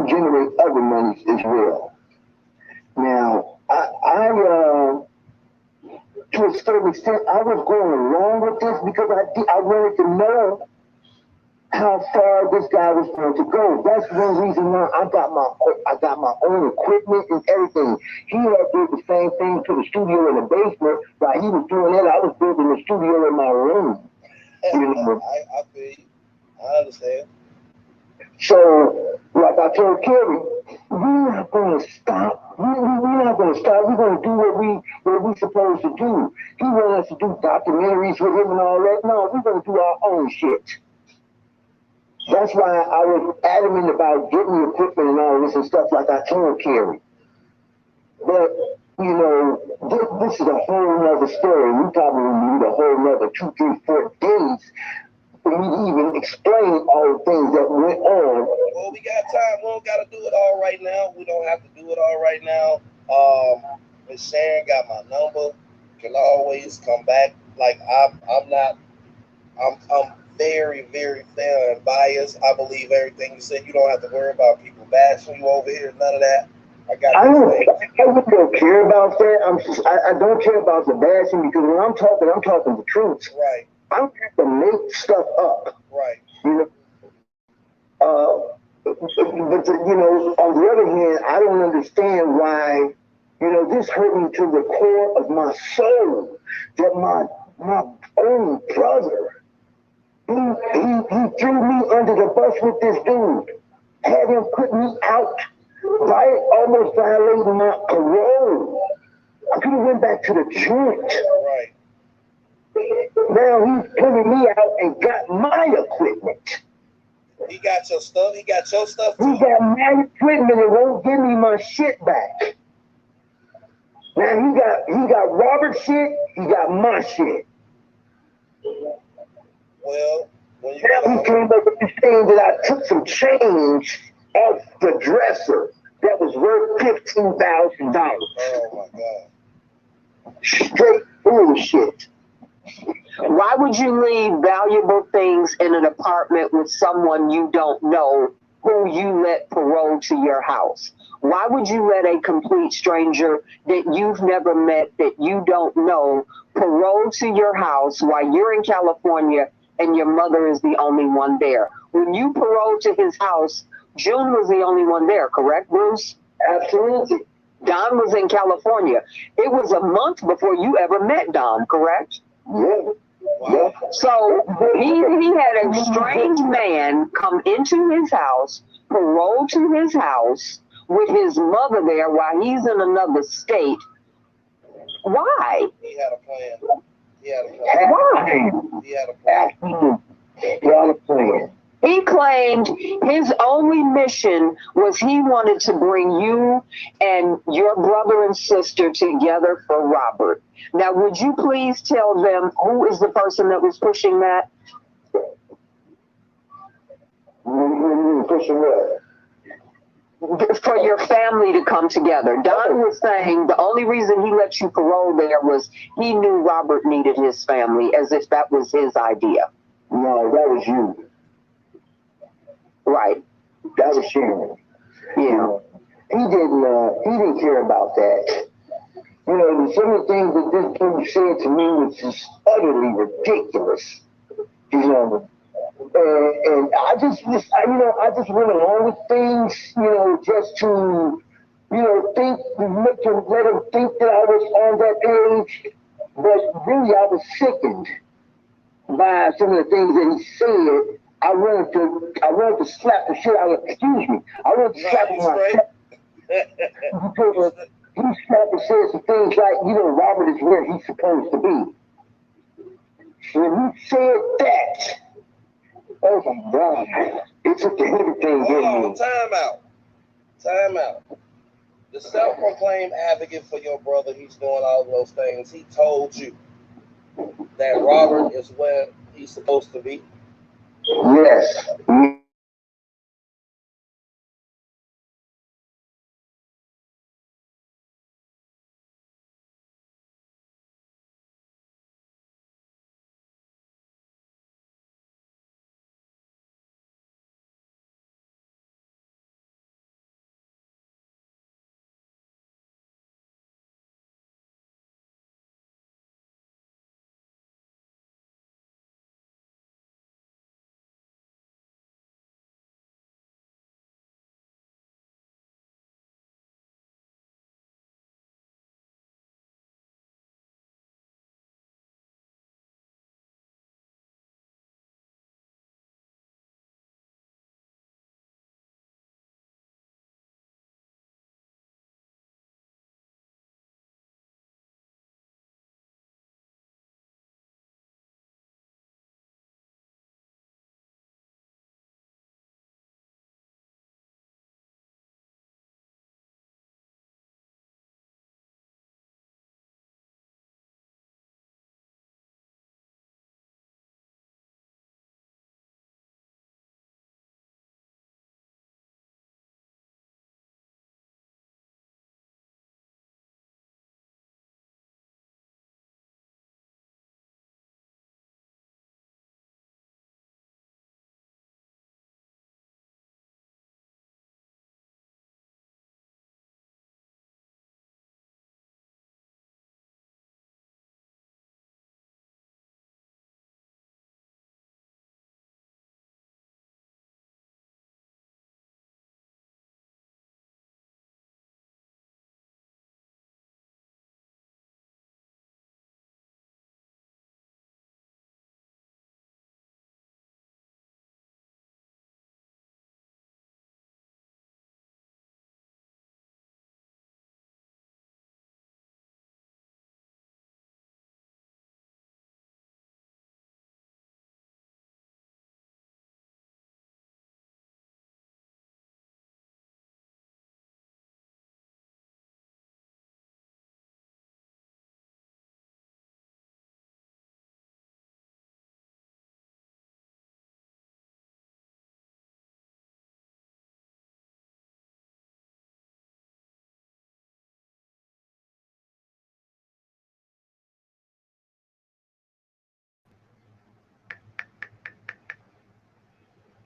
generate other monies as well. Now, I to a certain extent, I was going along with this because I wanted to know how far this guy was going to go. That's one reason why I got my own equipment and everything. He had did the same thing to the studio in the basement. While he was doing that, I was building the studio in my room. You know? I feel you. I understand. So, like I told Kerry, we're not going to stop. We're not going to stop. We're going to do what we supposed to do. He wanted us to do documentaries with him and all that. No, we're going to do our own shit. That's why I was adamant about getting the equipment and all this and stuff like I told Kerry. But, this is a whole nother story. We probably need a whole nother 2, 3, 4 days for me to even explain all the things that went on. Well, we got time. We don't got to do it all right now. We don't have to do it all right now. Miss Sharon got my number. Can always come back. Like I'm very, very fair and biased. I believe everything you said. You don't have to worry about people bashing you over here. None of that. I really don't care about that. I don't care about the bashing because when I'm talking the truth. Right. I don't have to make stuff up. Right. But on the other hand, I don't understand why. This hurt me to the core of my soul that my own brother. He threw me under the bus with this dude. Had him put me out by almost violating my parole. I could have went back to the joint. Right. Now he's putting me out and got my equipment. He got your stuff. He got your stuff too. He got my equipment and won't give me my shit back. Now he got Robert's shit. He got my shit. Well, when you now he came up with this thing that I took some change off the dresser that was worth $15,000. Oh my God! Straight bullshit. Why would you leave valuable things in an apartment with someone you don't know who you let parole to your house? Why would you let a complete stranger that you've never met, that you don't know, parole to your house while you're in California and your mother is the only one there? When you paroled to his house, June was the only one there, correct, Bruce? Absolutely. Don was in California. It was a month before you ever met Don, correct? Yeah. Wow. So he had a strange man come into his house, parole to his house with his mother there while he's in another state. Why? He had a plan. Why? He had a plan. He had a plan. He claimed his only mission was he wanted to bring you and your brother and sister together for Robert. Now, would you please tell them who is the person that was pushing that? Pushing what? For your family to come together. Don was saying the only reason he let you parole there was he knew Robert needed his family, as if that was his idea. No, that was you. Right. That was Sharon. Yeah, he didn't care about that. Some of the things that this dude said to me was just utterly ridiculous. You know, and I just went along with things, just to, let him think that I was on that page. But really, I was sickened by some of the things that he said. I wanted to slap the shit out of, excuse me, I wanted to slap him myself because he slapped and said some things like, Robert is where he's supposed to be. When he said that, oh my God, it took everything in me. Time out. The self-proclaimed advocate for your brother, he's doing all those things. He told you that Robert is where he's supposed to be. Yes.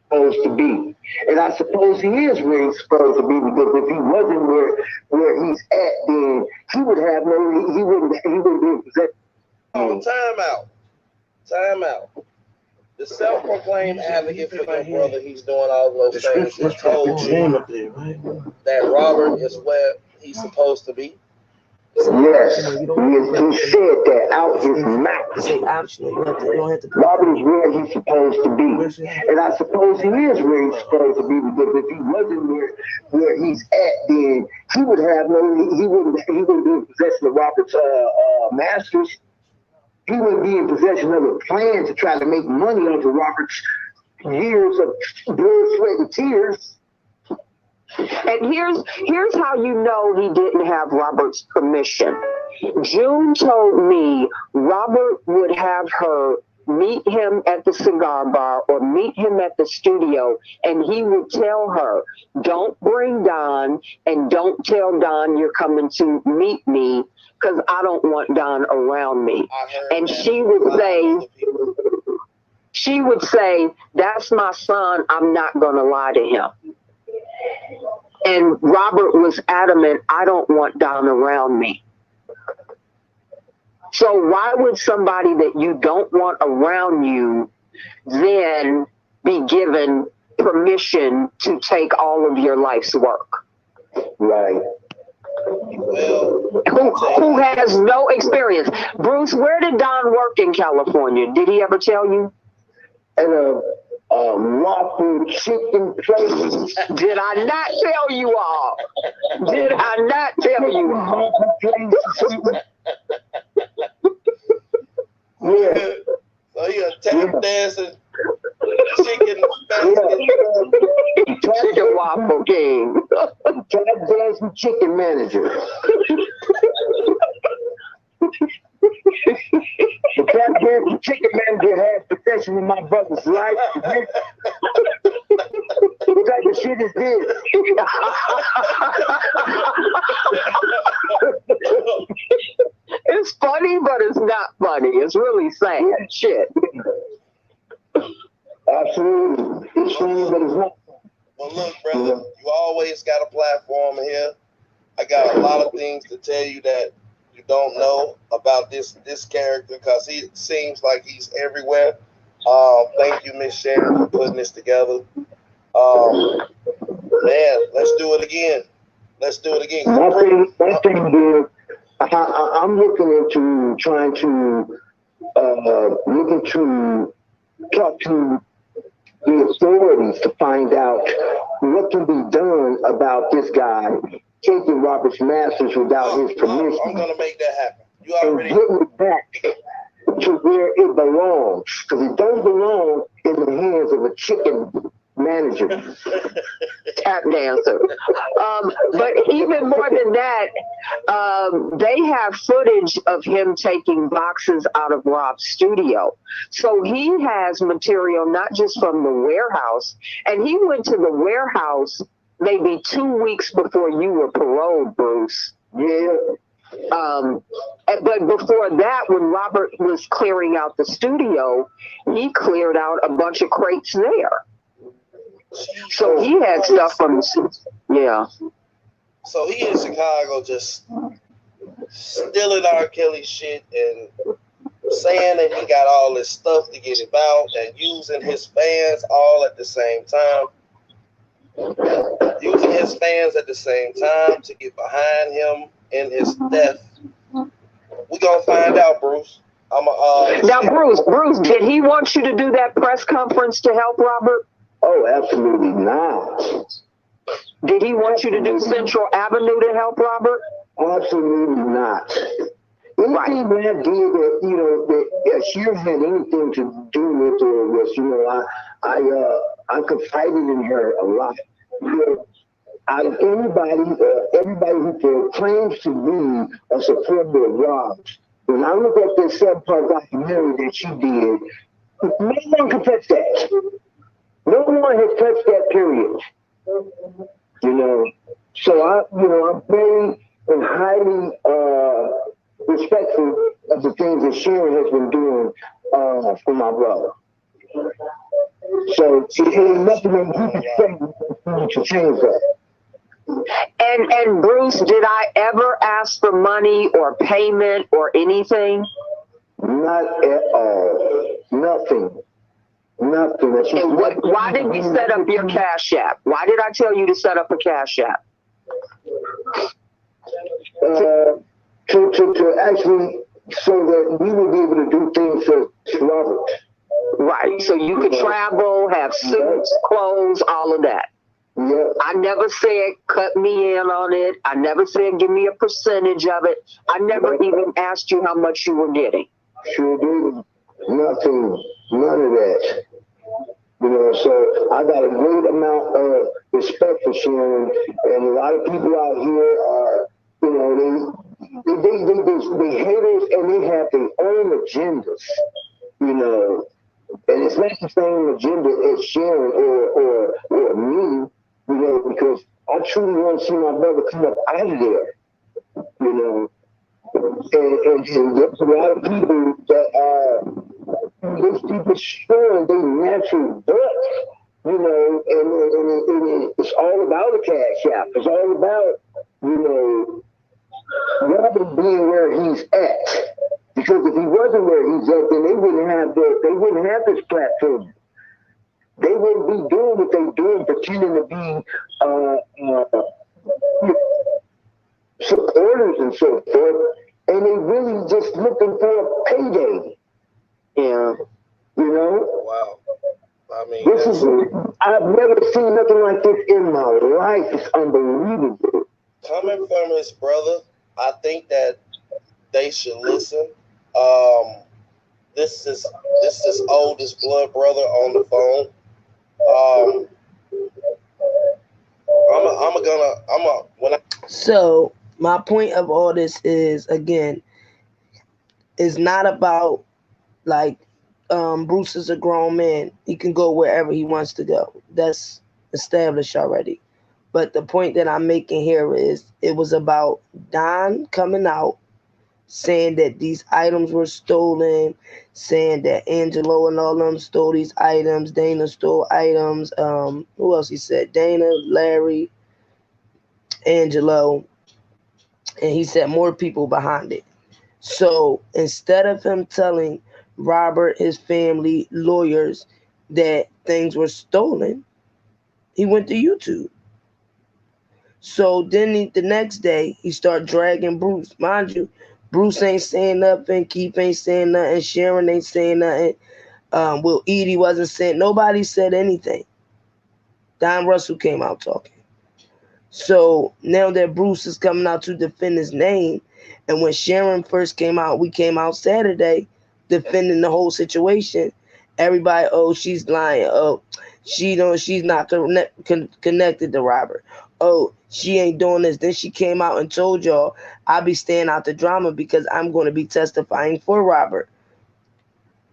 Supposed to be. And I suppose he is where he's supposed to be because if he wasn't where he's at, then he would have no he wouldn't be in possession. Time out. The self-proclaimed advocate for your brother, he's doing all those things. He told you that Robert is where he's supposed to be. Yes, he said that out his mouth. Robert is where he's supposed to be. And I suppose he is where he's supposed to be because if he wasn't where he's at, then he would have no he wouldn't be in possession of Robert's masters. He wouldn't be in possession of a plan to try to make money off of Robert's years of blood, sweat, and tears. And here's how you know he didn't have Robert's permission. June told me Robert would have her meet him at the cigar bar or meet him at the studio, and he would tell her, don't bring Don and don't tell Don you're coming to meet me because I don't want Don around me. And she would say, that's my son, I'm not going to lie to him. And Robert was adamant, I don't want Don around me. So why would somebody that you don't want around you then be given permission to take all of your life's work? Right. Well, Who has no experience? Bruce, where did Don work in California? Did he ever tell you? And a waffle chicken place. Did I not tell you all? Did I not tell you all? Yeah. So you a tap dancing chicken Chicken waffle king. Tap dancing chicken manager. The tap dancing chicken manager has possession of my brother's life. What type of shit is this? It's funny, but it's not funny. It's really sad shit. Absolutely. It's funny, but it's not. Well, look, brother, you always got a platform here. I got a lot of things to tell you that you don't know about this character because he seems like he's everywhere. Thank you, Miss Sharon, for putting this together. Man, let's do it again. Let's do it again. My thing is, I'm looking into trying to talk to the authorities to find out what can be done about this guy taking Robert's masters without his permission. I'm gonna make that happen. You And already getting it back to where it belongs, because it don't belong in the hands of a chicken manager. Tap dancer. But even more than that, they have footage of him taking boxes out of Rob's studio. So he has material not just from the warehouse, and he went to the warehouse maybe 2 weeks before you were paroled, Bruce. Yeah. But before that, when Robert was clearing out the studio, he cleared out a bunch of crates there. So he had stuff from, yeah. So he in Chicago just stealing R. Kelly shit and saying that he got all this stuff to get him out and using his fans all at the same time. Using his fans at the same time to get behind him in his death. We gonna find out, Bruce. Now, Bruce, did he want you to do that press conference to help Robert? Oh, absolutely not. Did he want you to do Central Avenue to help Robert? Absolutely not. Anything that I did that, that Sheer had anything to do with it was, I confided in her a lot. Out of everybody who claims to be a supporter of Rob's, when I look at this subpart documentary that she did, no one can touch that. No one has touched that period. So I'm very and highly respectful of the things that Sharon has been doing for my brother. So it ain't nothing that you can say to change that. And Bruce, did I ever ask for money or payment or anything? Not at all. Nothing. And why did we set up your Cash App? Why did I tell you to set up a Cash App? To actually, so that we would be able to do things for Robert. Right. So you could travel, have suits, clothes, all of that. Yeah. I never said cut me in on it. I never said give me a percentage of it. I never even asked you how much you were getting. Sure did. Nothing. None of that. So I got a great amount of respect for Sharon, and a lot of people out here are, they haters, and they have their own agendas, and it's not the same agenda as Sharon or me, because I truly want to see my brother come up out of there, and there's a lot of people that are these people showing their natural birth and it's all about a cash app. It's all about, you know, Robert being where he's at. Because if he wasn't where he's at, then they wouldn't have this platform. They wouldn't be doing what they're doing, pretending to be supporters and so forth, and they really just looking for a payday. Yeah, you know. Wow. I mean, This is that's I've never seen nothing like this in my life. It's unbelievable. coming from his brother. I think that they should listen. Um, this is oldest blood brother on the phone. Um, when I So my point of all this is, again, is not about like, Bruce is a grown man. He can go wherever he wants to go. That's established already. But the point that I'm making here is it was about Don coming out saying that these items were stolen, saying that Angelo and all them stole these items, Dana stole items. Who else he said? Dana, Larry, Angelo, and he said more people behind it. So instead of him telling Robert, his family, lawyers that things were stolen, he went to YouTube. So then the next day he started dragging Bruce. Mind you, Bruce ain't saying nothing, Keith ain't saying nothing, Sharon ain't saying nothing. Will Edie wasn't saying, nobody said anything. Don Russell came out talking. So now that Bruce is coming out to defend his name, and when Sharon first came out, we came out Saturday defending the whole situation. Everybody, oh, she's lying. Oh, she's not connected to Robert. Oh, she ain't doing this. Then she came out and told y'all, I'll be staying out the drama because I'm going to be testifying for Robert.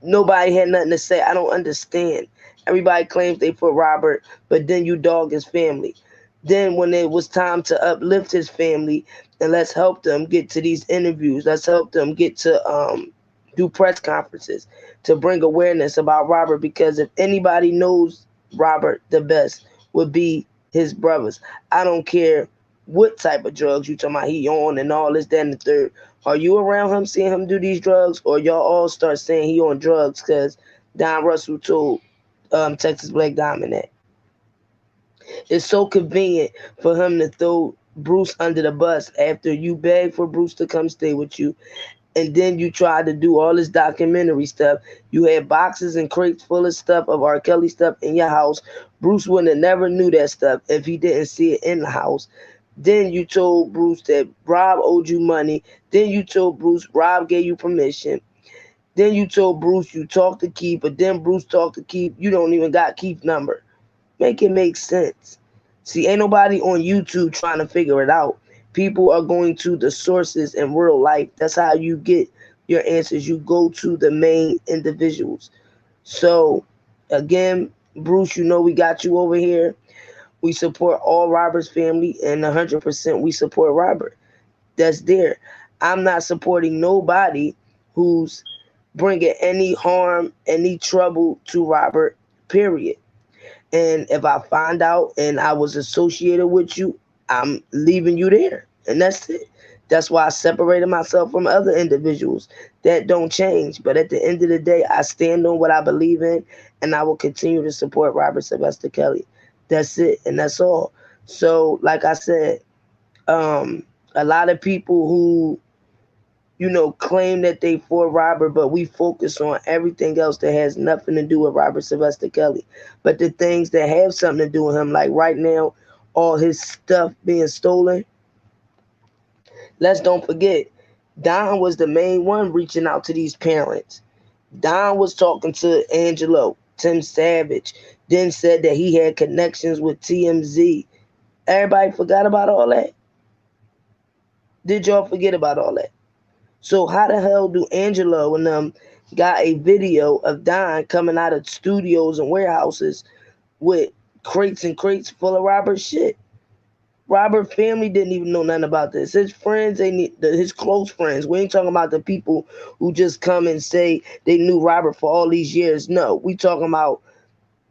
Nobody had nothing to say. I don't understand. Everybody claims they for Robert, but then you dog his family. Then when it was time to uplift his family and let's help them get to these interviews, let's help them get to do press conferences to bring awareness about Robert, because if anybody knows Robert the best would be his brothers. I don't care what type of drugs you talking about he on and all this, that, and the third. Are you around him seeing him do these drugs, or y'all all start saying he on drugs because Don Russell told Texas Black Diamond that? It's so convenient for him to throw Bruce under the bus after you beg for Bruce to come stay with you, and then you try to do all this documentary stuff. You had boxes and crates full of stuff of R. Kelly stuff in your house. Bruce wouldn't have never knew that stuff if he didn't see it in the house. Then you told Bruce that Rob owed you money. Then you told Bruce Rob gave you permission. Then you told Bruce you talked to Keith, but then Bruce talked to Keith. You don't even got Keith's number. Make it make sense. See, ain't nobody on YouTube trying to figure it out. People are going to the sources in real life. That's how you get your answers. You go to the main individuals. So, again, Bruce, you know we got you over here. We support all Robert's family, and 100% we support Robert. That's there. I'm not supporting nobody who's bringing any harm, any trouble to Robert, period. And if I find out and I was associated with you, I'm leaving you there. And that's it. That's why I separated myself from other individuals. That don't change. But at the end of the day, I stand on what I believe in, and I will continue to support Robert Sylvester Kelly. That's it. And that's all. So, like I said, a lot of people who claim that they for Robert, but we focus on everything else that has nothing to do with Robert Sylvester Kelly. But the things that have something to do with him, like right now, all his stuff being stolen, let's don't forget, Don was the main one reaching out to these parents. Don was talking to Angelo, Tim Savage, then said that he had connections with TMZ. Everybody forgot about all that? Did y'all forget about all that? So how the hell do Angelo and them got a video of Don coming out of studios and warehouses with crates and crates full of Robert shit? Robert family didn't even know nothing about this. His friends, his close friends. We ain't talking about the people who just come and say they knew Robert for all these years. No, we talking about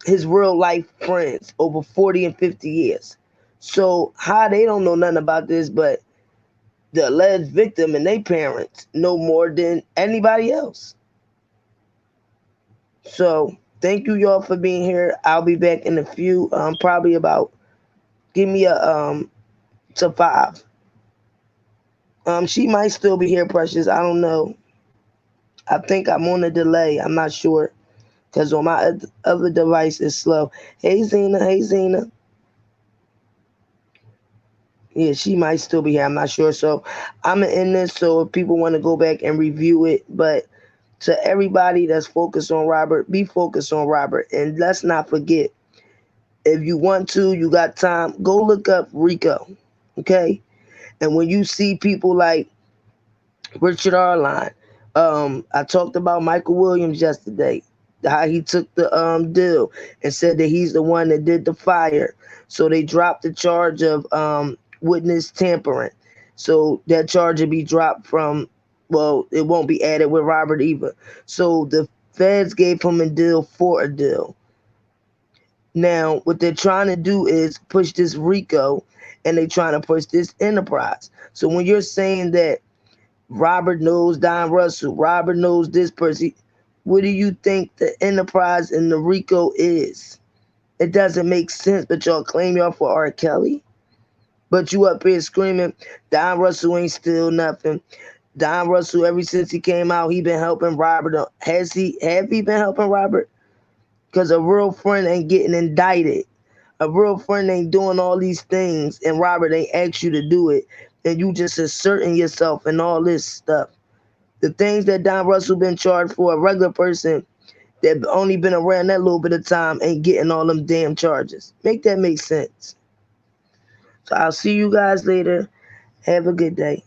his real life friends over 40 and 50 years. So how they don't know nothing about this, but the alleged victim and their parents know more than anybody else. So thank you y'all for being here. I'll be back in a few, probably about, give me a to 5. She might still be here, Precious. I don't know. I think I'm on a delay. I'm not sure because on my other device it's slow. Hey Zena, hey Zena. Yeah, she might still be here. I'm not sure. So I'm gonna end this. So if people want to go back and review it, but to everybody that's focused on Robert, be focused on Robert, and let's not forget. If you want to, you got time, go look up Rico, okay? And when you see people like Richard Arline, I talked about Michael Williams yesterday, how he took the deal and said that he's the one that did the fire. So they dropped the charge of witness tampering. So that charge will be dropped from, well, it won't be added with Robert either. So the feds gave him a deal for a deal. Now, what they're trying to do is push this RICO and they're trying to push this enterprise. So when you're saying that Robert knows Don Russell, Robert knows this person, what do you think the enterprise and the RICO is? It doesn't make sense, but y'all claim y'all for R. Kelly. But you up here screaming, Don Russell ain't still nothing. Don Russell, ever since he came out, he been helping Robert. Have he been helping Robert? Because a real friend ain't getting indicted. A real friend ain't doing all these things, and Robert ain't asked you to do it, and you just asserting yourself and all this stuff. The things that Don Russell been charged for, a regular person that only been around that little bit of time ain't getting all them damn charges. Make that make sense. So I'll see you guys later. Have a good day.